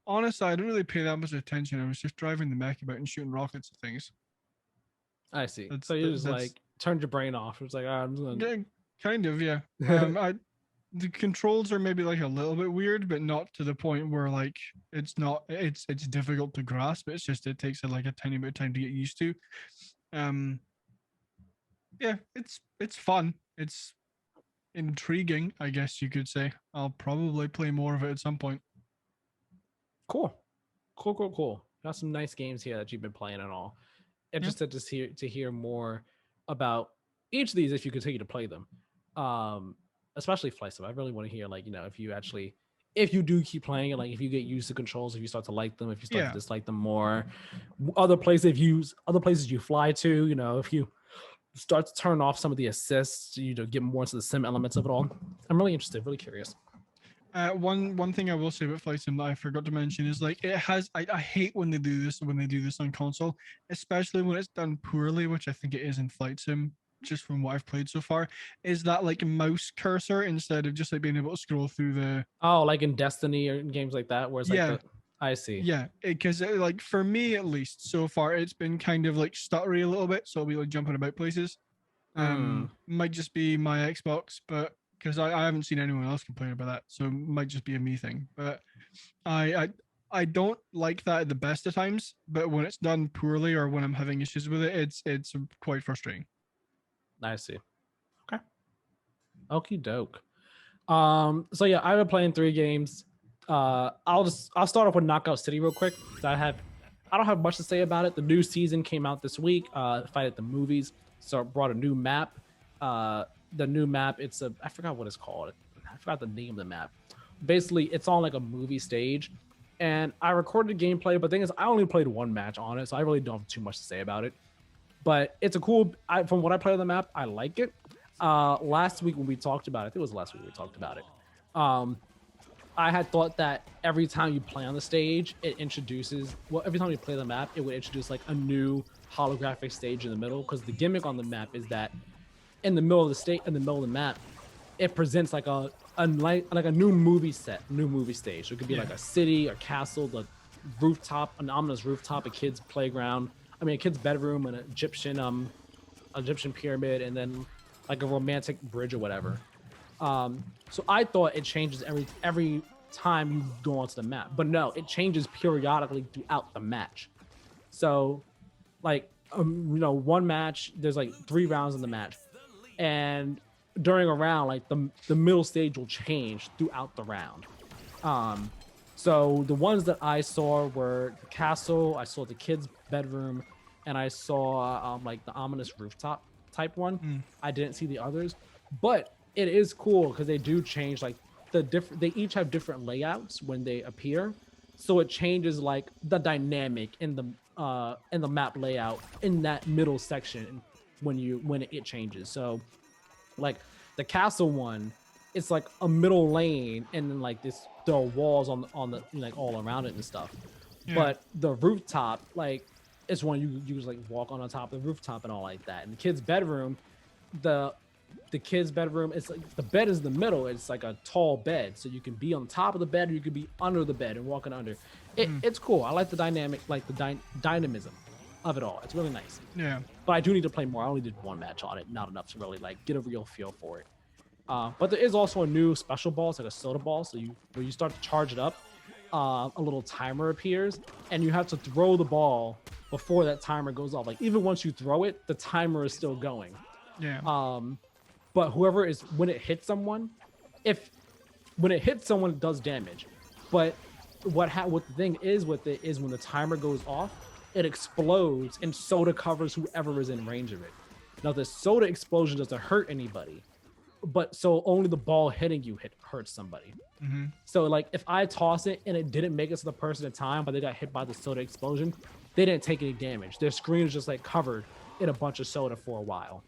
Honestly, I didn't really pay that much attention. I was just driving the mech about and shooting rockets at things. I see. So you just like turned your brain off. It was like, I'm just gonna... Yeah, kind of, yeah. The controls are maybe like a little bit weird, but not to the point where like it's difficult to grasp. It's just it takes like a tiny bit of time to get used to. Yeah, it's fun. It's intriguing, I guess you could say. I'll probably play more of it at some point. Cool. Got some nice games here that you've been playing and all. Interested to hear more about each of these if you continue to play them. Especially Flight Sim. I really want to hear, like, if you do keep playing it, like if you get used to controls, if you start to like them, if you start to dislike them more, other places you fly to, if you start to turn off some of the assists, get more into the sim elements of it all. I'm really interested, really curious. One thing I will say about Flight Sim that I forgot to mention is like it has. I hate when they do this on console, especially when it's done poorly, which I think it is in Flight Sim. Just from what I've played so far, is that like a mouse cursor instead of just like being able to scroll through the. Oh, like in Destiny or in games like that, where it's like I see. Yeah, because like for me at least so far, it's been kind of like stuttery a little bit, so I'll be like jumping about places. Might just be my Xbox, but because I haven't seen anyone else complain about that, so it might just be a me thing. But I don't like that at the best of times, but when it's done poorly or when I'm having issues with it, it's quite frustrating. I see. Okay. Okie doke. So yeah, I've been playing 3 games. I'll start off with Knockout City real quick. I don't have much to say about it. The new season came out this week. Fight at the movies. So it brought a new map. The new map, I forgot what it's called. I forgot the name of the map. Basically, it's on like a movie stage. And I recorded gameplay, but the thing is, I only played 1 match on it, so I really don't have too much to say about it. But it's from what I played on the map, I like it. Last week when we talked about it, I think it was last week we talked about it. I had thought that every time you play on the stage, every time you play the map, it would introduce like a new holographic stage in the middle. Because the gimmick on the map is that in the middle of the map, it presents like a new movie stage. So it could be like a city, a castle, the rooftop, an ominous rooftop, a kid's playground. I mean, a kid's bedroom, an Egyptian pyramid, and then like a romantic bridge or whatever. So I thought it changes every time you go onto the map, but no, it changes periodically throughout the match. So, like, one match, there's like 3 rounds in the match, and during a round, like the middle stage will change throughout the round. So the ones that I saw were the castle, I saw the kid's bedroom, and I saw like the ominous rooftop type one. I didn't see the others, but it is cool because they do change like they each have different layouts when they appear, so it changes like the dynamic in the map layout in that middle section when it changes. So like the castle one, it's like a middle lane and then like there are walls on the like all around it and stuff. But the rooftop, like, it's one you like walk on top of the rooftop and all like that. And the kid's bedroom, the kid's bedroom, it's like the bed is the middle. It's like a tall bed, so you can be on top of the bed or you could be under the bed and walking under. It's cool. I like the dynamic, like the dynamism of it all. It's really nice. Yeah. But I do need to play more. I only did 1 match on it, not enough to really like get a real feel for it. But there is also a new special ball. It's like a soda ball. So when you start to charge it up, a little timer appears, and you have to throw the ball before that timer goes off. Like even once you throw it, the timer is still going. Yeah. But whoever is, when it hits someone, when it hits someone, it does damage. But what the thing is with it is when the timer goes off, it explodes and soda covers whoever is in range of it. Now the soda explosion doesn't hurt anybody, but so only the ball hitting you hurts somebody. Mm-hmm. So like if I toss it and it didn't make it to the person in time, but they got hit by the soda explosion, they didn't take any damage. Their screen is just like covered in a bunch of soda for a while.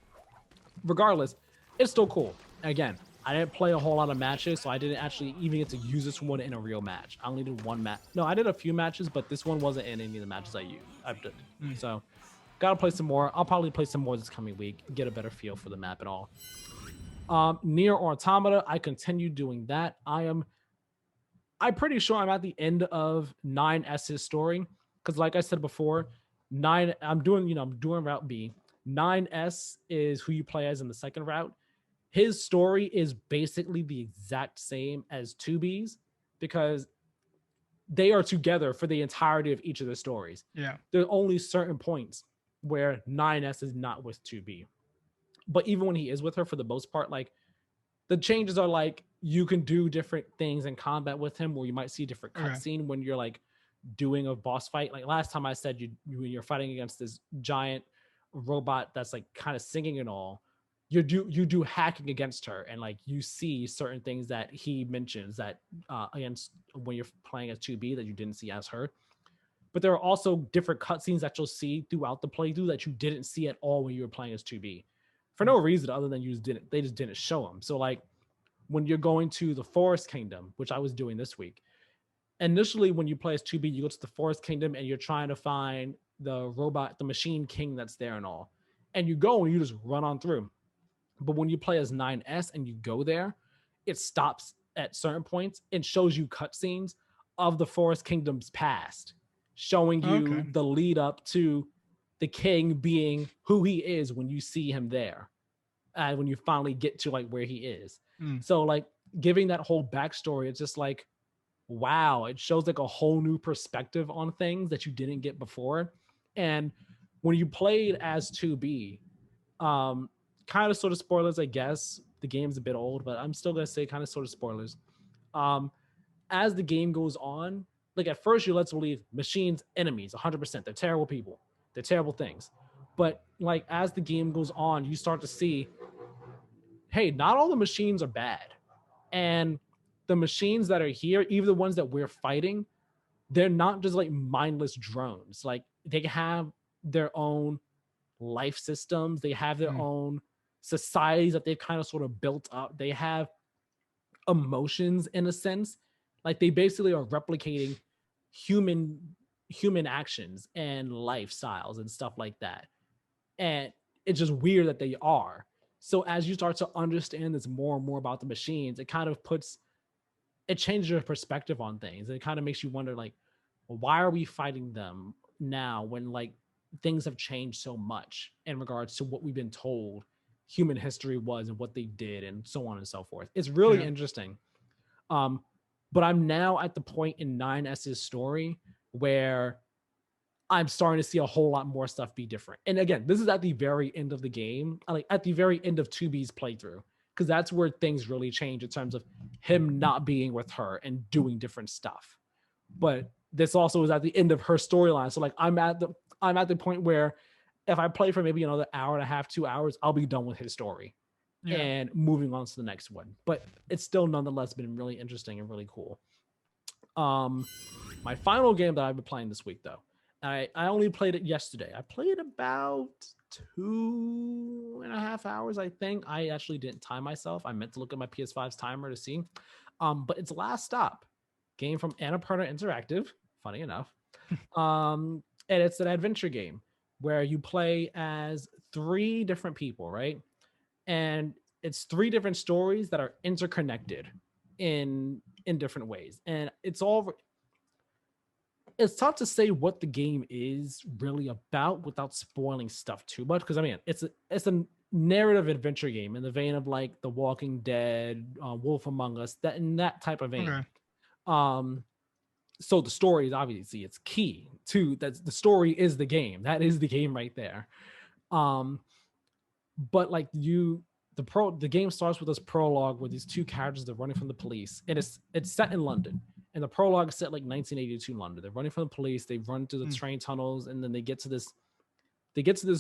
Regardless, it's still cool. Again, I didn't play a whole lot of matches, so I didn't actually even get to use this one in a real match. I only did one match. No, I did a few matches, but this one wasn't in any of the matches I've done. So, gotta play some more. I'll probably play some more this coming week, get a better feel for the map and all. Nier Automata, I continue doing that. I'm pretty sure I'm at the end of 9S's story, because like I said before, I'm doing route B. 9S is who you play as in the second route. His story is basically the exact same as 2B's because they are together for the entirety of each of the stories. Yeah. There's only certain points where 9S is not with 2B. But even when he is with her, for the most part, like the changes are like you can do different things in combat with him, where you might see a different cutscene when you're like doing a boss fight. Like last time I said, you're fighting against this giant robot that's like kind of singing and all. You do hacking against her, and like you see certain things that he mentions that against when you're playing as 2B that you didn't see as her. But there are also different cutscenes that you'll see throughout the playthrough that you didn't see at all when you were playing as 2B, for no reason other than they just didn't show them. So like when you're going to the Forest Kingdom, which I was doing this week, initially when you play as 2B, you go to the Forest Kingdom and you're trying to find the robot, the machine king that's there and all, and you go and you just run on through. But when you play as 9S and you go there, it stops at certain points and shows you cutscenes of the Forest Kingdom's past, showing you the lead up to the king being who he is when you see him there, and when you finally get to like where he is. So like giving that whole backstory, it's just like, wow, it shows like a whole new perspective on things that you didn't get before. And when you played as 2B, kind of sort of spoilers, I guess. The game's a bit old, but I'm still going to say kind of sort of spoilers. As the game goes on, like at first you're led to believe machines, enemies, 100%. They're terrible people. They're terrible things. But like as the game goes on, you start to see, hey, not all the machines are bad. And the machines that are here, even the ones that we're fighting, they're not just like mindless drones. Like they have their own life systems. They have their own societies that they've kind of sort of built up. They have emotions in a sense. Like they basically are replicating human actions and lifestyles and stuff like that. And it's just weird that they are. So as you start to understand this more and more about the machines, it kind of changes your perspective on things. It kind of makes you wonder, like, well, why are we fighting them now when like things have changed so much in regards to what we've been told human history was and what they did and so on and so forth. It's really interesting. But I'm now at the point in 9S's story where I'm starting to see a whole lot more stuff be different. And again, this is at the very end of the game, like at the very end of 2B's playthrough, because that's where things really change in terms of him not being with her and doing different stuff. But this also is at the end of her storyline. So like I'm at the point where if I play for maybe another hour and a half, 2 hours, I'll be done with his story and moving on to the next one. But it's still nonetheless been really interesting and really cool. My final game that I've been playing this week, though, I only played it yesterday. I played about 2.5 hours, I think. I actually didn't time myself. I meant to look at my PS5's timer to see. But it's Last Stop, game from Annapurna Interactive, funny enough. And it's an adventure game where you play as 3 different people, right? And it's 3 different stories that are interconnected in different ways. And it's tough to say what the game is really about without spoiling stuff too much, because I mean it's a narrative adventure game in the vein of like The Walking Dead, Wolf Among Us, that type of vein. so the story is obviously it's key to that. The story is the game. That is the game right there. But like the game starts with this prologue where these two characters are running from the police, and it's set in London. And the prologue is set like 1982 London. They're running from the police. They run through the train tunnels, and then they get to this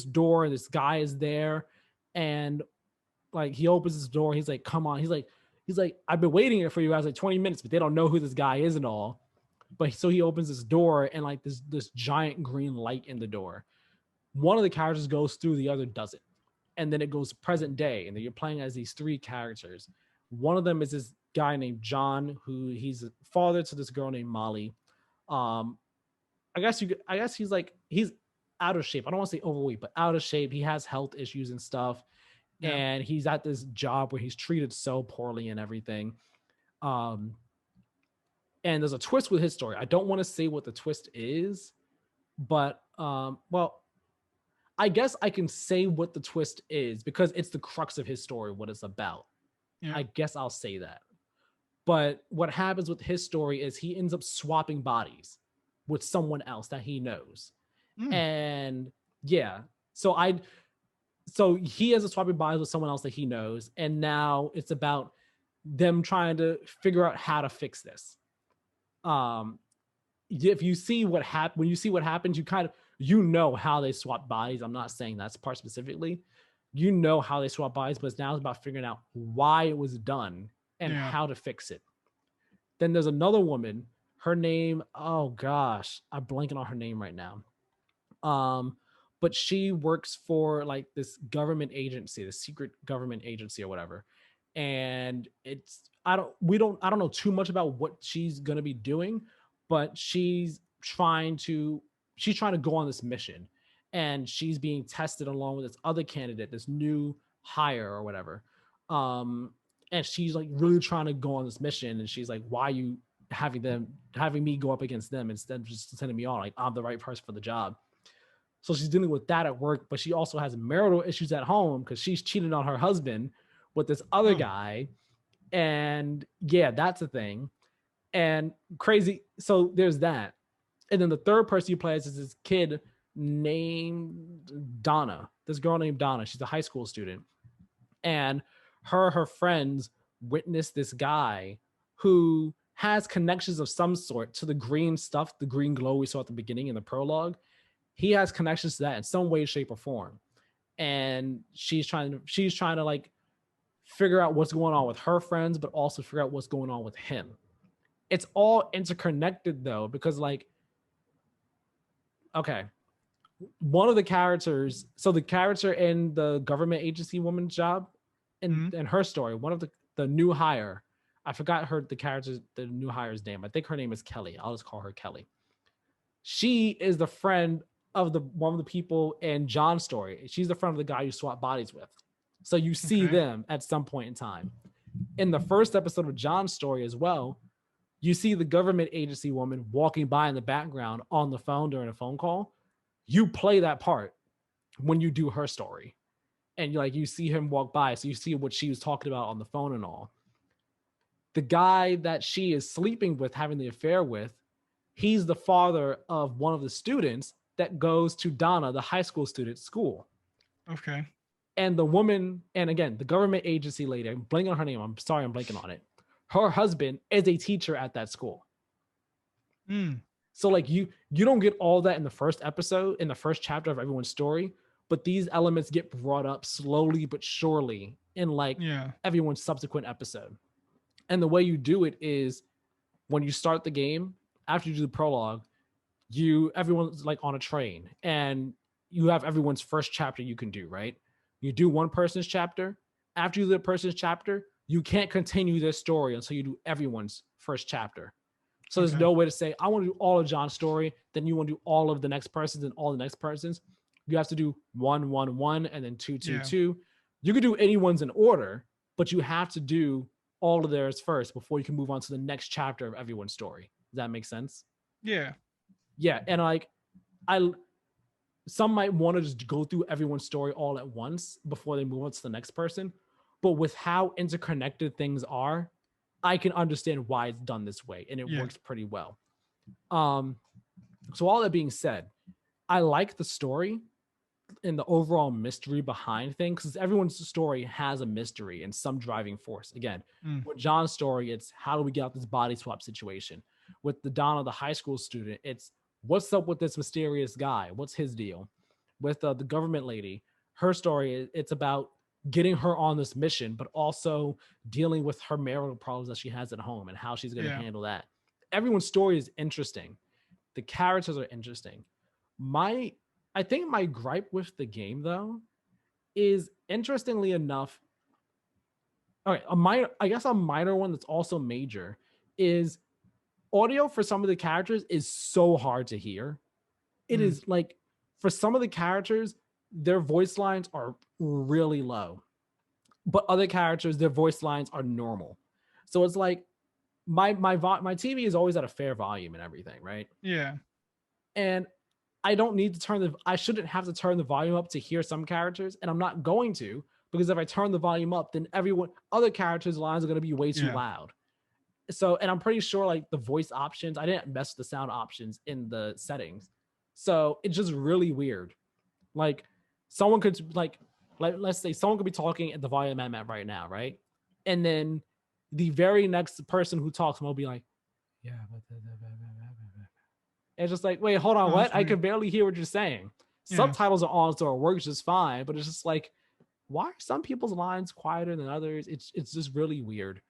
door, and this guy is there, and like he opens his door. He's like, "Come on!" He's like, "I've been waiting here for you guys like 20 minutes," but they don't know who this guy is and all. But so he opens this door, and like this giant green light in the door. One of the characters goes through, the other doesn't. And then it goes present day, and then you're playing as these three characters. One of them is this guy named John, who he's a father to this girl named Molly. I guess he's out of shape. I don't want to say overweight, but out of shape. He has health issues and stuff. Yeah. And he's at this job where he's treated so poorly and everything. And there's a twist with his story. I don't want to say what the twist is, but well, I guess I can say what the twist is because it's the crux of his story, what it's about. Yeah. I guess I'll say that. But what happens with his story is he ends up swapping bodies with someone else that he knows. And yeah, so he ends up swapping bodies with someone else that he knows. And now it's about them trying to figure out how to fix this. If you see what happened, when you see what happens, you know how they swap bodies. I'm not saying that's part specifically. You know how they swap bodies, but now it's about figuring out why it was done and how to fix it. Then there's another woman. Her name, oh gosh, I'm blanking on her name right now. But she works for like this government agency, the secret government agency or whatever. And I don't know too much about what she's gonna be doing, but she's trying to go on this mission, and she's being tested along with this other candidate, this new hire or whatever. And she's like really trying to go on this mission, and she's like, why are you having me go up against them instead of just sending me on? Like, I'm the right person for the job. So she's dealing with that at work, but she also has marital issues at home because she's cheating on her husband with this other guy. And yeah, that's a thing. And crazy. So there's that. And then the third person you play is this kid named Donna, this girl named Donna. She's a high school student. And her friends witness this guy who has connections of some sort to the green stuff, the green glow we saw at the beginning in the prologue. He has connections to that in some way, shape, or form. And she's trying to like figure out what's going on with her friends, but also figure out what's going on with him. It's all interconnected though, because like, okay, one of the characters, so the character in the government agency woman's job, in her story, one of the new hire, I forgot the new hire's name. I think her name is Kelly. I'll just call her Kelly. She is the friend of one of the people in John's story. She's the friend of the guy you swap bodies with. So you see them at some point in time. In the first episode of John's story as well, you see the government agency woman walking by in the background on the phone during a phone call. You play that part when you do her story. And you see him walk by, so you see what she was talking about on the phone and all. The guy that she is sleeping with, having the affair with, he's the father of one of the students that goes to Donna, the high school student's school. Okay. And the woman, and again, the government agency lady, I'm blanking on her name. I'm sorry, I'm blanking on it. Her husband is a teacher at that school. So like you don't get all that in the first episode, in the first chapter of everyone's story, but these elements get brought up slowly but surely in everyone's subsequent episode. And the way you do it is when you start the game, after you do the prologue, everyone's like on a train and you have everyone's first chapter you can do, right? You do one person's chapter. After you do the person's chapter, you can't continue this story until you do everyone's first chapter. So there's no way to say, I want to do all of John's story, then you want to do all of the next person's and all the next person's. You have to do 1, 1, 1, and then 2, 2, 2. You could do anyone's in order, but you have to do all of theirs first before you can move on to the next chapter of everyone's story. Does that make sense? Yeah. Yeah. And like, some might want to just go through everyone's story all at once before they move on to the next person. But with how interconnected things are, I can understand why it's done this way, and it works pretty well. So all that being said, I like the story and the overall mystery behind things, because everyone's story has a mystery and some driving force. Again, with John's story, it's how do we get out this body swap situation? With the Donna, the high school student, it's what's up with this mysterious guy? What's his deal? With the government lady, her story, it's about getting her on this mission, but also dealing with her marital problems that she has at home and how she's going to handle that. Everyone's story is interesting. The characters are interesting. I think my gripe with the game, though, is, interestingly enough, okay, a minor one that's also major is audio for some of the characters is so hard to hear. It is like, for some of the characters, their voice lines are really low, but other characters, their voice lines are normal. So it's like my TV is always at a fair volume and everything, right? Yeah. And I shouldn't have to turn the volume up to hear some characters, and I'm not going to, because if I turn the volume up, then other characters' lines are going to be way too loud. So, and I'm pretty sure like the voice options, I didn't mess with the sound options in the settings. So it's just really weird. Like someone could like let's say someone could be talking at the volume I'm at right now, right? And then the very next person who talks will be like, yeah, it's just like, wait, hold on, what? I can barely hear what you're saying. Subtitles are on, so it works just fine. But it's just like, why are some people's lines quieter than others? It's just really weird.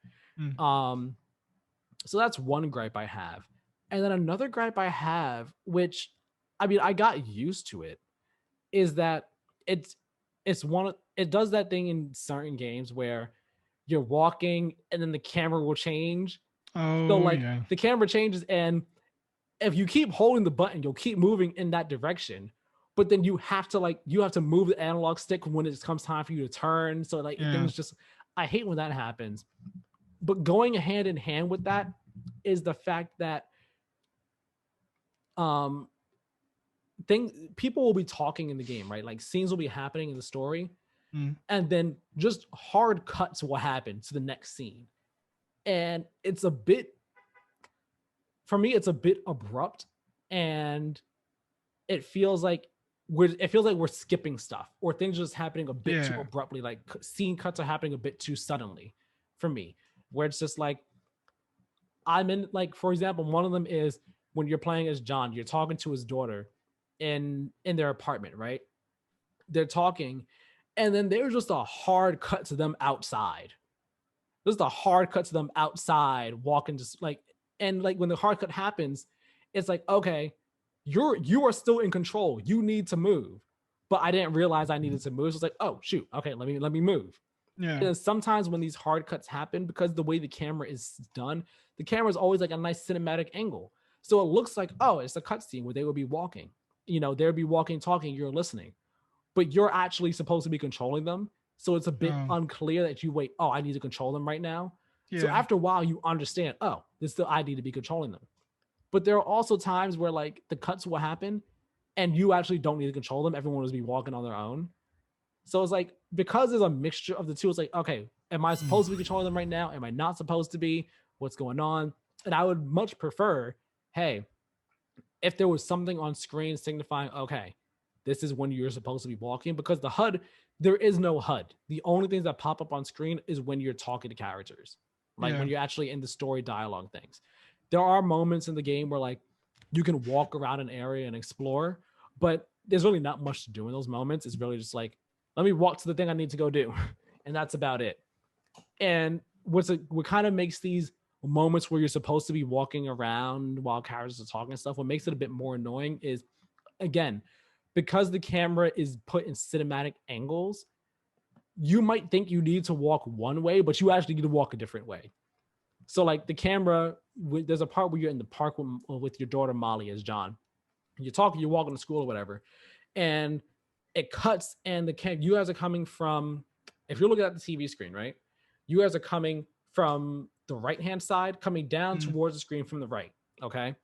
So that's one gripe I have. And then another gripe I have, which, I mean, I got used to it, is that it does that thing in certain games where you're walking and then the camera will change. The camera changes, and if you keep holding the button, you'll keep moving in that direction. But then you have to move the analog stick when it comes time for you to turn. So things just, I hate when that happens. But going hand in hand with that is the fact that people will be talking in the game, right? Like scenes will be happening in the story, and then just hard cuts will happen to the next scene. And for me, it's a bit abrupt, and it feels like we're skipping stuff, or things are just happening a bit too abruptly. Like scene cuts are happening a bit too suddenly for me, where it's just like, I'm in, like, for example, one of them is when you're playing as John, you're talking to his daughter in their apartment, right? They're talking, and then there's just a hard cut to them outside. Just a hard cut to them outside, walking, just like, and like when the hard cut happens, it's like, okay, you are still in control. You need to move. But I didn't realize I needed to move. So it's like, oh shoot, okay, let me move. Yeah. And sometimes when these hard cuts happen, because the way the camera is done, the camera is always like a nice cinematic angle. So it looks like, oh, it's a cutscene where they would be walking. You know, they'd be walking, talking, you're listening. But you're actually supposed to be controlling them. So it's a bit unclear that I need to control them right now. Yeah. So after a while, you understand, I need to be controlling them. But there are also times where like the cuts will happen and you actually don't need to control them. Everyone will be walking on their own. So it's like, because there's a mixture of the two, it's like, okay, am I supposed to be controlling them right now? Am I not supposed to be? What's going on? And I would much prefer, hey, if there was something on screen signifying, okay, this is when you're supposed to be walking, because the HUD, there is no HUD. The only things that pop up on screen is when you're talking to characters, like when you're actually in the story dialogue things. There are moments in the game where like you can walk around an area and explore, but there's really not much to do in those moments. It's really just like, let me walk to the thing I need to go do. And that's about it. And what kind of makes these moments where you're supposed to be walking around while characters are talking and stuff, what makes it a bit more annoying is, again, because the camera is put in cinematic angles, you might think you need to walk one way, but you actually need to walk a different way. So like the camera, there's a part where you're in the park with your daughter Molly as John. You're talking, you're walking to school or whatever, and it cuts, and you guys are coming from, if you're looking at the TV screen, right? You guys are coming from the right-hand side, coming down towards the screen from the right, okay?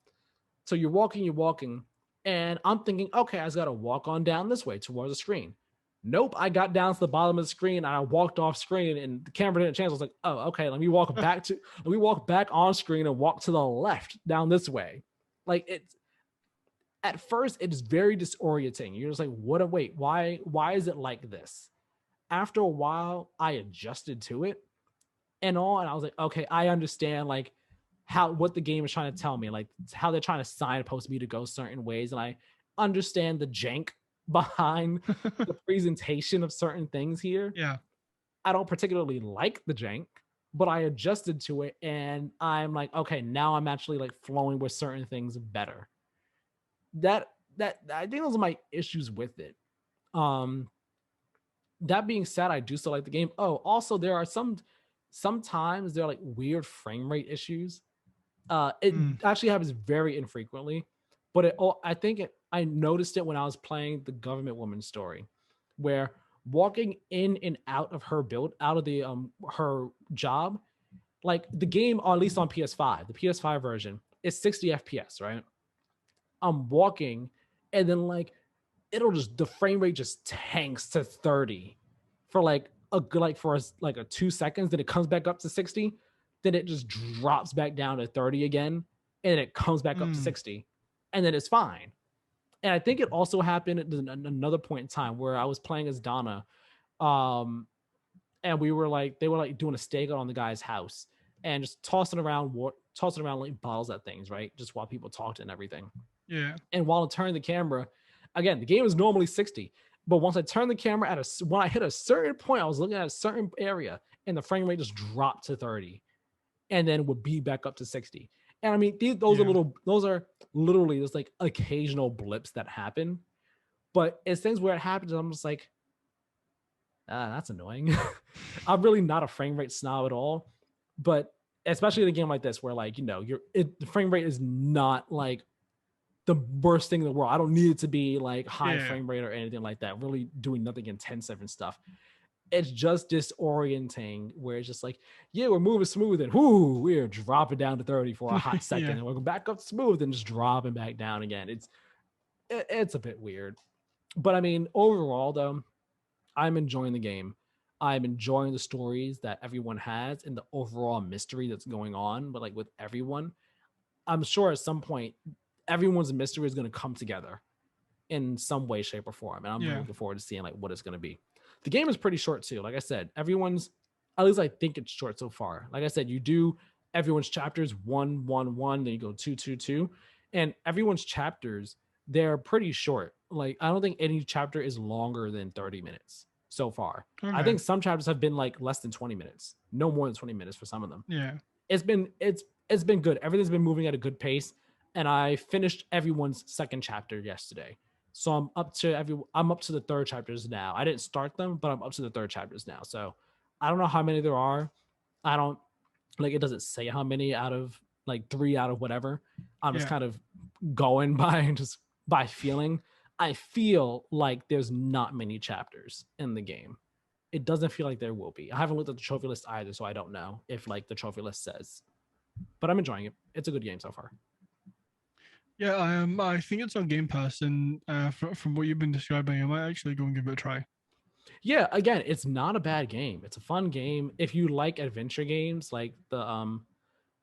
So you're walking, and I'm thinking, okay, I just got to walk on down this way towards the screen. Nope, I got down to the bottom of the screen, and I walked off screen, and the camera didn't change. I was like, oh, okay, let me walk back on screen and walk to the left down this way. Like it's at first it's very disorienting. You're just like, wait, why is it like this? After a while, I adjusted to it and I was like, okay, I understand like what the game is trying to tell me, like how they're trying to signpost me to go certain ways, and I understand the jank behind the presentation of certain things here. Yeah. I don't particularly like the jank, but I adjusted to it and I'm like, okay, now I'm actually like flowing with certain things better. That I think those are my issues with it. That being said, I do still like the game. Oh, also there are sometimes there are like weird frame rate issues. It actually happens very infrequently, but I noticed it when I was playing the government woman story, where walking in and out of her build, out of the her job, like the game, or at least on PS5, the PS5 version is 60 FPS, right? I'm walking, and then like the frame rate just tanks to 30 for like a 2 seconds, then it comes back up to 60, then it just drops back down to 30 again, and it comes back up to 60, and then it's fine. And I think it also happened at another point in time where I was playing as Donna, and they were like doing a stakeout on the guy's house and just tossing around like bottles at things, right? Just while people talked and everything. Yeah. And while I turned the camera, again, the game is normally 60, but once I turned the camera when I hit a certain point, I was looking at a certain area, and the frame rate just dropped to 30, and then would be back up to 60. And I mean, those are literally just like occasional blips that happen, but it's things where it happens, I'm just like, that's annoying. I'm really not a frame rate snob at all, but especially in a game like this where like, the frame rate is not like the worst thing in the world. I don't need it to be like high frame rate or anything like that, really doing nothing intensive and stuff. It's just disorienting where it's just like, yeah, we're moving smooth and we're dropping down to 30 for a hot second and we're going back up smooth and just dropping back down again. It's a bit weird. But I mean, overall though, I'm enjoying the game. I'm enjoying the stories that everyone has and the overall mystery that's going on. But like with everyone, I'm sure at some point, everyone's mystery is going to come together in some way, shape, or form. And I'm really looking forward to seeing like what it's going to be. The game is pretty short too. Like I said, at least I think it's short so far. Like I said, you do everyone's chapters 1, 1, 1, then you go 2, 2, 2. And everyone's chapters, they're pretty short. Like I don't think any chapter is longer than 30 minutes so far. Okay. I think some chapters have been like less than 20 minutes, no more than 20 minutes for some of them. Yeah. It's been good. Everything's been moving at a good pace. And I finished everyone's second chapter yesterday. So I'm up to the third chapters now. I didn't start them, but I'm up to the third chapters now. So I don't know how many there are. I don't like, it doesn't say how many out of like 3 out of whatever. I'm just kind of going by feeling. I feel like there's not many chapters in the game. It doesn't feel like there will be. I haven't looked at the trophy list either, so I don't know if like the trophy list says. But I'm enjoying it. It's a good game so far. Yeah, I think it's on Game Pass, and from what you've been describing, I might actually go and give it a try. Yeah, again, it's not a bad game. It's a fun game. If you like adventure games like the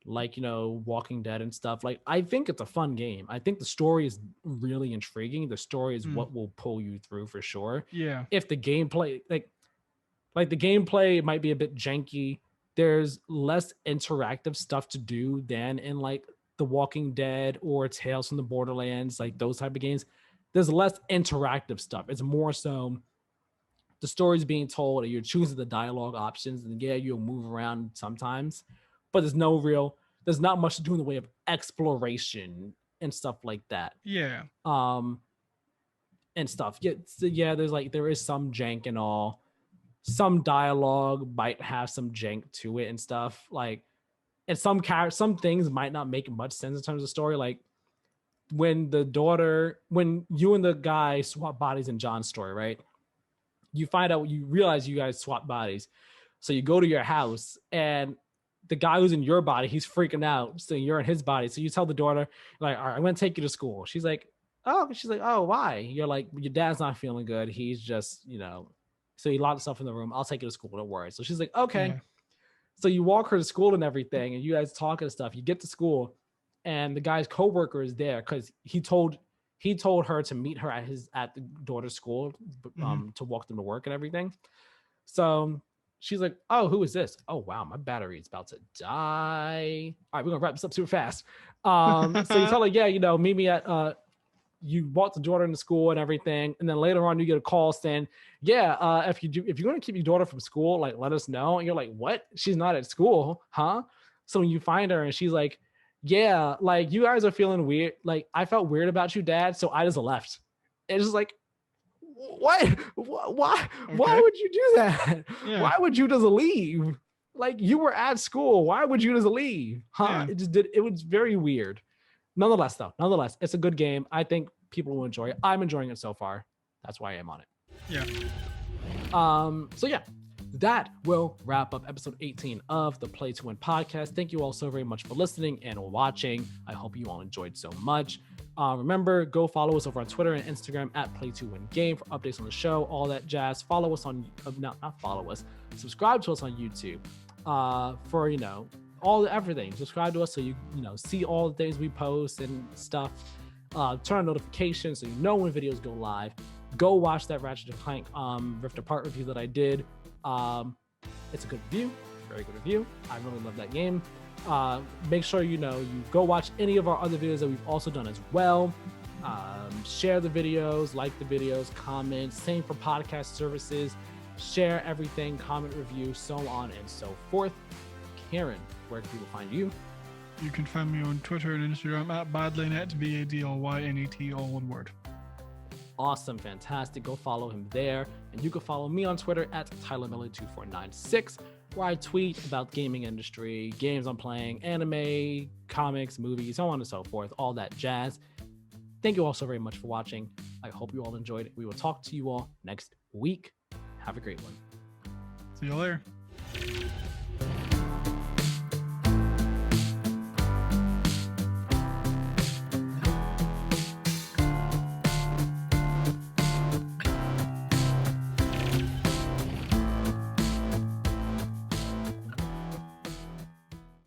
Walking Dead and stuff, like I think it's a fun game. I think the story is really intriguing. The story is what will pull you through for sure. Yeah. If the gameplay like the gameplay might be a bit janky, there's less interactive stuff to do than in like The Walking Dead or Tales from the Borderlands, like those type of games. There's less interactive stuff. It's more so the story's being told and you're choosing the dialogue options, and you'll move around sometimes, but there's not much to do in the way of exploration and stuff like that. Yeah. And stuff. There is some jank and all. Some dialogue might have some jank to it and stuff. Like, and some things might not make much sense in terms of story. Like when you and the guy swap bodies in John's story, right? You realize you guys swap bodies. So you go to your house and the guy who's in your body, he's freaking out. So you're in his body. So you tell the daughter, like, all right, I'm going to take you to school. She's like, oh, why? You're like, your dad's not feeling good. He's just, so he locked himself in the room. I'll take you to school. Don't worry. So she's like, okay. Yeah. So you walk her to school and everything, and you guys talk and stuff. You get to school, and the guy's coworker is there because he told her to meet her at the daughter's school to walk them to work and everything. So she's like, oh, who is this? Oh, wow, my battery is about to die. All right, we're gonna wrap this up super fast. So you tell her, yeah, you know, meet me at you walk the daughter into school and everything, and then later on you get a call saying, yeah, if you're going to keep your daughter from school, like, let us know. And you're like, what? She's not at school, huh? So when you find her and she's like, yeah, like, you guys are feeling weird. Like, I felt weird about you, Dad, so I just left. It's just like, what? Why? Okay. Why would you do that? Yeah. Why would you just leave? Like, you were at school. Why would you just leave? Huh? Yeah. It was very weird. Nonetheless, it's a good game. I think people will enjoy it. I'm enjoying it so far. That's why I am on it. Yeah. So yeah, that will wrap up episode 18 of the Play to Win podcast. Thank you all so very much for listening and watching. I hope you all enjoyed so much. Remember, go follow us over on Twitter and Instagram at Play to Win Game for updates on the show, all that jazz. Follow us on, not follow us, subscribe to us on YouTube for, you know, everything. Subscribe to us so you see all the things we post and stuff. Turn on notifications so you know when videos go live. Go watch that Ratchet & Clank Rift Apart review that I did. It's a good review, very good review. I really love that game. Make sure you go watch any of our other videos that we've also done as well. Share the videos, like the videos, comment. Same for podcast services. Share everything, comment, review, so on and so forth. Keiran, where can people find you? You can find me on Twitter and Instagram at badlynet, BADLYNET, all one word. Awesome, fantastic. Go follow him there. And you can follow me on Twitter at Tyler Miller 2496, where I tweet about gaming industry, games I'm playing, anime, comics, movies, so on and so forth, all that jazz. Thank you all so very much for watching. I hope you all enjoyed it. We will talk to you all next week. Have a great one. See you later.